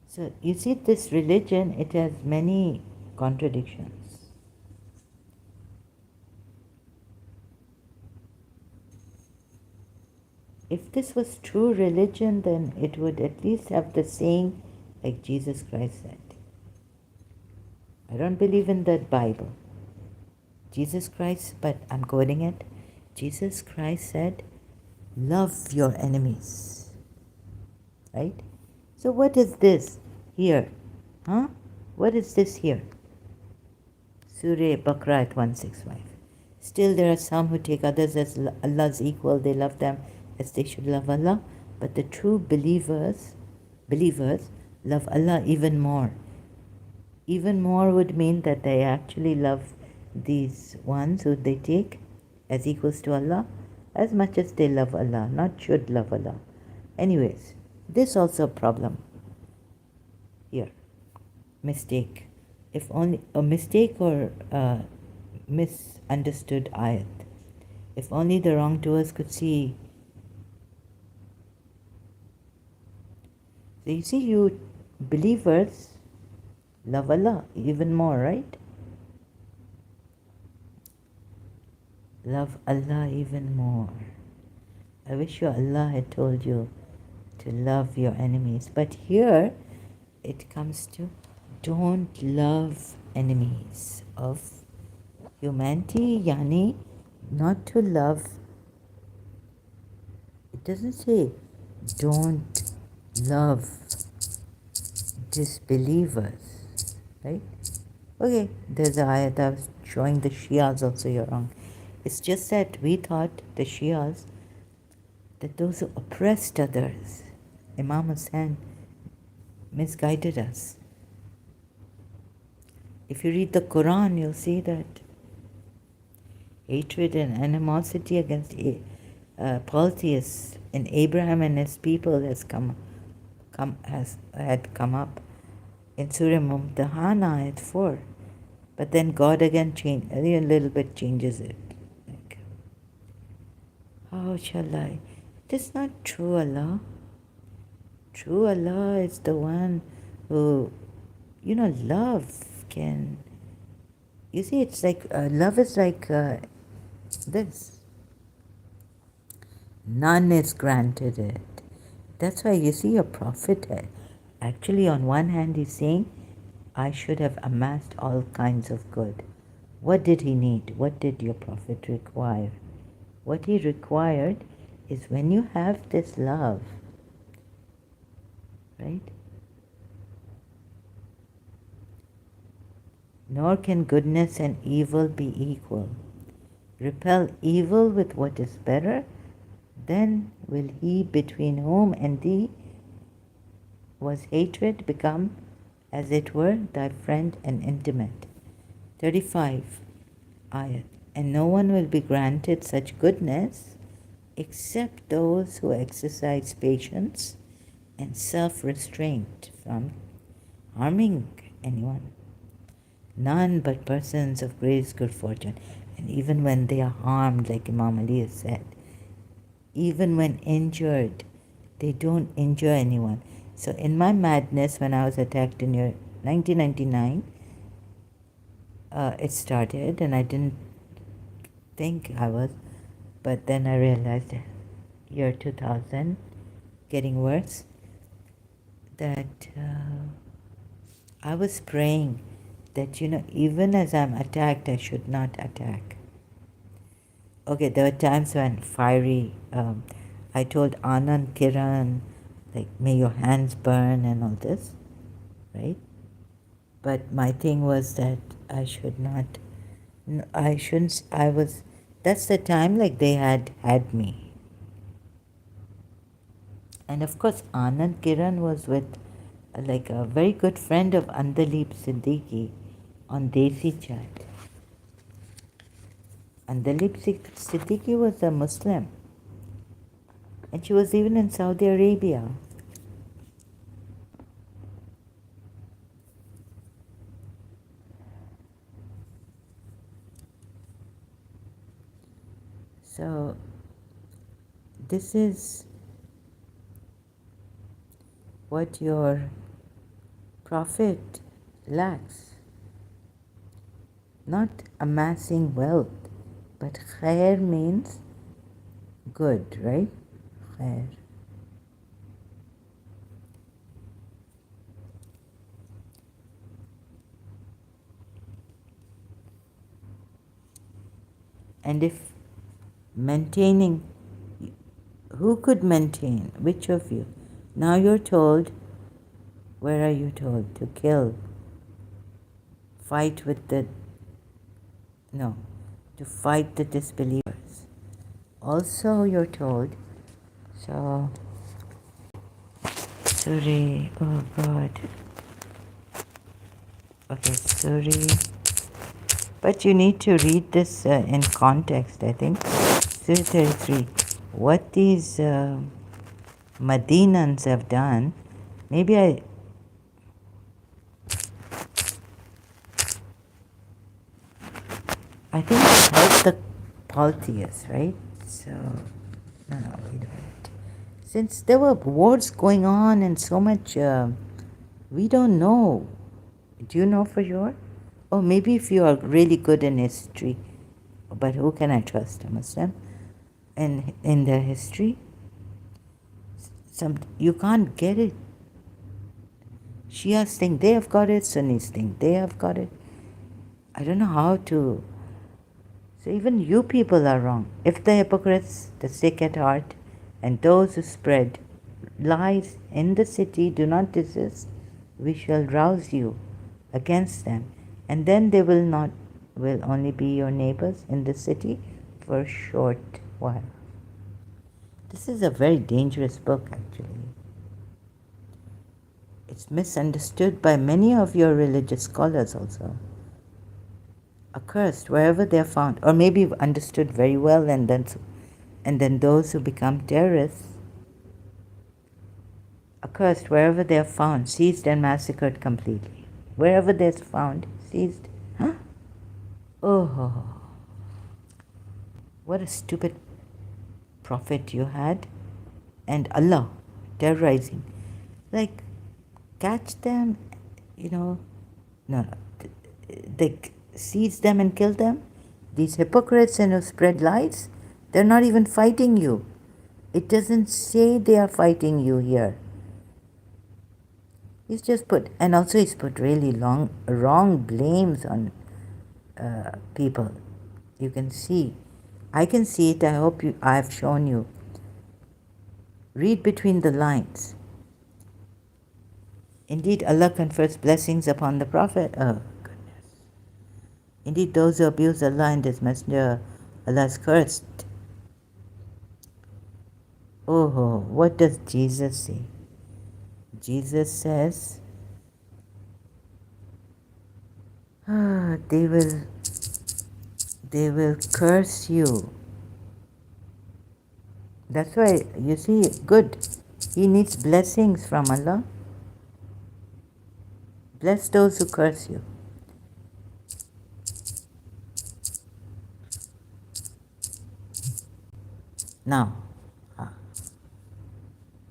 So you see, this religion, it has many contradictions. If this was true religion, then it would at least have the saying like Jesus Christ said. I don't believe in the Bible. Jesus Christ, but I'm quoting it. Jesus Christ said, love your enemies. Right? So what is this here? Huh? What is this here? Surah Baqarah 165. Still there are some who take others as Allah's equal. They love them as they should love Allah. But the true believers love Allah even more. Even more would mean that they actually love these ones who they take as equals to Allah as much as they love Allah, not should love Allah. Anyways, this also a problem here. Mistake. If only a mistake or misunderstood ayat. If only the wrongdoers could see. So you see, you believers love Allah even more, right? Love Allah even more. I wish you Allah had told you to love your enemies. But here it comes to don't love enemies of humanity, yani not to love. It doesn't say don't love disbelievers, right? Okay, there's a ayat I was showing the Shias also, you're wrong. It's just that we thought, the Shias, that those who oppressed others, Imam Hussain misguided us. If you read the Quran, you'll see that hatred and animosity against polytheists in Abraham and his people had come up in Surah Mumtahana at 4. But then God again changed, a little bit changes it. Like, how shall I? It is not true Allah. True Allah is the one who, love can. You see, it's like, love is like this. None is granted it. That's why you see a prophet, actually on one hand he's saying, I should have amassed all kinds of good. What did he need? What did your prophet require? What he required is when you have this love, right? Nor can goodness and evil be equal. Repel evil with what is better, then will he between whom and thee was hatred become, as it were, thy friend and intimate. 35 ayat. And no one will be granted such goodness except those who exercise patience and self-restraint from harming anyone. None but persons of greatest good fortune. And even when they are harmed, like Imam Ali has said, even when injured, they don't injure anyone. So in my madness, when I was attacked in year 1999, it started, and I didn't think I was, but then I realized year 2000, getting worse. that I was praying that, even as I'm attacked, I should not attack. Okay, there were times when I told Anand Kiran, like, may your hands burn and all this, right? But my thing was that I should not, I shouldn't, that's the time like they had me. And of course, Anand Kiran was with like a very good friend of Andalip Siddiqui on Desi Chat. Andalip Siddiqui was a Muslim, and she was even in Saudi Arabia. So this is what your prophet lacks. Not amassing wealth, but khair means good, right? Khair. And if maintaining, who could maintain? Which of you? Now you're told, where are you told? To kill. Fight with the, no, to fight the disbelievers. Also you're told, so, sorry, oh God. Okay, sorry. But you need to read this in context, I think. Surah 33. What these Madinans have done, maybe I think it helped the polytheists, right? So, no, wait a minute. Since there were wars going on and so much, we don't know. Do you know for sure? Or maybe if you are really good in history, but who can I trust, a Muslim? In their history, you can't get it. Shias think they have got it, Sunnis think they have got it. I don't know how to. So even you people are wrong. If the hypocrites, the sick at heart, and those who spread lies in the city do not desist, we shall rouse you against them, and then they will only be your neighbors in the city for a short while. This is a very dangerous book, actually. It's misunderstood by many of your religious scholars also. Accursed wherever they are found, or maybe understood very well, and then those who become terrorists, accursed wherever they are found, seized and massacred completely. Wherever they're found, seized. Huh? Oh, what a stupid prophet you had, and Allah terrorizing. Like, catch them, no, they seize them and kill them. These hypocrites and who spread lies, they're not even fighting you. It doesn't say they are fighting you here. He's put really wrong blames on people. You can see. I can see it. I hope I've shown you. Read between the lines. Indeed, Allah confers blessings upon the Prophet. Oh, goodness. Indeed, those who abuse Allah and His Messenger, Allah is cursed. Oh, what does Jesus say? Jesus says, they will curse you. That's why, you see, good. He needs blessings from Allah. Bless those who curse you. Now,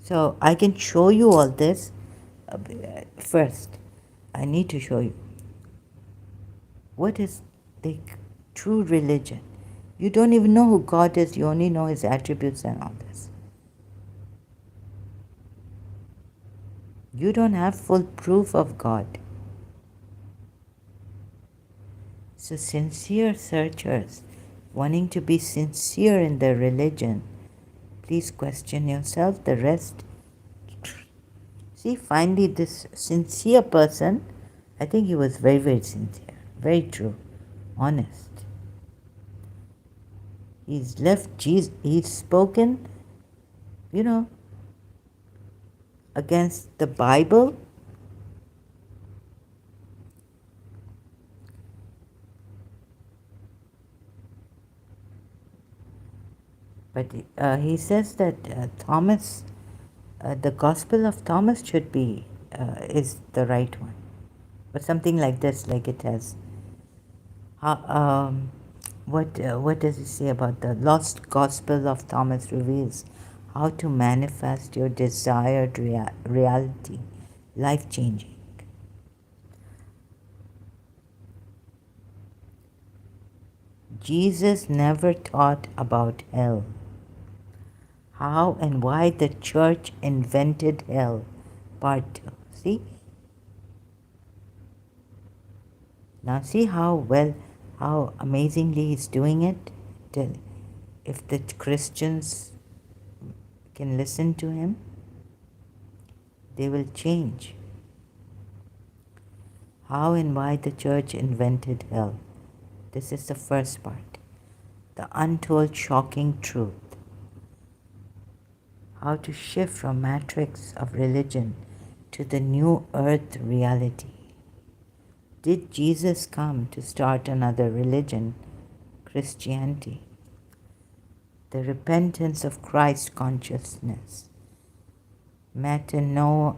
so I can show you all this. First, I need to show you what is the true religion. You don't even know who God is. You only know His attributes and all this. You don't have full proof of God. So sincere searchers, wanting to be sincere in their religion, please question yourself. The rest, see, finally this sincere person, I think he was very, very sincere, very true, honest. He's left Jesus, he's spoken, you know, against the Bible. But he says that Thomas, the Gospel of Thomas should be, is the right one. But something like this, like it has. What does he say about the lost Gospel of Thomas reveals how to manifest your desired reality, life-changing. Jesus never taught about hell. How and why the church invented hell. Part 2. See? Now see how amazingly he's doing it? If the Christians can listen to him, they will change. How and why the church invented hell. This is the first part. The untold shocking truth. How to shift from matrix of religion to the new earth reality. Did Jesus come to start another religion, Christianity? The repentance of Christ consciousness, metanoia,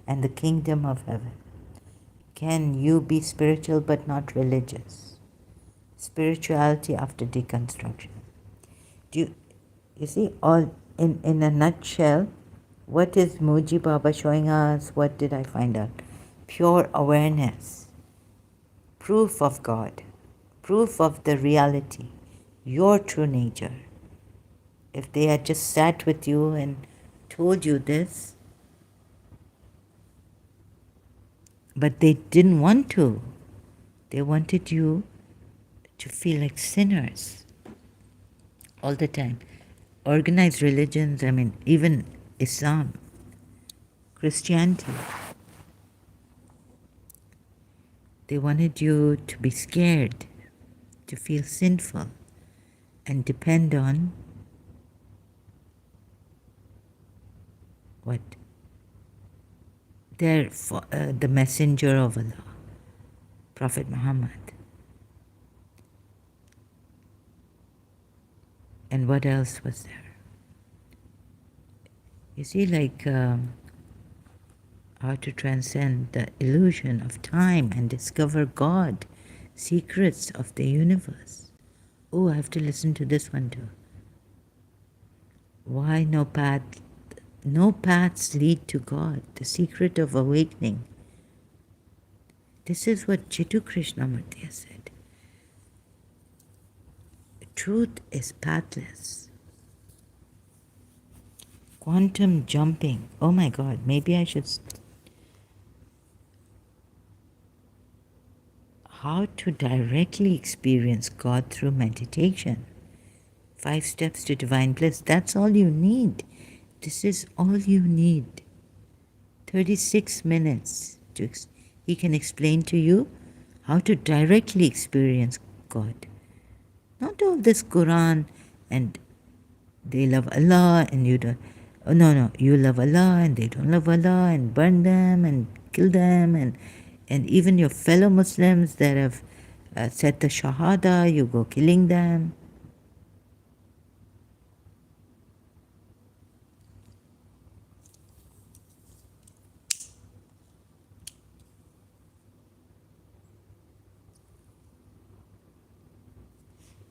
and the kingdom of heaven. Can you be spiritual but not religious? Spirituality after deconstruction. You see, all in a nutshell, what is Muji Baba showing us? What did I find out? Pure awareness, proof of God, proof of the reality, your true nature. If they had just sat with you and told you this, but they didn't want to. They wanted you to feel like sinners all the time. Organized religions, I mean, even Islam, Christianity, they wanted you to be scared, to feel sinful, and depend on what? The messenger of Allah, Prophet Muhammad. And what else was there? You see, like how to transcend the illusion of time and discover God, secrets of the universe. Oh, I have to listen to this one too. Why no paths lead to God, the secret of awakening. This is what Jiddu Krishnamurti said. Truth is pathless. Quantum jumping. Oh my God, maybe I should. How to directly experience God through meditation. 5 steps to divine bliss. That's all you need. This is all you need. 36 minutes. He can explain to you how to directly experience God. Not all this Quran and they love Allah and you don't. Oh, no, you love Allah and they don't love Allah and burn them and kill them and even your fellow Muslims that have said the Shahada, you go killing them.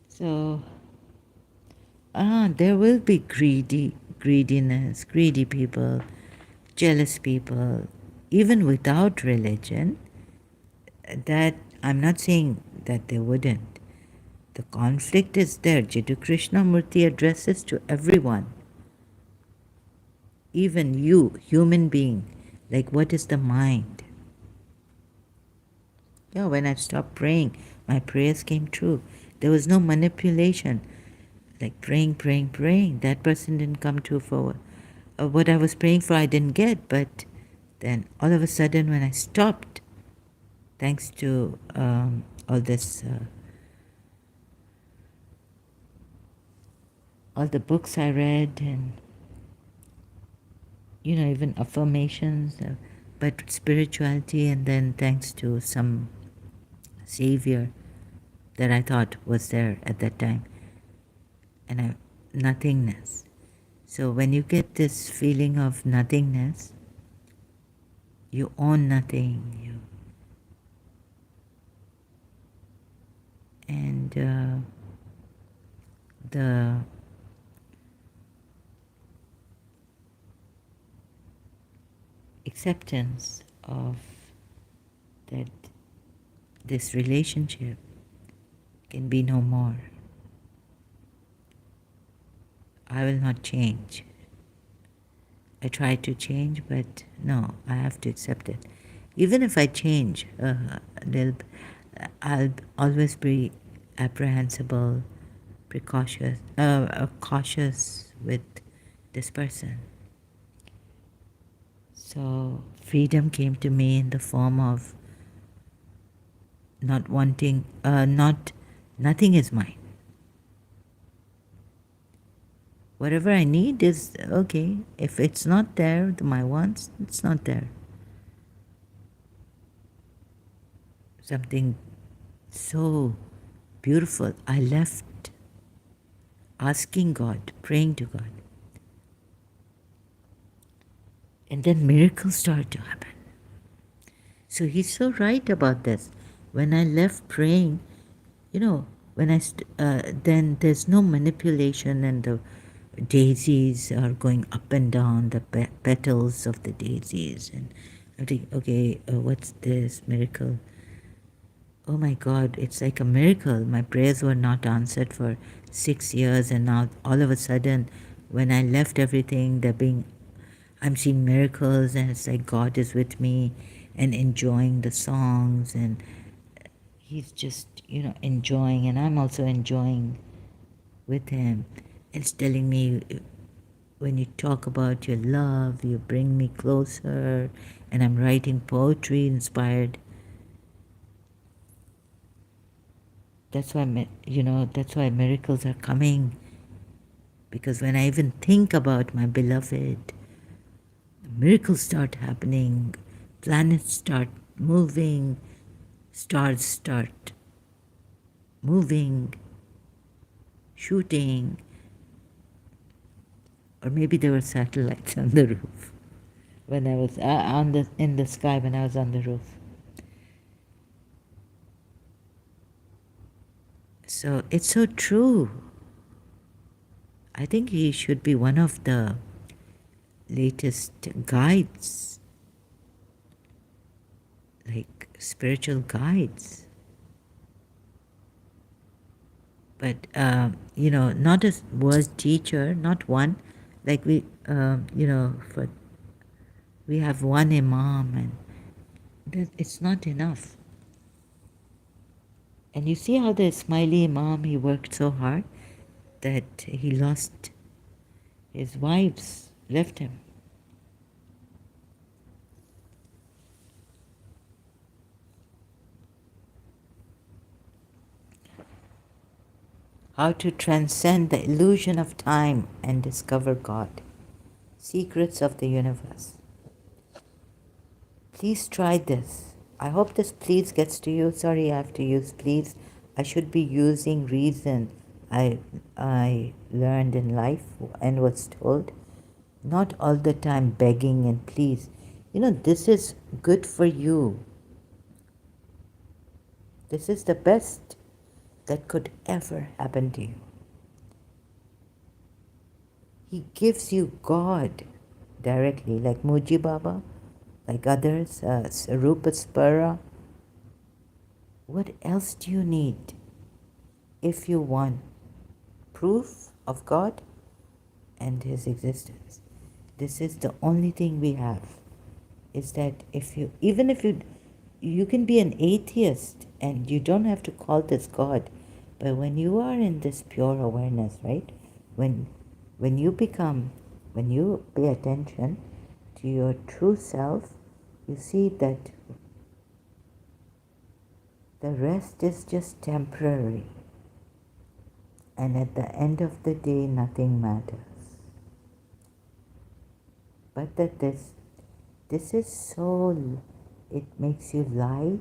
So, there will be greediness, greedy people, jealous people, even without religion. That I'm not saying that they wouldn't. The conflict is there. Jiddu Krishnamurti addresses to everyone. even you, human being, like what is the mind? Yeah, when I stopped praying, my prayers came true. There was no manipulation. Like praying. That person didn't come true for what I was praying for, I didn't get. But then all of a sudden, when I stopped, thanks to all this, all the books I read, and even affirmations, but spirituality, and then thanks to some savior that I thought was there at that time, and nothingness. So when you get this feeling of nothingness, you own nothing, and the acceptance of that this relationship can be no more. I will not change. I try to change, but no, I have to accept it. Even if I change a little, I'll always be apprehensible, cautious with this person. So freedom came to me in the form of not wanting, nothing is mine. Whatever I need is okay. If it's not there, my wants, it's not there. Something so beautiful. I left asking God, praying to God. And then miracles started to happen. So he's so right about this. When I left praying, then there's no manipulation, and the daisies are going up and down, the petals of the daisies, and I think, okay, what's this miracle? Oh my God, it's like a miracle. My prayers were not answered for 6 years, and now all of a sudden, when I left everything, I'm seeing miracles, and it's like God is with me and enjoying the songs, and he's just, enjoying, and I'm also enjoying with him. It's telling me, when you talk about your love, you bring me closer, and I'm writing poetry inspired. That's why, that's why miracles are coming. Because when I even think about my beloved, miracles start happening, planets start moving, stars start moving, shooting, or maybe there were satellites on the roof when I was in the sky when I was on the roof. So it's so true. I think he should be one of the latest guides, like spiritual guides. But not a word teacher, not one. Like we have one imam, and it's not enough. And you see how the Ismaili imam, he worked so hard that he lost his wives, left him. How to transcend the illusion of time and discover God. Secrets of the universe. Please try this. I hope this please gets to you. Sorry, I have to use please. I should be using reason I learned in life and was told. Not all the time begging and please. This is good for you. This is the best that could ever happen to you. He gives you God directly, like Muji Baba, like others, Sarupa Spara. What else do you need if you want proof of God and His existence? This is the only thing we have. Is that even if you can be an atheist and you don't have to call this God, but when you are in this pure awareness, right? When when you become, when you pay attention to your true self, you see that the rest is just temporary. And at the end of the day, nothing matters. But that this is so, it makes you light.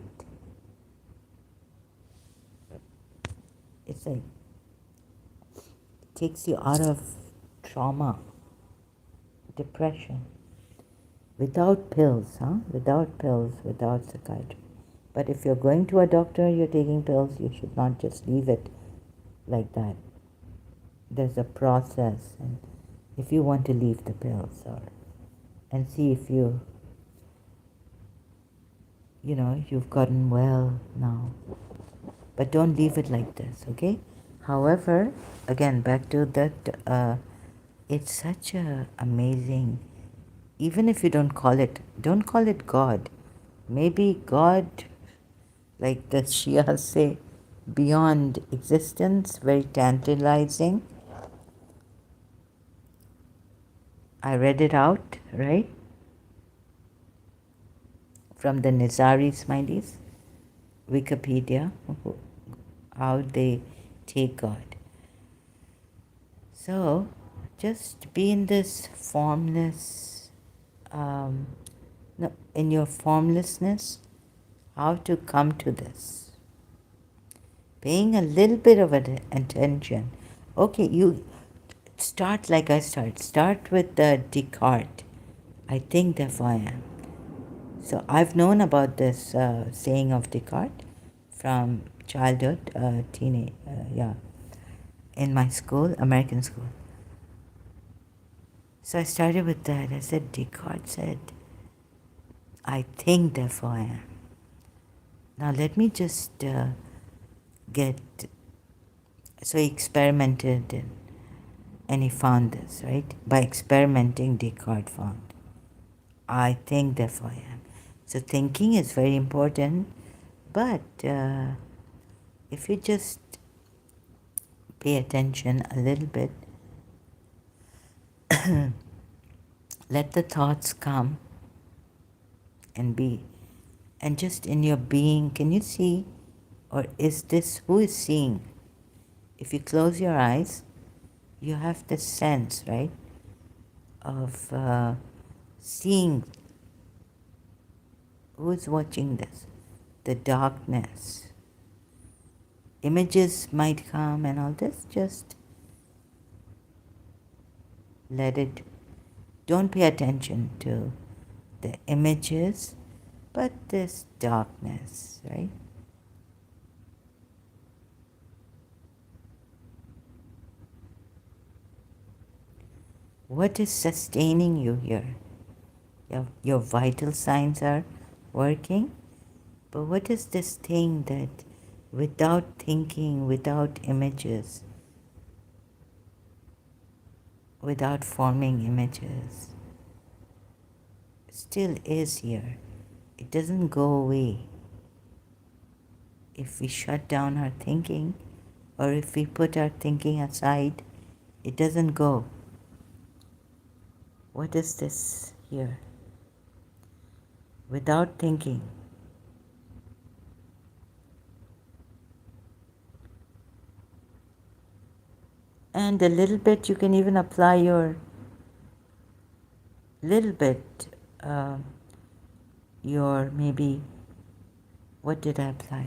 It's like, it takes you out of trauma, depression. Without pills, Without pills, without psychiatry. But if you're going to a doctor, you're taking pills, you should not just leave it like that. There's a process, and if you want to leave the pills and see if you've gotten well now. But don't leave it like this, okay? However, again, back to that, it's such a amazing, even if you don't call it God. Maybe God, like the Shia say, beyond existence, very tantalizing. I read it out, right? From the Nizari Smileys, Wikipedia, how they take God. So, just be in this formless, no, in your formlessness, how to come to this. Paying a little bit of attention. Okay, you start like I start. Start with the Descartes. I think, therefore I am. So I've known about this saying of Descartes from childhood, teenage, in my school, American school. So I started with that. I said, Descartes said, I think, therefore I am. Now let me just so he experimented and he found this, right? By experimenting, Descartes found, I think, therefore I am. So thinking is very important, but if you just pay attention a little bit, let the thoughts come and be, and just in your being, can you see, or is this, who is seeing? If you close your eyes, you have this sense, right, of seeing who is watching this, the darkness. Images might come and all this, just let it, don't pay attention to the images, but this darkness, right? What is sustaining you here? Your vital signs are working, but what is this thing that without thinking, without images, without forming images, still is here? It doesn't go away. If we shut down our thinking, or if we put our thinking aside, it doesn't go. What is this here? Without thinking. And a little bit, you can even apply your little bit, your maybe, what did I apply?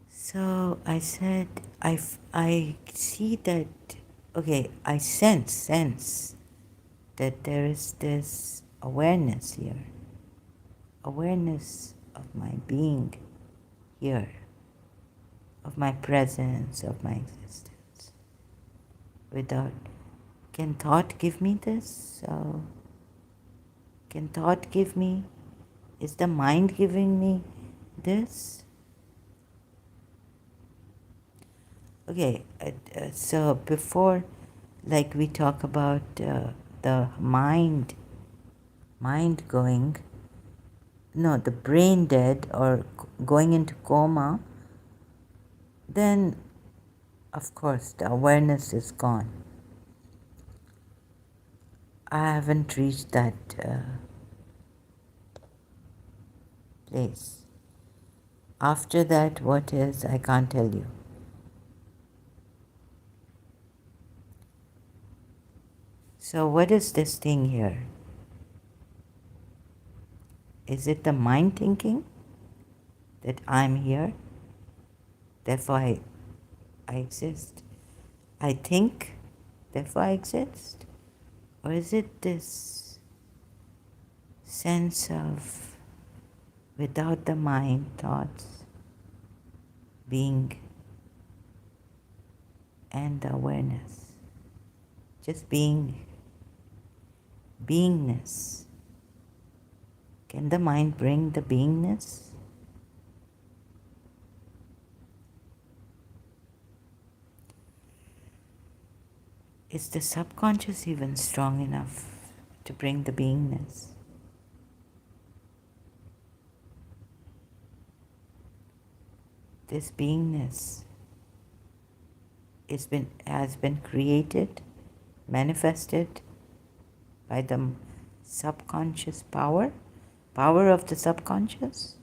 So I said, I see that, okay, I sense that there is this awareness here, awareness of my being here, of my presence, of my existence. Without, can thought give me this? Can thought give me, is the mind giving me this? Okay, so before, like we talk about the mind going, no, the brain dead or going into coma, then of course the awareness is gone. I haven't reached that place. After that, what is, I can't tell you. So what is this thing here? Is it the mind thinking that I'm here, therefore I exist? I think, therefore I exist? Or is it this sense of, without the mind, thoughts, being, and awareness? Just being, beingness. Can the mind bring the beingness? Is the subconscious even strong enough to bring the beingness? This beingness has been created, manifested by the subconscious power of the subconscious.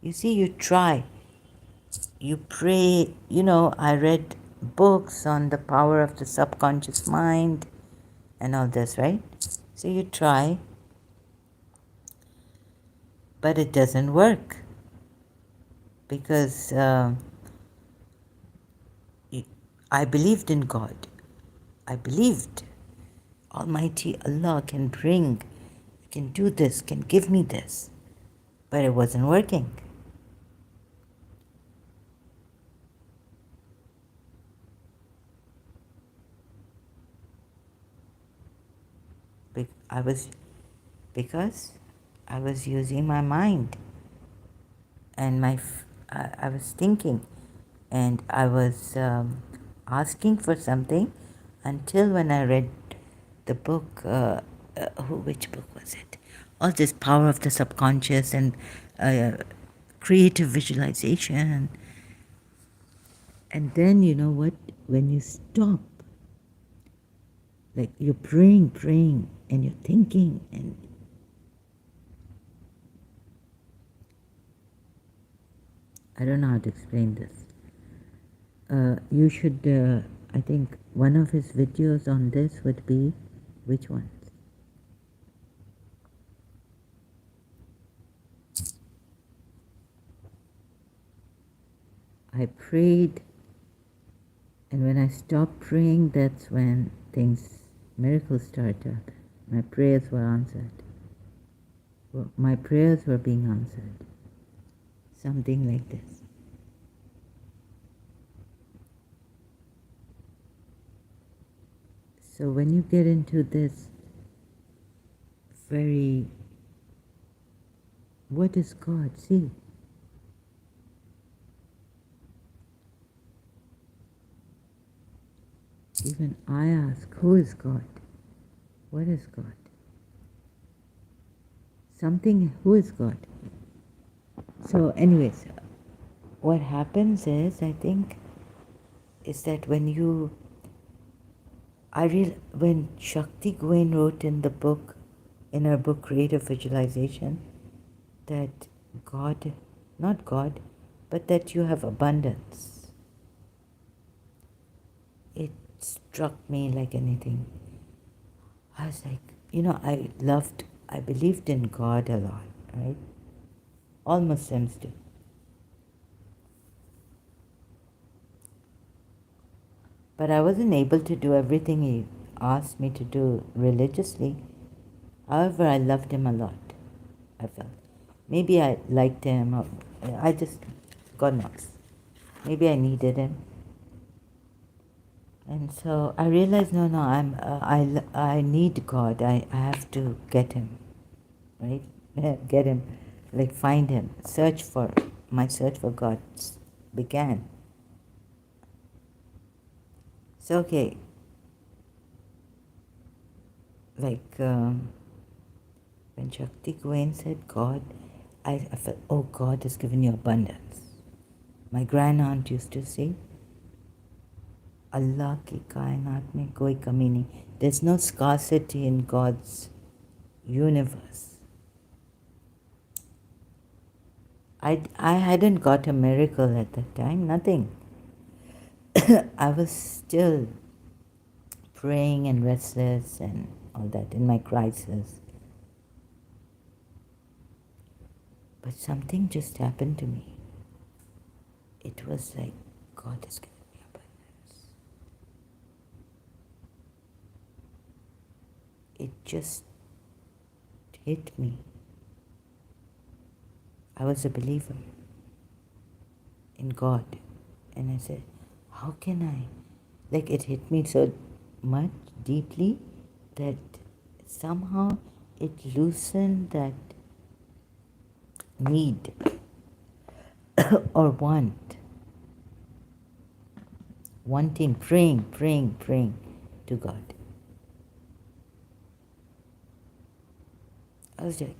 You see, you try, you pray, I read books on the power of the subconscious mind and all this, right? So you try, but it doesn't work because I believed in God. I believed Almighty Allah can do this, can give me this, but it wasn't working. Because I was using my mind and I was thinking and I was asking for something until when I read the book, which book was it? All this power of the subconscious and creative visualization. And then you know what? When you stop, like you're praying, and you're thinking, and I don't know how to explain this. You should, I think one of his videos on this would be, which ones? I prayed, and when I stopped praying, that's when miracles started. My prayers were answered. My prayers were being answered. Something like this. So when you get into this what is God? See, even I ask, who is God? What is God? Who is God? So anyways, what happens is, I think, is that when Shakti Gawain wrote in her book Creative Visualization, that God, not God, but that you have abundance. It struck me like anything. I was like, I believed in God a lot, right? All Muslims do. But I wasn't able to do everything he asked me to do religiously. However, I loved him a lot, I felt. Maybe I liked him, or God knows. Maybe I needed him. And so I realized, no, I need God. I have to get him, right? Get him, like find him. My search for God began. So, okay, like when Shakti Gawain said God, I felt, oh, God has given you abundance. My grandaunt used to say, Allah ki kainat mein koi kami nahi. There's no scarcity in God's universe. I hadn't got a miracle at that time, nothing. I was still praying and restless and all that in my crisis. But something just happened to me. It was like God has given me abundance. It just hit me. I was a believer in God. And I said, how can I? Like it hit me so much deeply that somehow it loosened that need or wanting, praying to God. I was like,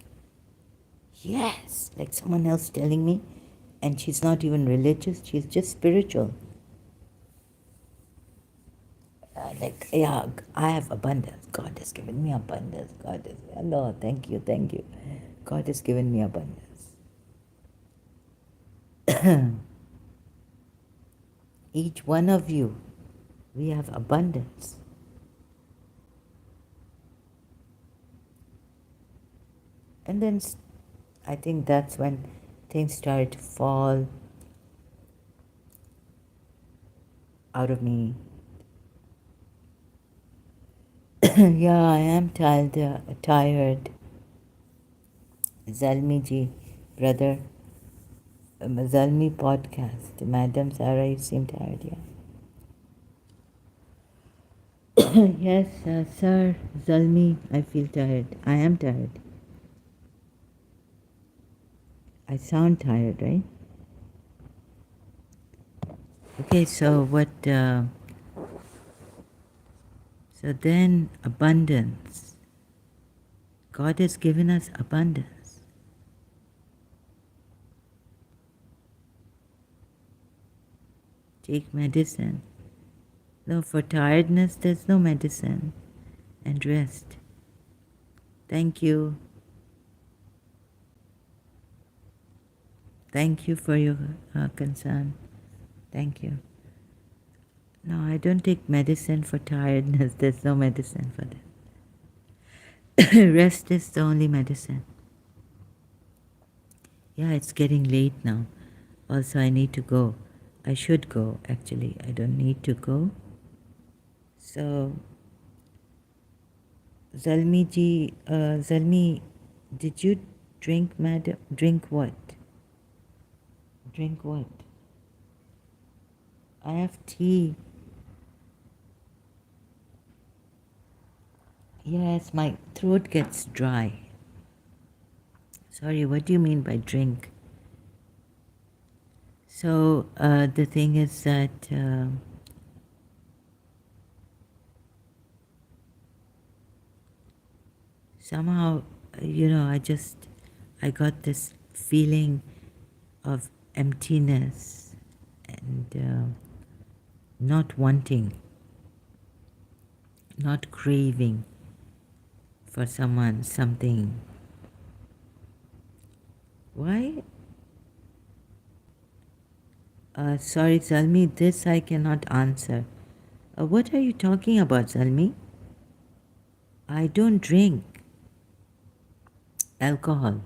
yes, like someone else telling me, and she's not even religious, she's just spiritual. Like, yeah, I have abundance. God has given me abundance. No, thank you. God has given me abundance. Each one of you, we have abundance. And then I think that's when things started to fall out of me. Yeah, I am tired. Zalmi ji, brother, Zalmi podcast. Madam Sarah, you seem tired, yeah. Yes, sir, Zalmi, I feel tired. I am tired. I sound tired, right? Okay, so so then abundance. God has given us abundance. Take medicine. No, for tiredness, there's no medicine. And rest. Thank you. Thank you for your concern. Thank you. No, I don't take medicine for tiredness. There's no medicine for that. Rest is the only medicine. Yeah, it's getting late now. Also, I need to go. I should go, actually. I don't need to go. So, Zalmi ji, Zalmi, did you drink, madam? Drink what? Drink what? I have tea. Yes, my throat gets dry. Sorry, what do you mean by drink? So, the thing is that somehow, I got this feeling of emptiness and not wanting, not craving for someone, something. Why? Sorry, Zalmi, this I cannot answer. What are you talking about, Zalmi? I don't drink alcohol.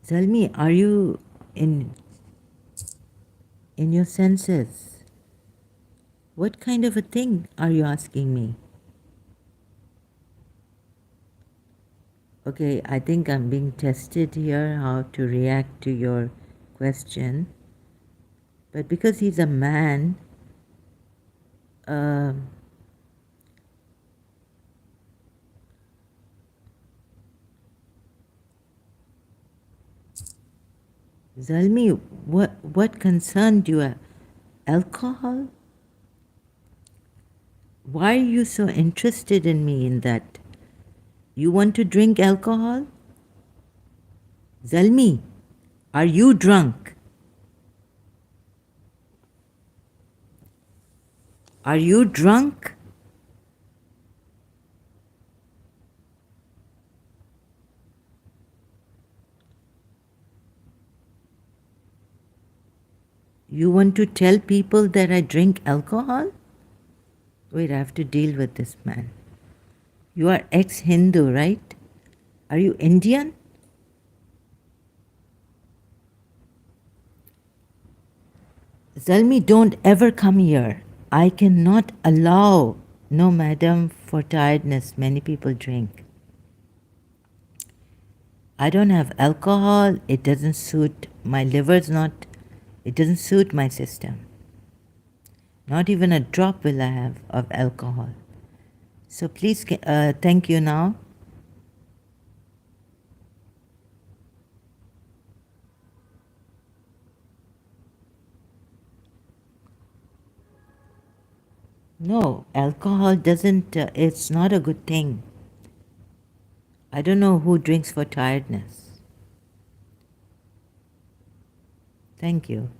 Zalmi, are you in your senses? What kind of a thing are you asking me? Okay, I think I'm being tested here how to react to your question. But because he's a man, Zalmi, what concern do you have? Alcohol? Why are you so interested in me in that? You want to drink alcohol? Zalmi, are you drunk? Are you drunk? You want to tell people that I drink alcohol? Wait, I have to deal with this man. You are ex-Hindu, right? Are you Indian? Zalmi, don't ever come here. I cannot allow. No, madam, for tiredness, many people drink. I don't have alcohol. It doesn't suit my liver's not. It doesn't suit my system. Not even a drop will I have of alcohol. So please, thank you now. No, alcohol doesn't, it's not a good thing. I don't know who drinks for tiredness. Thank you.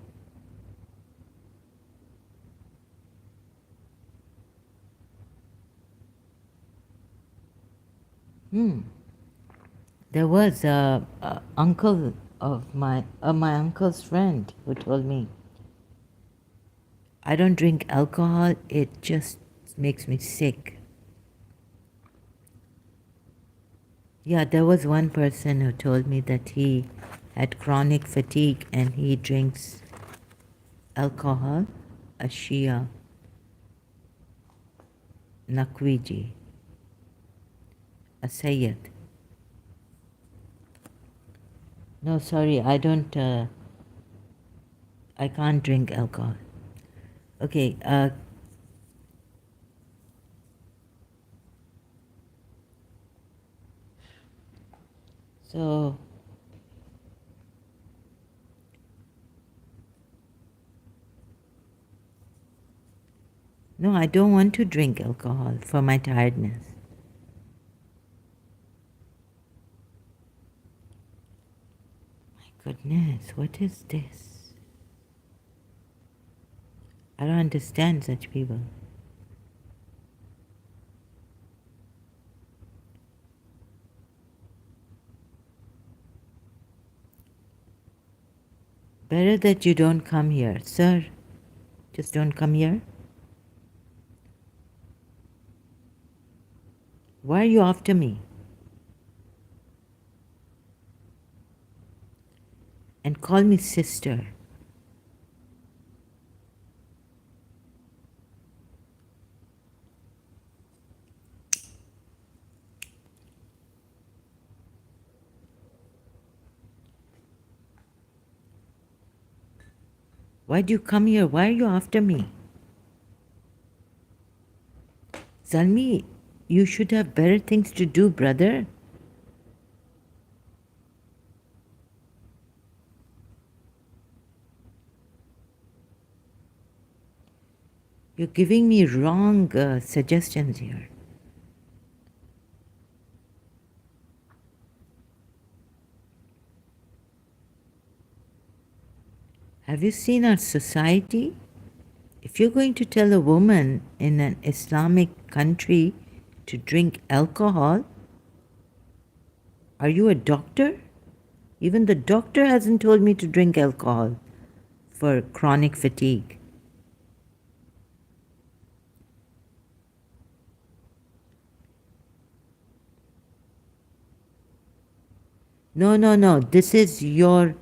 There was a uncle of my uncle's friend who told me, I don't drink alcohol, it just makes me sick. Yeah, there was one person who told me that he had chronic fatigue and he drinks alcohol, a Shia, Nakwiji, a Sayyid. No, sorry, I don't, I can't drink alcohol. Okay, so no, I don't want to drink alcohol for my tiredness. My goodness, what is this? I don't understand such people. Better that you don't come here, sir. Just don't come here. Why are you after me? And call me sister. Why do you come here? Why are you after me? Zalmi, you should have better things to do, brother. You're giving me wrong suggestions here. Have you seen our society? If you're going to tell a woman in an Islamic country to drink alcohol, are you a doctor? Even the doctor hasn't told me to drink alcohol for chronic fatigue. No, no, no. This is your.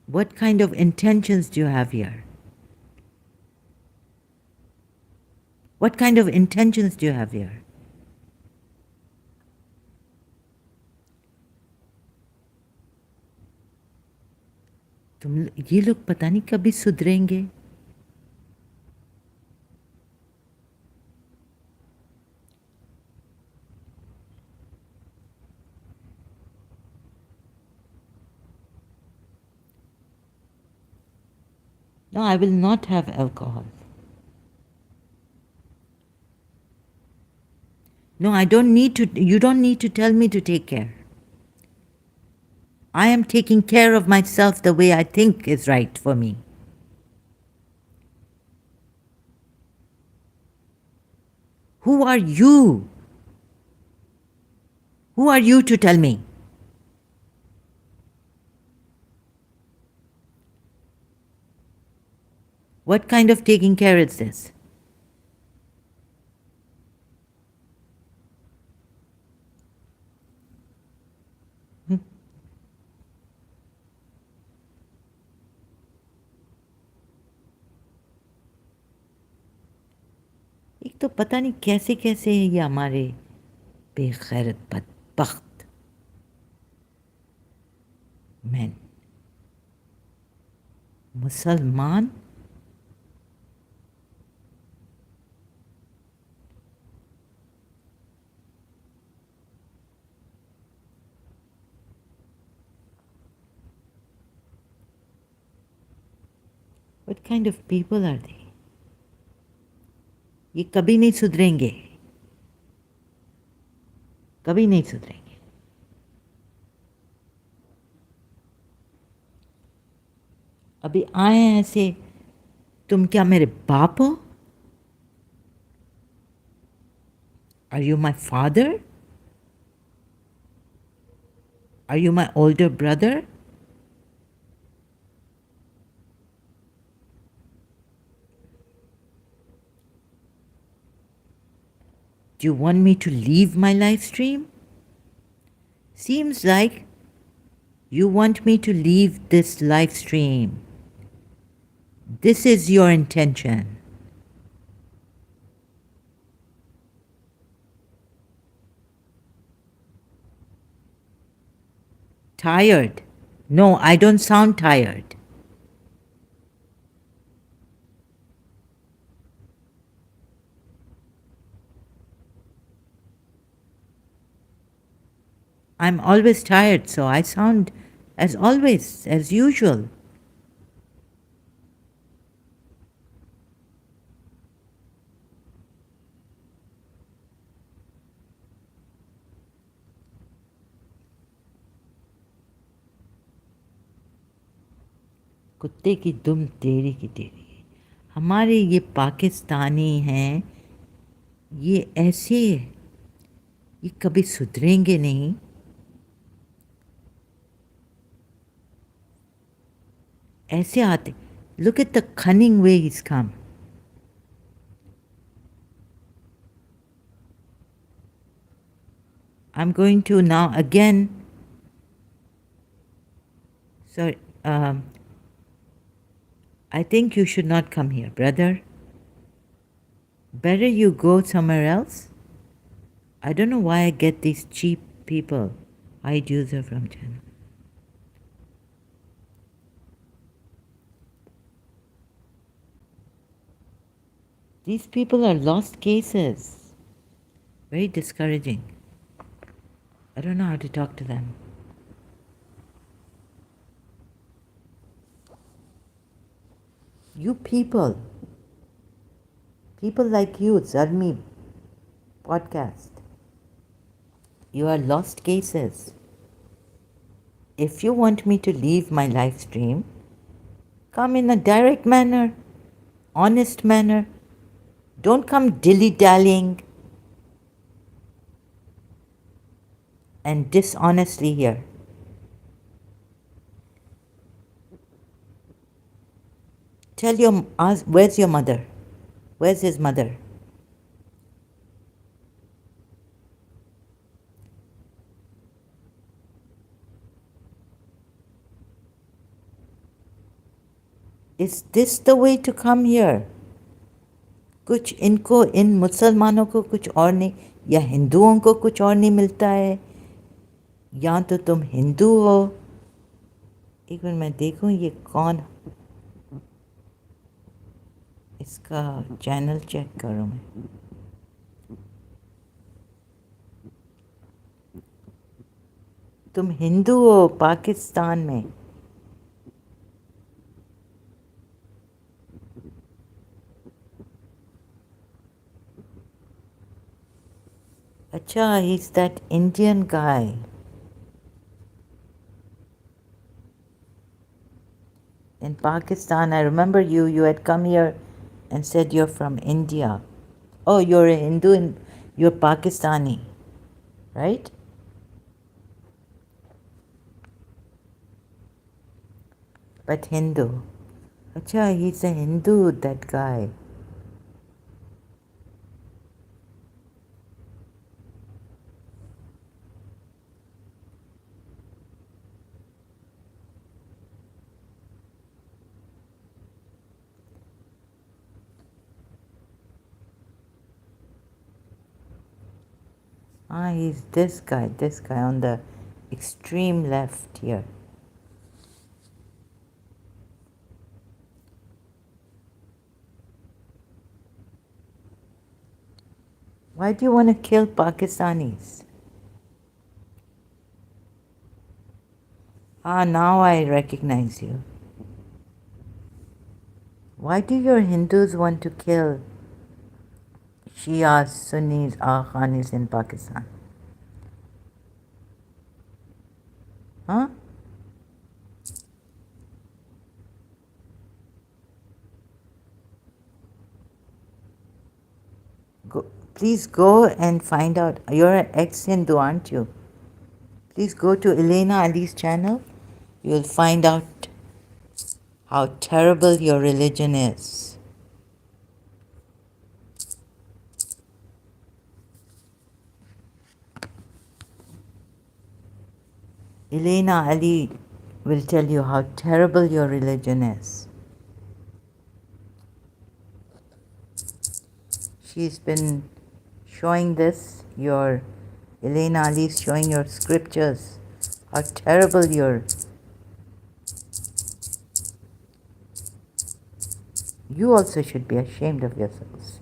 What kind of intentions do you have here? What kind of intentions do you have here? ये लोग पता नहीं कभी सुधरेंगे. No, I will not have alcohol. No, I don't need to. You don't need to tell me to take care. I am taking care of myself the way I think is right for me. Who are you? Who are you to tell me? What kind of taking care is this? एक तो पता नहीं कैसे कैसे ये हमारे बेगैरत बदबख्त man मुसलमान What kind of people are they? ये कभी नहीं सुधरेंगे, कभी नहीं सुधरेंगे. अभी आए हैं ऐसे, तुम क्या मेरे बाप हो? Are you my father? Are you my older brother? Do you want me to leave my live stream? Seems like you want me to leave this live stream. This is your intention. Tired? No, I don't sound tired. I'm always tired, so I sound as always, as usual. कुत्ते की दुम तेरी की तेरी. हमारे ये पाकिस्तानी हैं, ये ऐसे, ये कभी सुधरेंगे नहीं. ऐसे आते. Look at the cunning way he's come. I'm going to now again. Sorry, I think you should not come here, brother. Better you go somewhere else. I don't know why I get these cheap people. Hide user from channel. These people are lost cases. Very discouraging. I don't know how to talk to them. You people like you, Zarmi podcast, you are lost cases. If you want me to leave my live stream, come in a direct manner, honest manner. Don't come dilly-dallying and dishonestly here. Ask, where's your mother? Where's his mother? Is this the way to come here? कुछ इनको, इन मुसलमानों को कुछ और नहीं, या हिंदुओं को कुछ और नहीं मिलता है, या तो तुम हिंदू हो. एक बार मैं देखूं ये कौन, इसका चैनल चेक करूं मैं. तुम हिंदू हो पाकिस्तान में. Acha, he's that Indian guy. In Pakistan, I remember you had come here and said you're from India. Oh, you're a Hindu and you're Pakistani, right? But Hindu. Acha, he's a Hindu, that guy. Ah, he's this guy on the extreme left here. Why do you want to kill Pakistanis? Ah, now I recognize you. Why do your Hindus want to kill Shias, Sunnis, Afghanis in Pakistan? Huh? Please go and find out. You're an ex-Hindu, aren't you? Please go to Elena Ali's channel. You'll find out how terrible your religion is. Elena Ali will tell you how terrible your religion is. She's been showing this, your Elena Ali is showing your scriptures, how terrible your. You also should be ashamed of yourselves.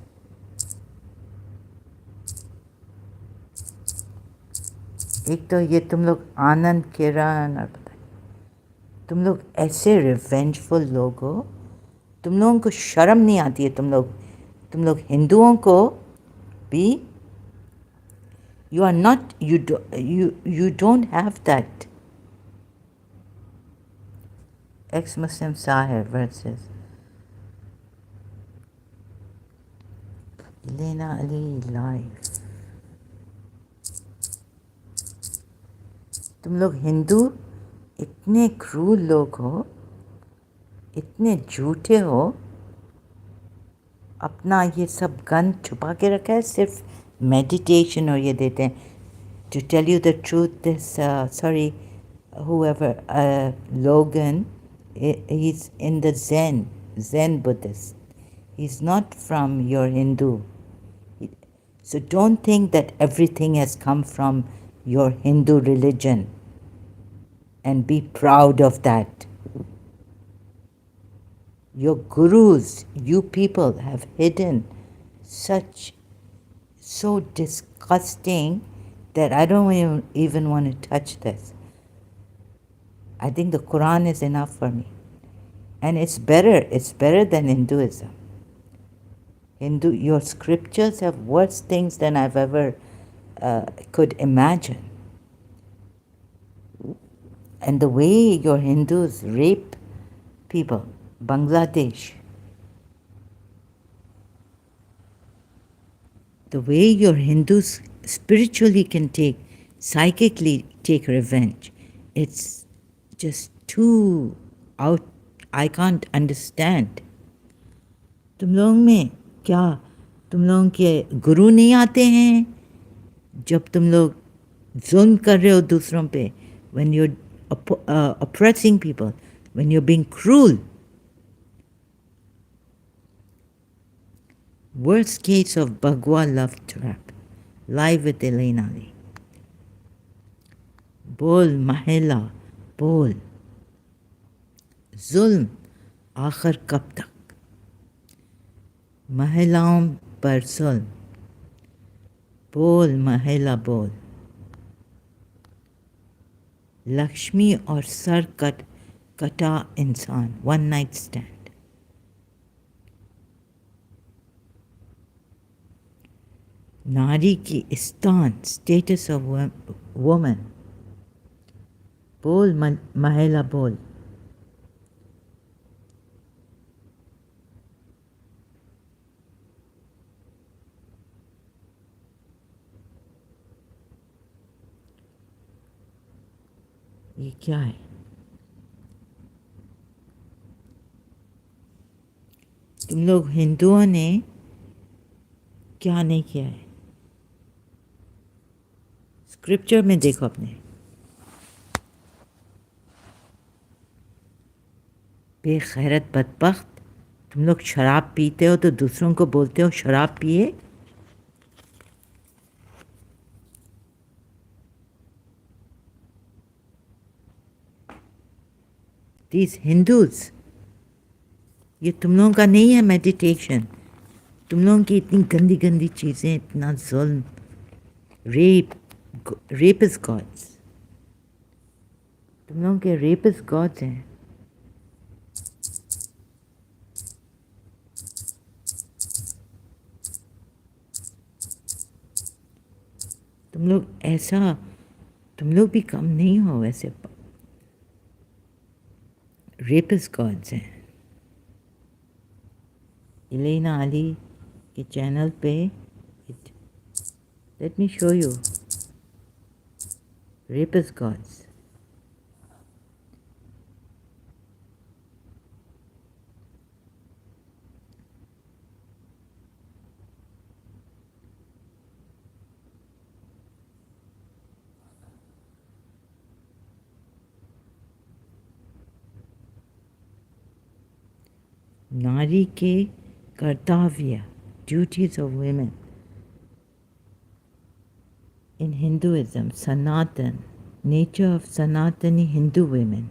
एक तो ये तुम लोग आनंद किरण और तुम लोग ऐसे revengeful लोग हो, तुम लोगों को शर्म नहीं आती है, तुम लोग हिंदुओं को भी, you are not, you don't have that. Ex-Muslim Sahir versus Elena Ali live. तुम लोग हिंदू इतने क्रूर लोग हो, इतने झूठे हो, अपना ये सब गन छुपा के रखा है, सिर्फ मेडिटेशन और ये देते हैं. To tell you the truth, this sorry, whoever Logan, he's in the Zen Buddhist. He's not from your Hindu. So don't think that everything has come from your Hindu religion and be proud of that. Your gurus, you people have hidden so disgusting that I don't even want to touch this. I think the Quran is enough for me. And it's better than Hinduism. Your scriptures have worse things than I've ever could imagine. And the way your Hindus rape people, Bangladesh, the way your Hindus spiritually can psychically take revenge, it's just too out, I can't understand. तुम लोगों में क्या, तुम लोगों के गुरु नहीं आते हैं जब तुम लोग जुल्म कर रहे हो दूसरों पे, when you're oppressing people, when you're being cruel? Worst case of Bhagwa love trap. Live with Elena Ali. बोल महिला बोल, जुल्म आखिर कब तक? महिलाओं पर जुल्म, बोल महिला बोल. लक्ष्मी और सर कटा इंसान, one night stand. नारी की स्थान, स्टेटस ऑफ वुमन। बोल महिला बोल। ये क्या है? तुम लोग हिंदुओं ने क्या नहीं किया है? स्क्रिप्चर में देखो अपने। बेखैरत बदबख्त, तुम लोग शराब पीते हो तो दूसरों को बोलते हो शराब पिए। दीज हिंदूज, ये तुम लोगों का नहीं है मेडिटेशन। तुम लोगों की इतनी गंदी गंदी चीज़ें, इतना जुल्म, रेप, रेप इज गॉड्स। तुम लोगों के रेप इज गॉड्स हैं। तुम लोग ऐसा, तुम लोग भी कम नहीं हो वैसे। रेप इज गॉड्स हैं। इलेना अली के चैनल पे, let me show you, rape is God's. नारी के कर्तव्य, duties of women in Hinduism, Sanatan, nature of Sanatani Hindu women.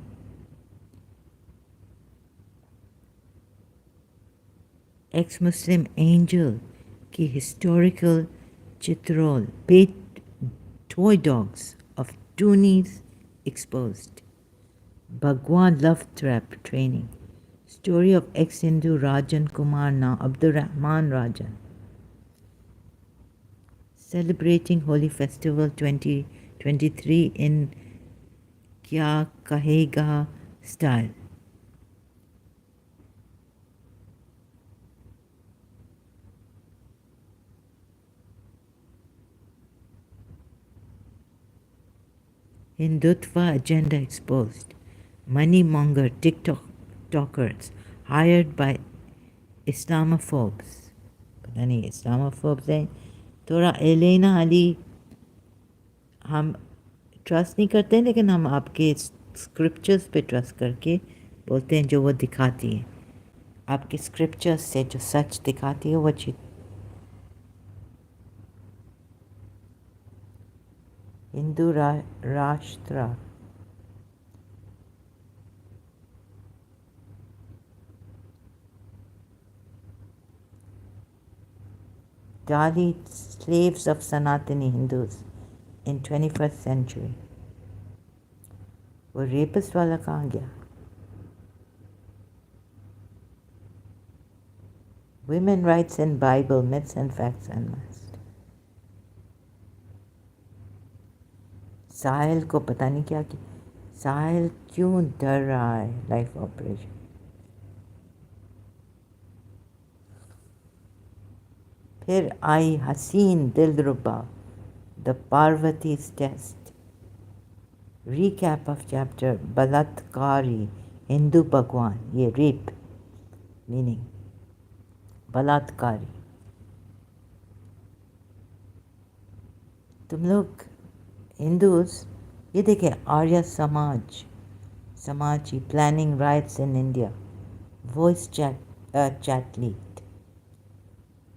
Ex-Muslim angel की historical चित्रोल, toy dogs of toonies exposed. Bhagwan love trap training. Story of ex-Hindu Rajan Kumar Na Abdurrahman Rajan. Celebrating Holy Festival 2023 in Kya Kahega style. Hindutva agenda exposed. Money monger TikTokers hired by Islamophobes. पता नहीं Islamophobes हैं। थोड़ा Elena Ali हम trust नहीं करते, लेकिन हम आपके स्क्रिप्चर्स पे ट्रस्ट करके बोलते हैं जो वो दिखाती है। आपके स्क्रिप्चर्स से जो सच दिखाती है वो चीज। हिंदू राष्ट्र Dali slaves of Sanatani Hindus in 21st century. वो रेपिस्ट वाला कहाँ गया? Women rights in Bible, myths and facts and must. साहिल को पता नहीं क्या कि साहिल क्यों डर रहा है लाइफ ऑपरेशन। फिर आई Haseen Dillruba, the Parvati's test. Recap of chapter बलात्कारी हिंदू भगवान, ये रेप मीनिंग बलात्कारी। तुम लोग हिंदूज, ये देखे आर्य समाज की planning riots in India, voice chat leaked.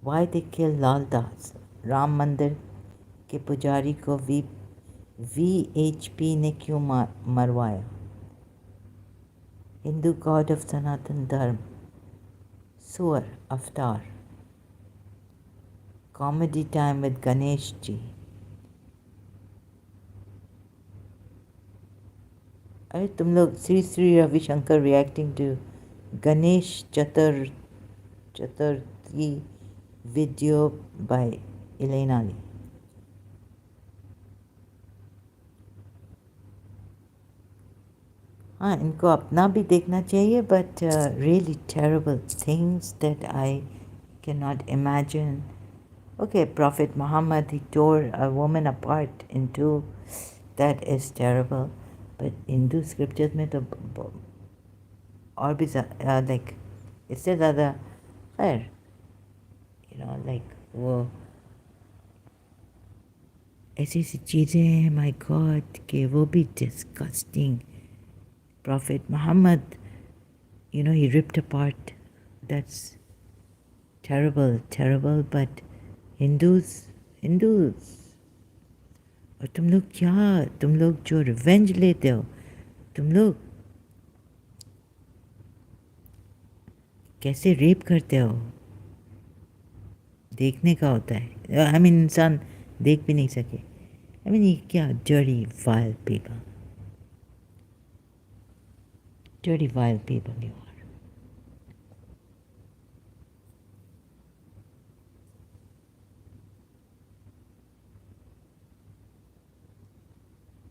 Why they kill Lal Das, Ram Mandir के पुजारी को VHP ने क्यों मरवाया? हिंदू गॉड ऑफ सनातन धर्म, सुअर अवतार। Comedy time with Ganesh ji. अरे तुम लोग Shri Ravishankar reacting to Ganesh Chaturthi video by Elena Lee. हाँ, इनको अपना भी देखना चाहिए, but really terrible things that I can not imagine. Okay, Prophet Muhammad, he tore a woman apart in two. That is terrible. But Hindu scriptures में तो और भी like इससे ज़्यादा खैर, like वो ऐसी ऐसी चीज़ें हैं, my God, कि वो भी disgusting. Prophet Muhammad, he ripped apart. That's terrible, terrible. But Hindus, और तुम लोग जो रिवेंज लेते हो, तुम लोग कैसे रेप करते हो, देखने का होता है. I mean, इंसान देख भी नहीं सके. I mean, ये क्या dirty, vile people. Dirty, vile people you are.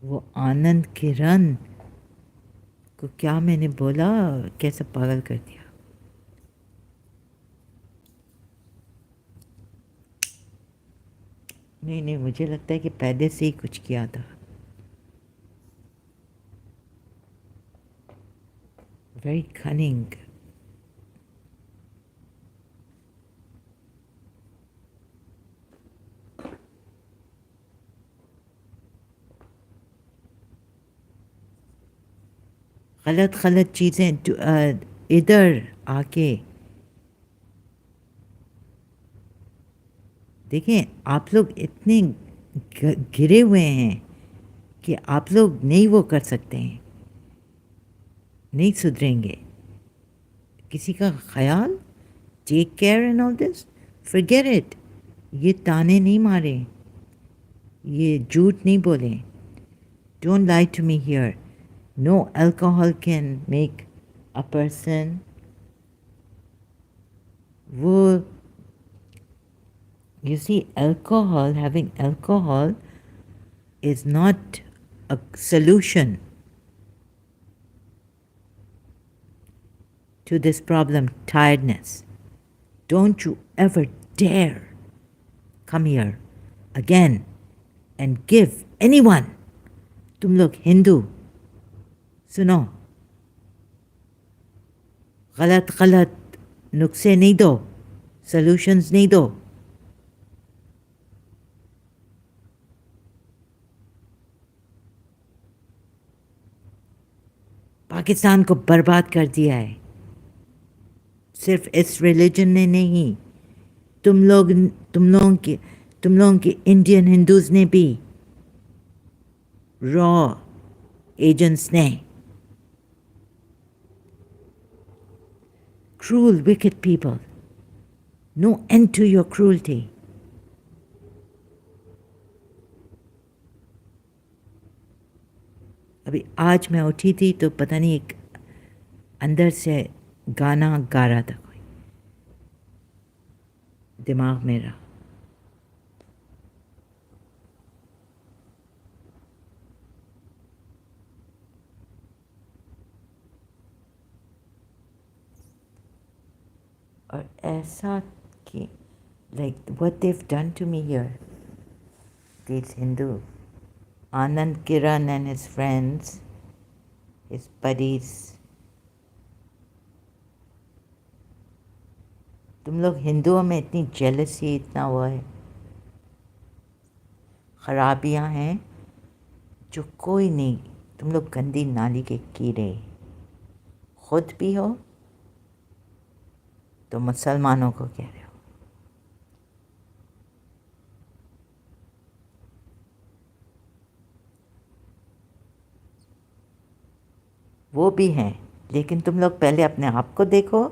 वो आनंद किरण को क्या मैंने बोला, कैसे पागल कर दिया. नहीं, मुझे लगता है कि पहले से ही कुछ किया था. Very cunning. गलत चीज़ें इधर आके देखें. आप लोग इतने गिरे हुए हैं कि आप लोग नहीं वो कर सकते हैं, नहीं सुधरेंगे. किसी का ख्याल, take care and all this, forget it. ये ताने नहीं मारे, ये झूठ नहीं बोले. Don't lie to me here. No alcohol can make a person वो. You see, having alcohol is not a solution to this problem, tiredness. Don't you ever dare come here again and give anyone. तुम लोग हिंदू, सुनो, गलत नुस्खे नहीं दो, solutions नहीं दो. पाकिस्तान को बर्बाद कर दिया है. सिर्फ इस रिलीजन ने नहीं, तुम लोगों के इंडियन हिंदूज ने भी, रॉ एजेंट्स ने. Cruel, wicked people. No end to your cruelty. अभी आज मैं उठी थी तो पता नहीं एक अंदर से गाना गा रहा था कोई, दिमाग मेरा. और ऐसा कि like what they've done to me here, these Hindu. Anand Kiran and his friends, his buddies. तुम लोग हिंदुओं में इतनी जेलसी, इतना वो है, खराबियां हैं जो कोई नहीं. तुम लोग गंदी नाली के कीड़े खुद भी हो तो मुसलमानों को कह रहे हो. वो भी हैं, लेकिन तुम लोग पहले अपने आप को देखो.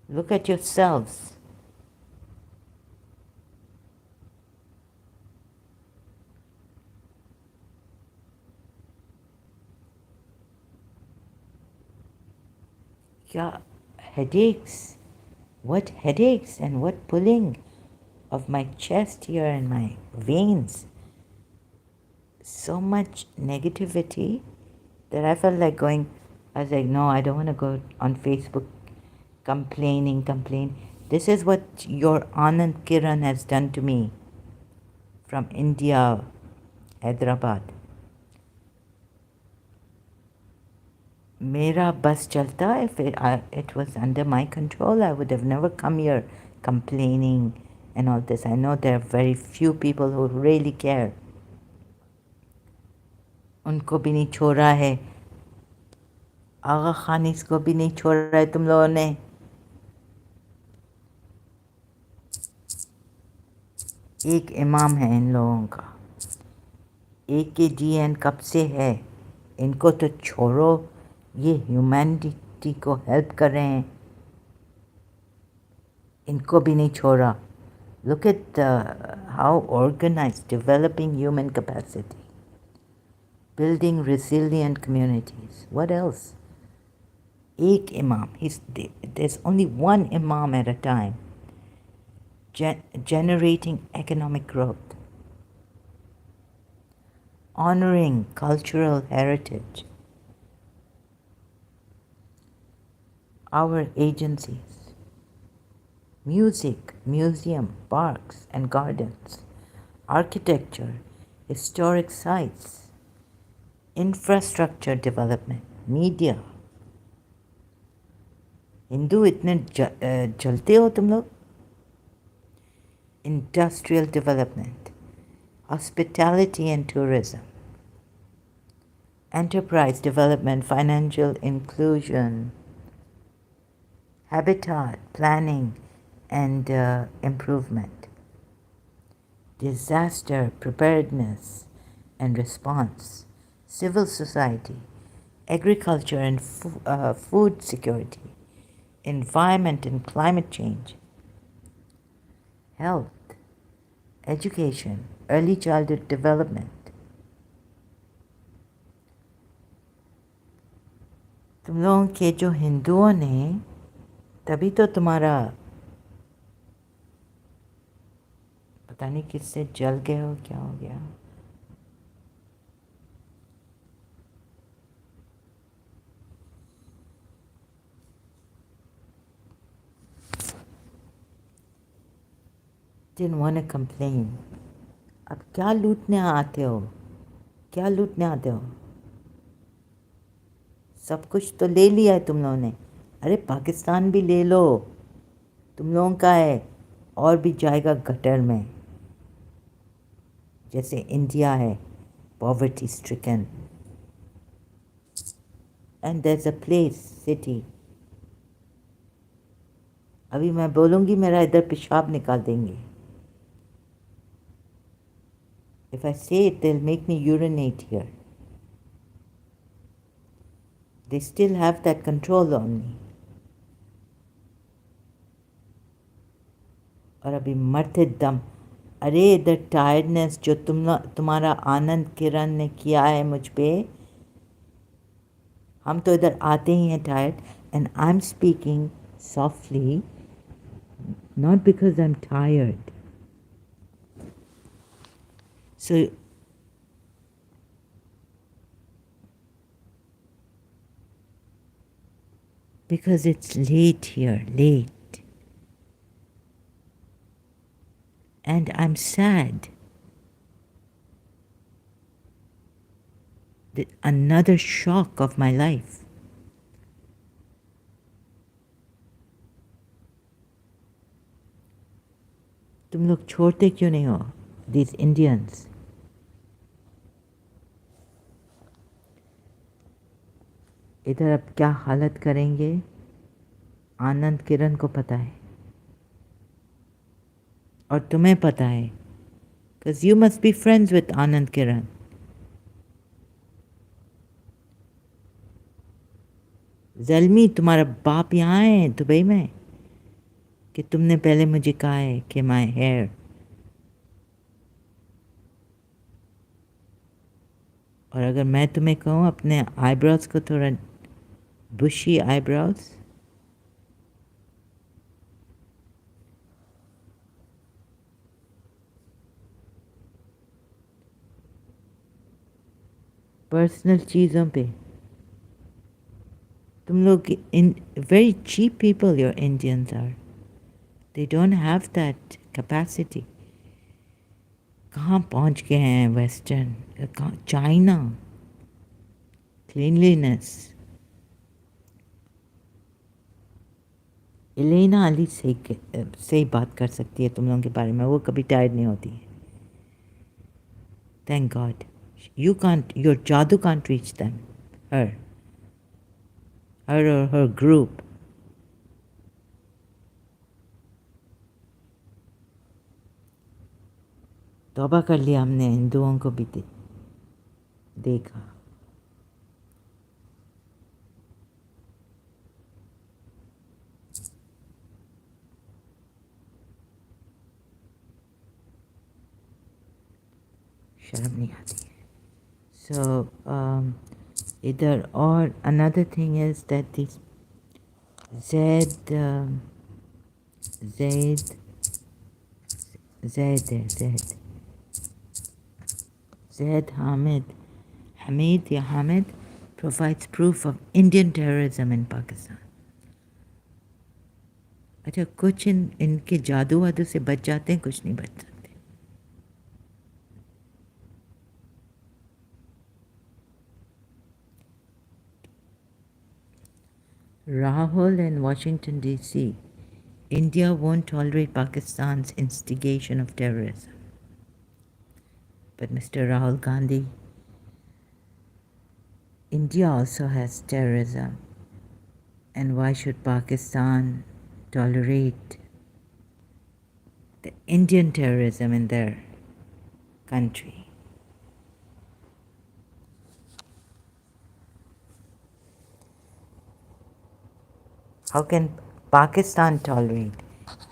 Look at yourselves. क्या headaches, What headaches and what pulling of my chest here and my veins. So much negativity that I felt like going. I was like, no, I don't want to go on Facebook complain. This is what your Anand Kiran has done to me from India, Hyderabad. Mera bus chalta, if it was under my control, I would have never come here complaining and all this. I know there are very few people who really care. उनको भी नहीं छोड़ा है, आगा खानिस को भी नहीं छोड़ा है तुम लोगों ने. एक इमाम है इन लोगों का, एक के जीएन कब से है, इनको तो छोड़ो. ये ह्यूमैनिटी को हेल्प कर रहे हैं, इनको भी नहीं छोड़ा. Look at how organized, developing human capacity, building resilient communities. What else? Ek imam. There's only one imam at a time, generating economic growth, honoring cultural heritage. Our agencies, music, museum, parks and gardens, architecture, historic sites, infrastructure development, media. Hindu इतने जलते हो तुम लोग. Industrial development, hospitality and tourism, enterprise development, financial inclusion, habitat planning and improvement, disaster preparedness and response, civil society, agriculture and food security, environment and climate change, health, education, early childhood development. तुम लोगों के जो हिंदुओं ने, तभी तो तुम्हारा पता नहीं किससे जल गए हो, क्या हो गया. Didn't want to complain. अब क्या लूटने आते हो, क्या लूटने आते हो. सब कुछ तो ले लिया है तुम लोगों ने. अरे पाकिस्तान भी ले लो, तुम लोगों का है, और भी जाएगा गटर में. जैसे इंडिया है, poverty stricken, and there is a place, city. अभी मैं बोलूँगी मेरा इधर पेशाब निकाल देंगे. If I say it, they'll make me urinate here. They still have that control on me. और अभी मरते दम. अरे इधर टायर्डनेस जो तुम्हारा आनंद किरण ने किया है मुझ पे, हम तो इधर आते ही हैं tired. And I am speaking softly, not because I'm tired. So because it's late here, late. And I'm sad that another shock of my life. तुम लोग छोड़ते क्यों नहीं हो, these Indians? इधर अब क्या हालत करेंगे, आनंद किरण को पता है और तुम्हें पता है, because you must be friends with आनंद किरण. ज़ल्मी, तुम्हारा बाप यहाँ है दुबई में, कि तुमने पहले मुझे कहा है कि माय हेयर. और अगर मैं तुम्हें कहूँ अपने आईब्रोज को थोड़ा बुशी आईब्रोज, पर्सनल चीज़ों पे तुम लोग in very cheap people your Indians are. They don't have that capacity. कहाँ पहुँच गए हैं western China cleanliness Elena Ali सही बात कर सकती है तुम लोगों के बारे में वो कभी टायर्ड नहीं होती है thank god you can't your jadoo can't reach them her or her group तौबा कर लिया हमने हिंदुओं को भी देखा शर्म नहीं आती so इधर और another thing is that this Zaid Zaid Zaid Zaid Zaid Hamid या Hamid provides proof of Indian terrorism in Pakistan. अच्छा कुछ इनके जादू वादू से बच जाते हैं कुछ नहीं बच सकते Rahul in Washington DC India won't tolerate Pakistan's instigation of terrorism. But Mr. Rahul Gandhi, India also has terrorism. And why should Pakistan tolerate the Indian terrorism in their country? How can Pakistan tolerate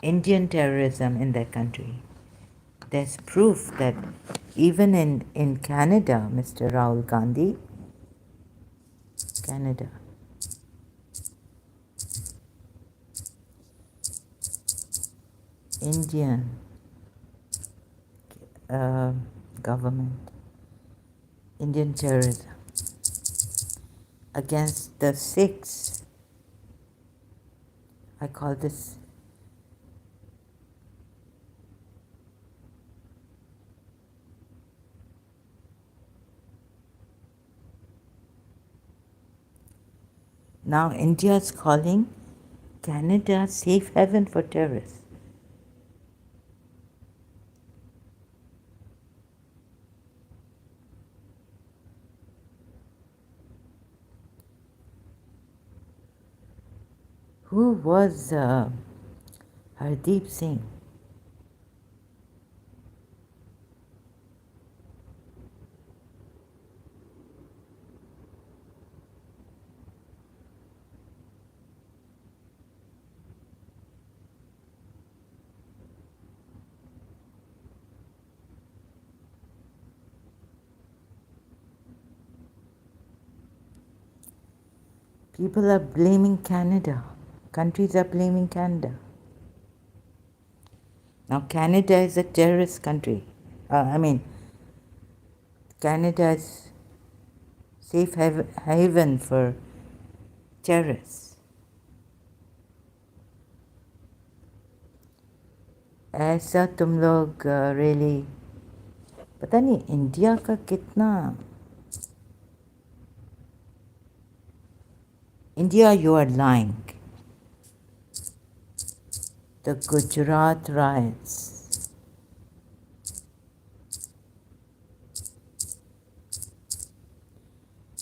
Indian terrorism in their country? There's proof that even in Canada, Mr. Rahul Gandhi, Canada, Indian government, Indian terrorism against the Sikhs. I call this now India is calling Canada safe haven for terrorists. Who was Hardeep Singh? People are blaming Canada. Countries are blaming Canada. Now Canada is a terrorist country. Canada is safe haven for terrorists. ऐसा तुम लोग really पता नहीं India का कितना India, you are lying. The Gujarat riots.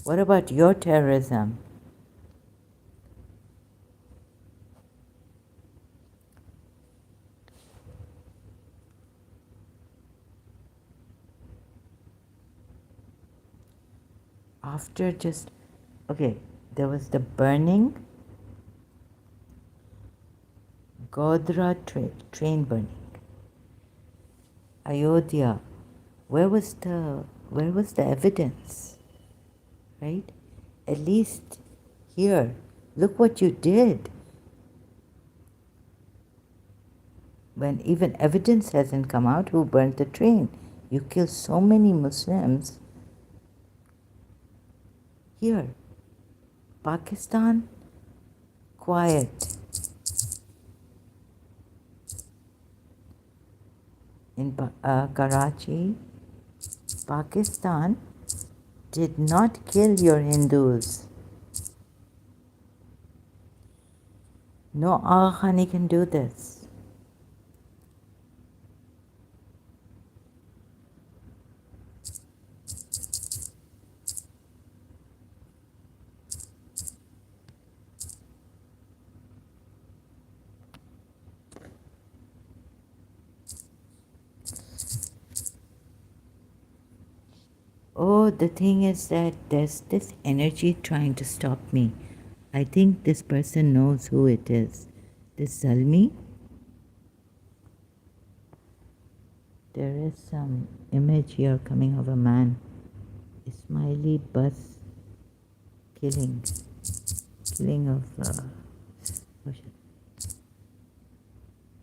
What about your terrorism? After just, okay, there was the burning, Godhra train burning, Ayodhya. Where was the evidence? Right? At least here, look what you did. When even evidence hasn't come out who burned the train. You killed so many Muslims. Here, Pakistan, quiet. In Karachi, Pakistan did not kill your Hindus. No Agha Khani can do this. Oh, the thing is that there's this energy trying to stop me. I think this person knows who it is. This Zalmi. There is some image here coming of a man. Ismaili bus killing of.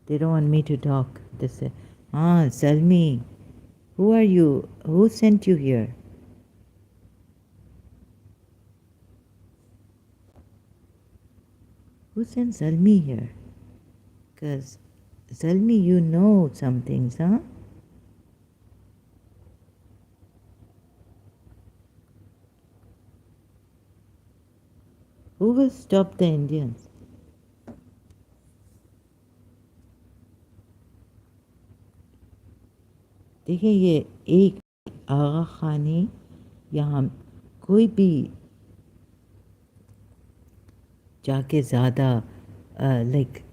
They don't want me to talk. They say, Zalmi, who are you? Who sent you here? Who sent Zalmi here? Because Zalmi, you know some things, huh? Who will stop the Indians? देखिए ये एक आगा खानी यहाँ कोई भी जाके ज़्यादा like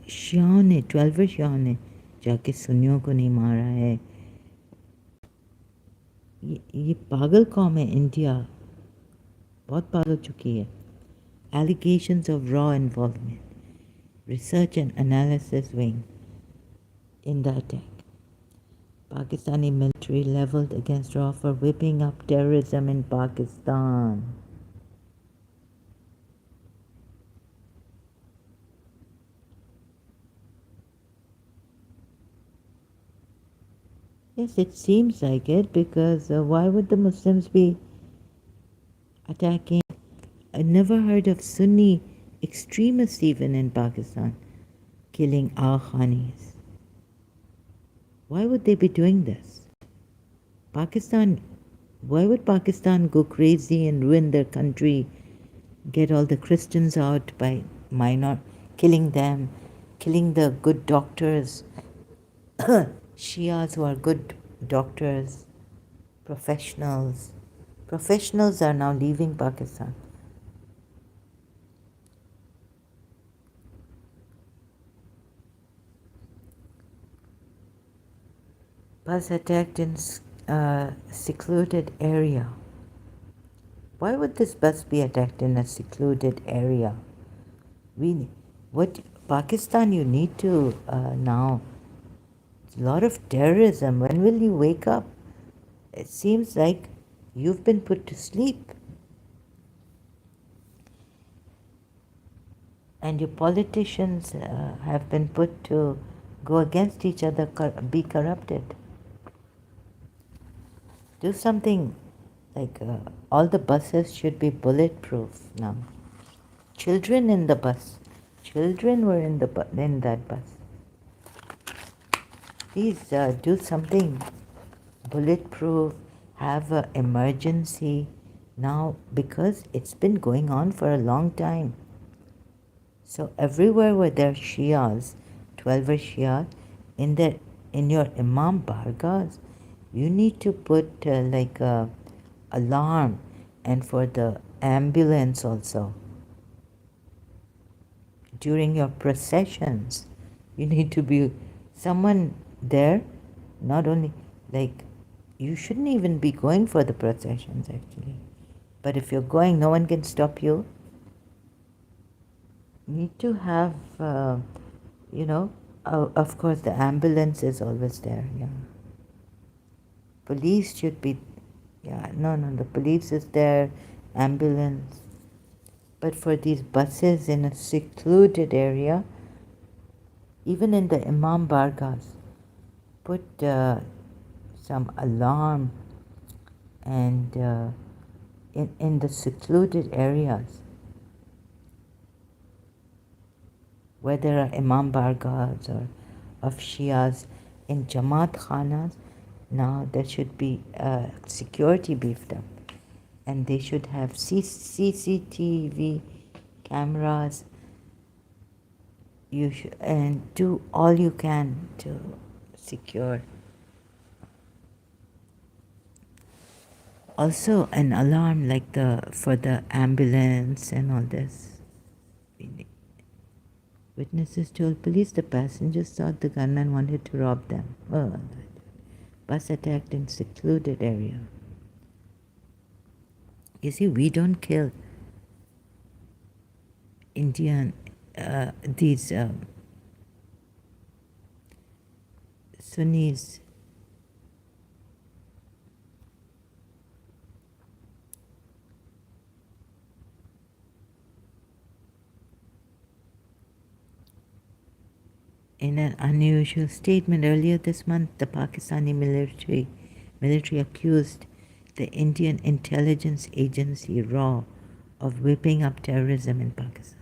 शियाओं ने 12 शियाओं ने जाके सुन्नियों को नहीं मारा है. ये पागल कौम है इंडिया, बहुत पागल चुकी है. Allegations of raw involvement, research and analysis wing in the attack. Pakistani military leveled against RAW for whipping up terrorism in Pakistan. Yes, it seems like it, because why would the Muslims be attacking? I never heard of Sunni extremists even in Pakistan killing Aghanis. Why would they be doing this? Why would Pakistan go crazy and ruin their country, get all the Christians out by killing them, killing the good doctors, Shias who are good doctors, professionals. Professionals are now leaving Pakistan. Bus attacked in secluded area. Why would this bus be attacked in a secluded area? Pakistan, you need to now. A lot of terrorism. When will you wake up? It seems like you've been put to sleep. And your politicians have been put to go against each other, be corrupted. Do something like all the buses should be bulletproof now. Children in the bus. Children were in that bus. Please do something bulletproof, have an emergency now, because it's been going on for a long time. So everywhere where there are Shias, 12 Shias, in your Imam Bargas, you need to put like a alarm, and for the ambulance also. During your processions, you need to be someone there. Not only like, you shouldn't even be going for the processions actually, but if you're going, no one can stop you. Need to have of course the ambulance is always there. Police should be, the police is there, ambulance. But for these buses in a secluded area, even in the Imam Bargas, put some alarm and in the secluded areas where there are Imam Bargas or of Shias in Jamaat Khanas, now there should be security beefed up, and they should have CCTV cameras. You should, and do all you can to secure. Also, an alarm like for the ambulance and all this. Witnesses told police the passengers thought the gunman wanted to rob them. Oh, bus attacked in secluded area. You see, we don't kill Indian, these Sunnis. In an unusual statement earlier this month, the Pakistani military accused the Indian intelligence agency RAW of whipping up terrorism in Pakistan.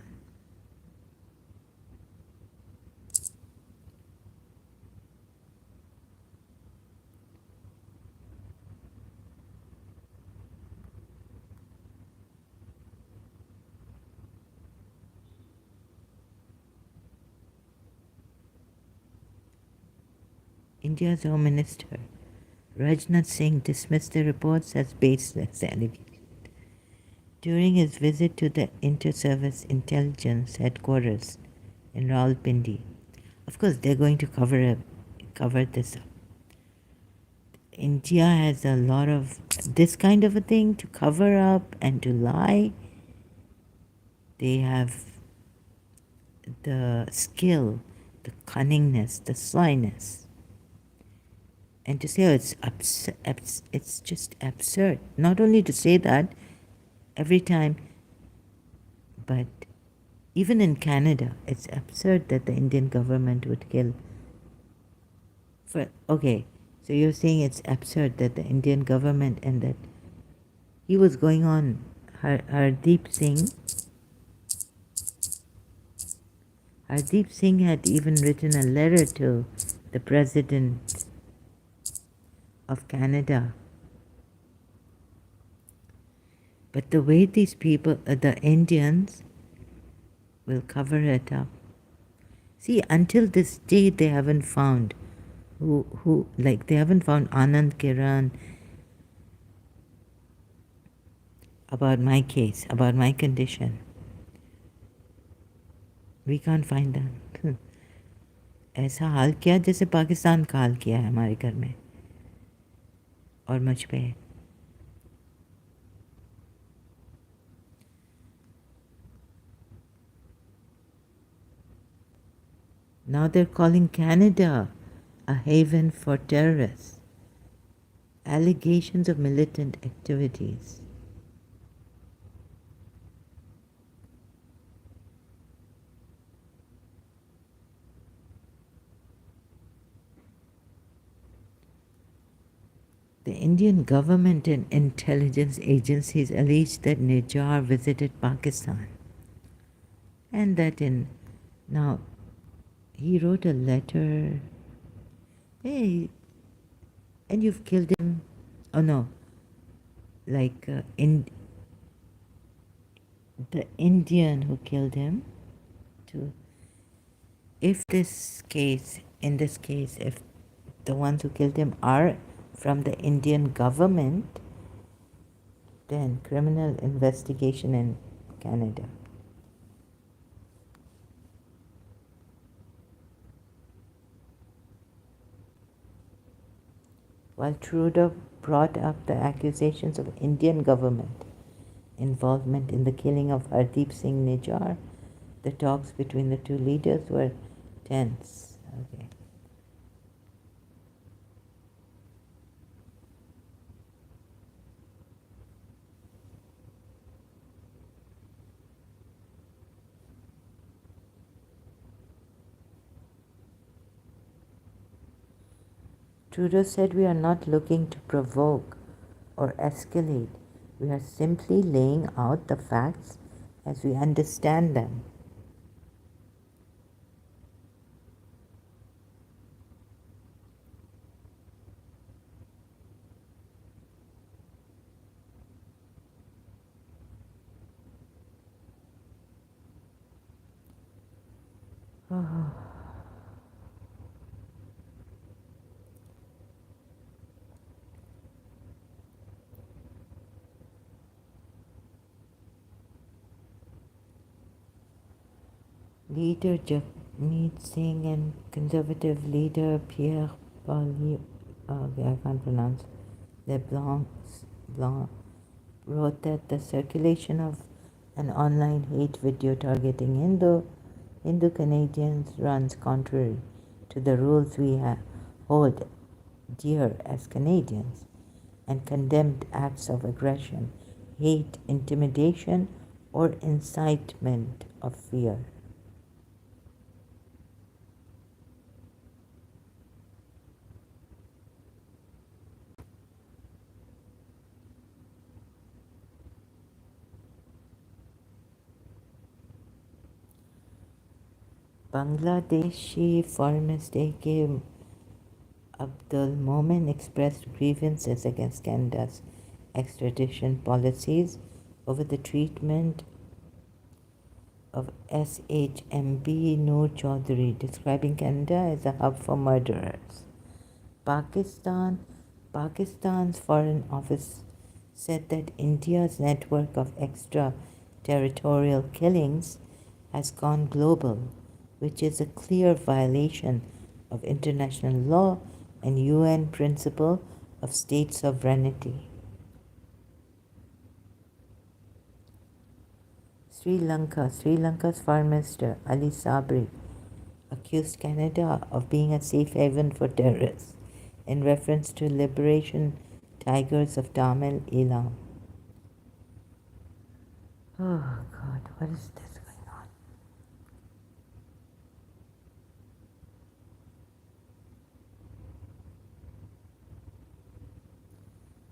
India's Home Minister Rajnath Singh dismissed the reports as baseless allegations. During his visit to the Inter-Service Intelligence Headquarters in Rawalpindi, of course they're going to cover this up. India has a lot of this kind of a thing to cover up and to lie. They have the skill, the cunningness, the slyness. And to say, oh, it's just absurd. Not only to say that every time, but even in Canada, it's absurd that the Indian government would kill. Okay, so you're saying it's absurd that the Indian government and that he was going on, Hardeep Singh had even written a letter to the president of Canada. But the way these people, the Indians, will cover it up. See, until this day, they haven't found they haven't found Anand Kiran about my case, about my condition. We can't find them. ऐसा हाल किया जैसे पाकिस्तान का हाल किया है हमारे घर में और मुझ पे. Now they're calling Canada a haven for terrorists. Allegations of militant activities. The Indian government and intelligence agencies alleged that Nijar visited Pakistan and that now he wrote a letter. Hey, and you've killed him. Oh no, like the Indian who killed him. In this case, if the ones who killed him are from the Indian government, then criminal investigation in Canada. While Trudeau brought up the accusations of Indian government involvement in the killing of Hardeep Singh Nijjar, the talks between the two leaders were tense. Okay. Trudeau said we are not looking to provoke or escalate, We are simply laying out the facts as we understand them. Leader Jagmeet Singh and Conservative leader Pierre Poilievre, I can't pronounce, Leblanc wrote that the circulation of an online hate video targeting Hindu Canadians runs contrary to the rules we hold dear as Canadians, and condemned acts of aggression, hate, intimidation, or incitement of fear. Bangladeshi Foreign Minister K. Abdul Momen expressed grievances against Canada's extradition policies over the treatment of SHMB Noor Chaudhary, describing Canada as a hub for murderers. Pakistan's Foreign Office said that India's network of extraterritorial killings has gone global, which is a clear violation of international law and UN principle of state sovereignty. Sri Lanka's Foreign Minister Ali Sabri accused Canada of being a safe haven for terrorists in reference to Liberation Tigers of Tamil Eelam. Oh God, what is this going on?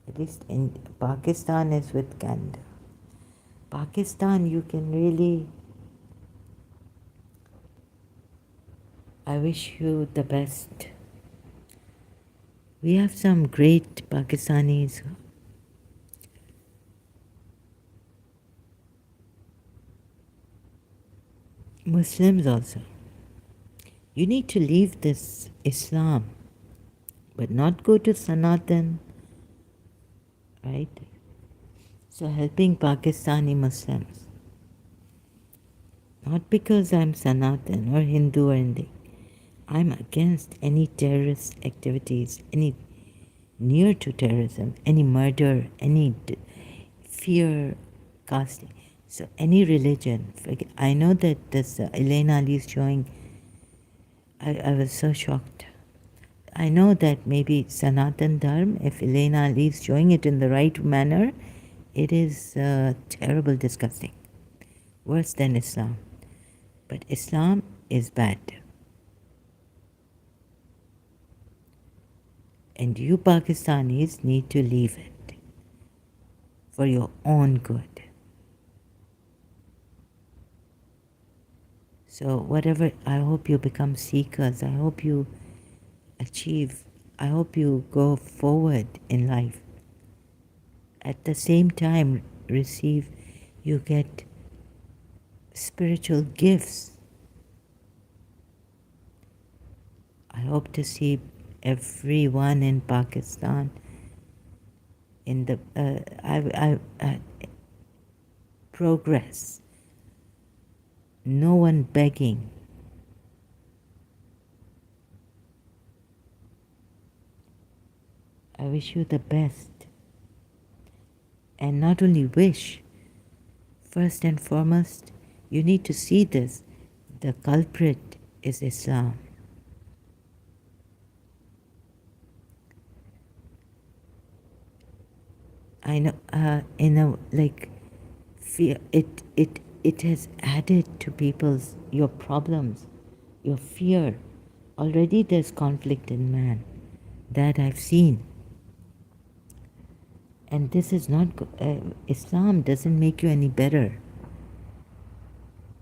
At least in Pakistan is with Canada. Pakistan, you can really, I wish you the best. We have some great Pakistanis. Muslims also. You need to leave this Islam, but not go to Sanatan, right? So helping Pakistani Muslims. Not because I'm Sanatan or Hindu or anything. I'm against any terrorist activities, any near to terrorism, any murder, any fear casting. So any religion. I know that this Elena Ali is showing. I was so shocked. I know that maybe Sanatan Dharma, if Elena Ali is showing it in the right manner, it is terrible, disgusting. Worse than Islam. But Islam is bad. And you Pakistanis need to leave it for your own good. So whatever, I hope you become seekers. I hope you achieve. I hope you go forward in life. At the same time, you get spiritual gifts. I hope to see everyone in Pakistan in the progress. No one begging. I wish you the best. And not only wish, first and foremost, you need to see this. The culprit is Islam. I know, fear. It has added to your problems, your fear. Already there's conflict in man. That I've seen. And this is not, Islam doesn't make you any better.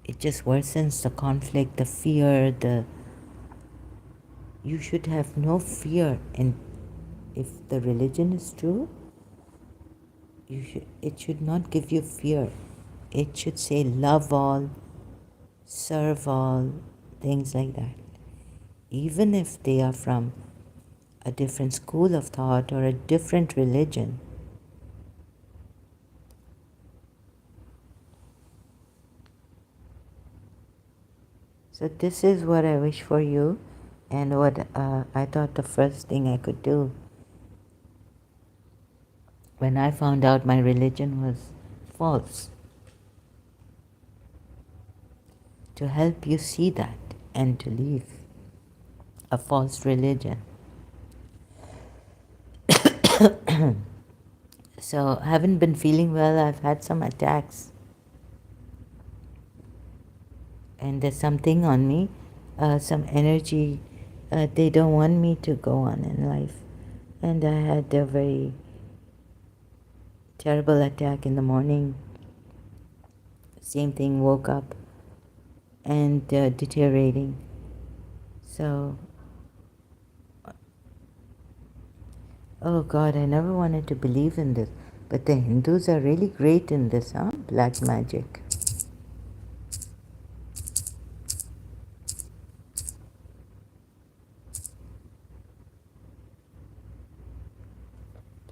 It just worsens the conflict, the fear, you should have no fear. And if the religion is true, it should not give you fear. It should say love all, serve all, things like that. Even if they are from a different school of thought or a different religion. So this is what I wish for you, and what I thought the first thing I could do when I found out my religion was false, to help you see that and to leave a false religion. So I haven't been feeling well. I've had some attacks, and there's something on me, some energy. They don't want me to go on in life, and I had a very terrible attack in the morning. Same thing, woke up and deteriorating. So, oh God, I never wanted to believe in this. But the Hindus are really great in this, huh? Black magic.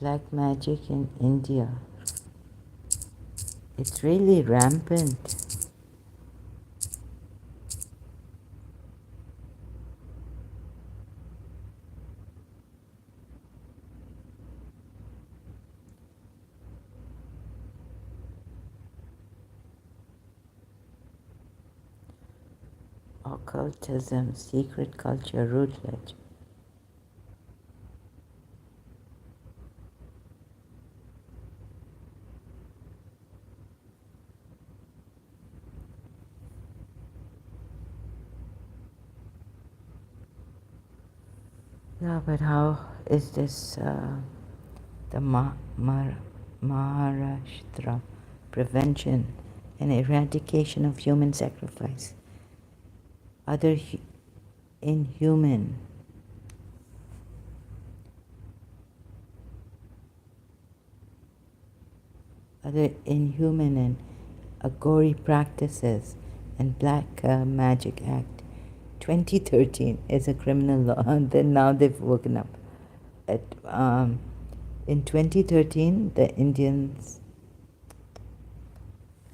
Black magic in India. It's really rampant. Occultism, secret culture, rootledge. Yeah, but how is this the Maharashtra prevention and eradication of human sacrifice? Other inhuman and gory practices and Black Magic Act 2013 is a criminal law. And then now they've woken up. In 2013, the Indians,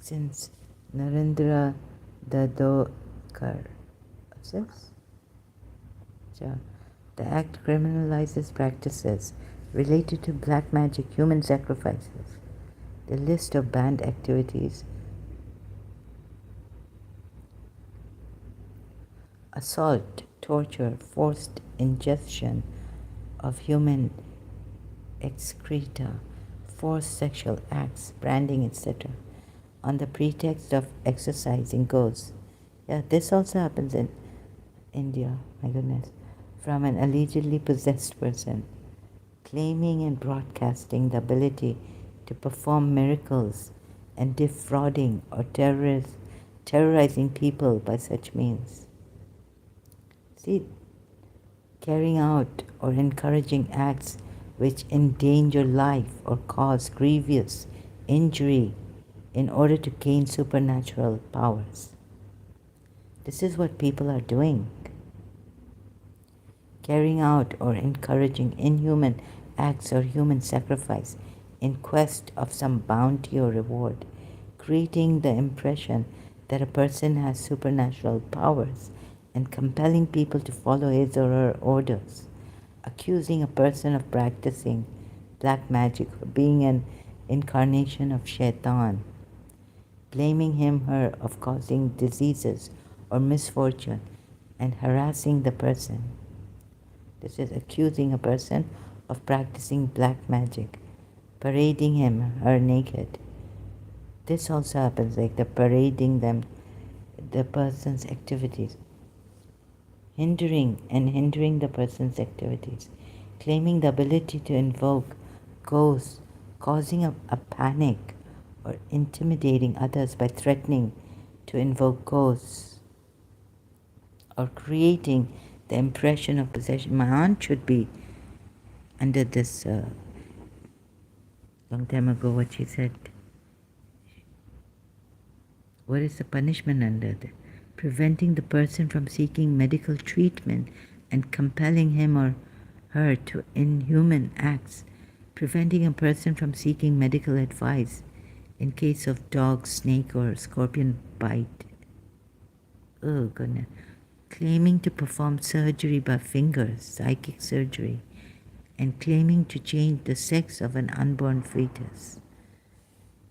since Narendra Dadokar, what's this? Yeah. The act criminalizes practices related to black magic, human sacrifices. The list of banned activities: assault, torture, forced ingestion of human excreta, forced sexual acts, branding, etc., on the pretext of exercising ghosts. Yeah, this also happens in India, my goodness, from an allegedly possessed person, claiming and broadcasting the ability to perform miracles and defrauding or terrorizing people by such means. See, carrying out or encouraging acts which endanger life or cause grievous injury in order to gain supernatural powers. This is what people are doing. Carrying out or encouraging inhuman acts or human sacrifice in quest of some bounty or reward, creating the impression that a person has supernatural powers and compelling people to follow his or her orders, accusing a person of practicing black magic or being an incarnation of Shaitan, blaming him or her of causing diseases or misfortune and harassing the person. This is accusing a person of practicing black magic, parading him or her naked. This also happens, like the parading them, the person's activities, hindering the person's activities, claiming the ability to invoke ghosts causing a panic or intimidating others by threatening to invoke ghosts or creating the impression of possession. My aunt should be under this, long time ago what she said, what is the punishment under that? Preventing the person from seeking medical treatment and compelling him or her to inhuman acts. Preventing a person from seeking medical advice in case of dog, snake, or scorpion bite. Oh goodness. Claiming to perform surgery by fingers, psychic surgery, and claiming to change the sex of an unborn fetus.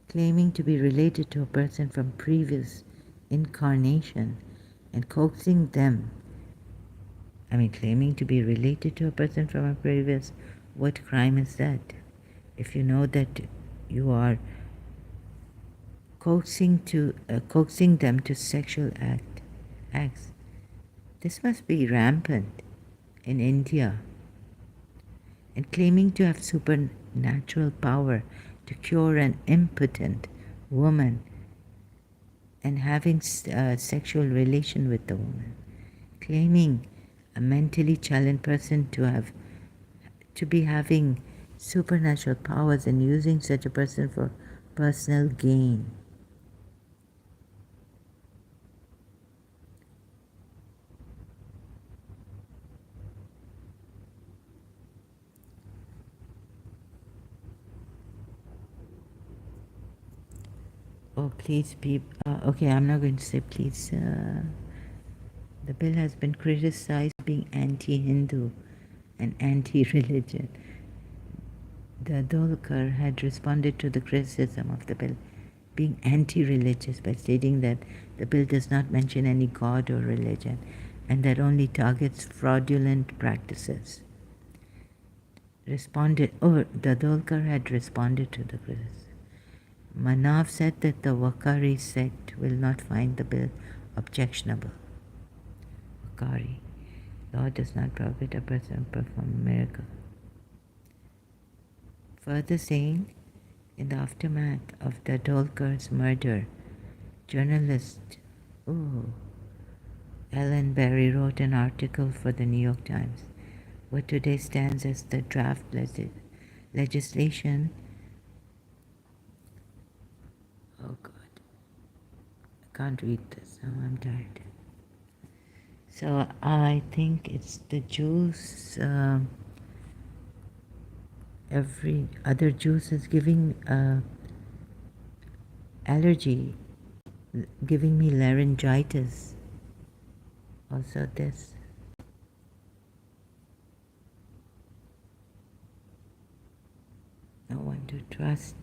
Claiming to be related to a person from previous incarnation and coaxing them. Claiming to be related to a person from a previous, what crime is that? If you know that you are coaxing them to sexual acts, this must be rampant in India. And claiming to have supernatural power to cure an impotent woman and having sexual relation with the woman. Claiming a mentally challenged person to be having supernatural powers and using such a person for personal gain. Oh, please be, okay, I'm not going to say please. The bill has been criticized being anti-Hindu and anti-religion. The Dolkar had responded to the criticism of the bill being anti-religious by stating that the bill does not mention any god or religion and that only targets fraudulent practices. The Dolkar had responded to the criticism. Manav said that the Wakari sect will not find the bill objectionable. Wakari. Law does not prohibit a person to perform a miracle. Further saying, in the aftermath of the Dolkar's murder, journalist Ellen Berry wrote an article for the New York Times. What today stands as the draft legislation. Oh God, I can't read this now, I'm tired. So I think it's the juice, every other juice is giving allergy, giving me laryngitis. Also this. No one to trust.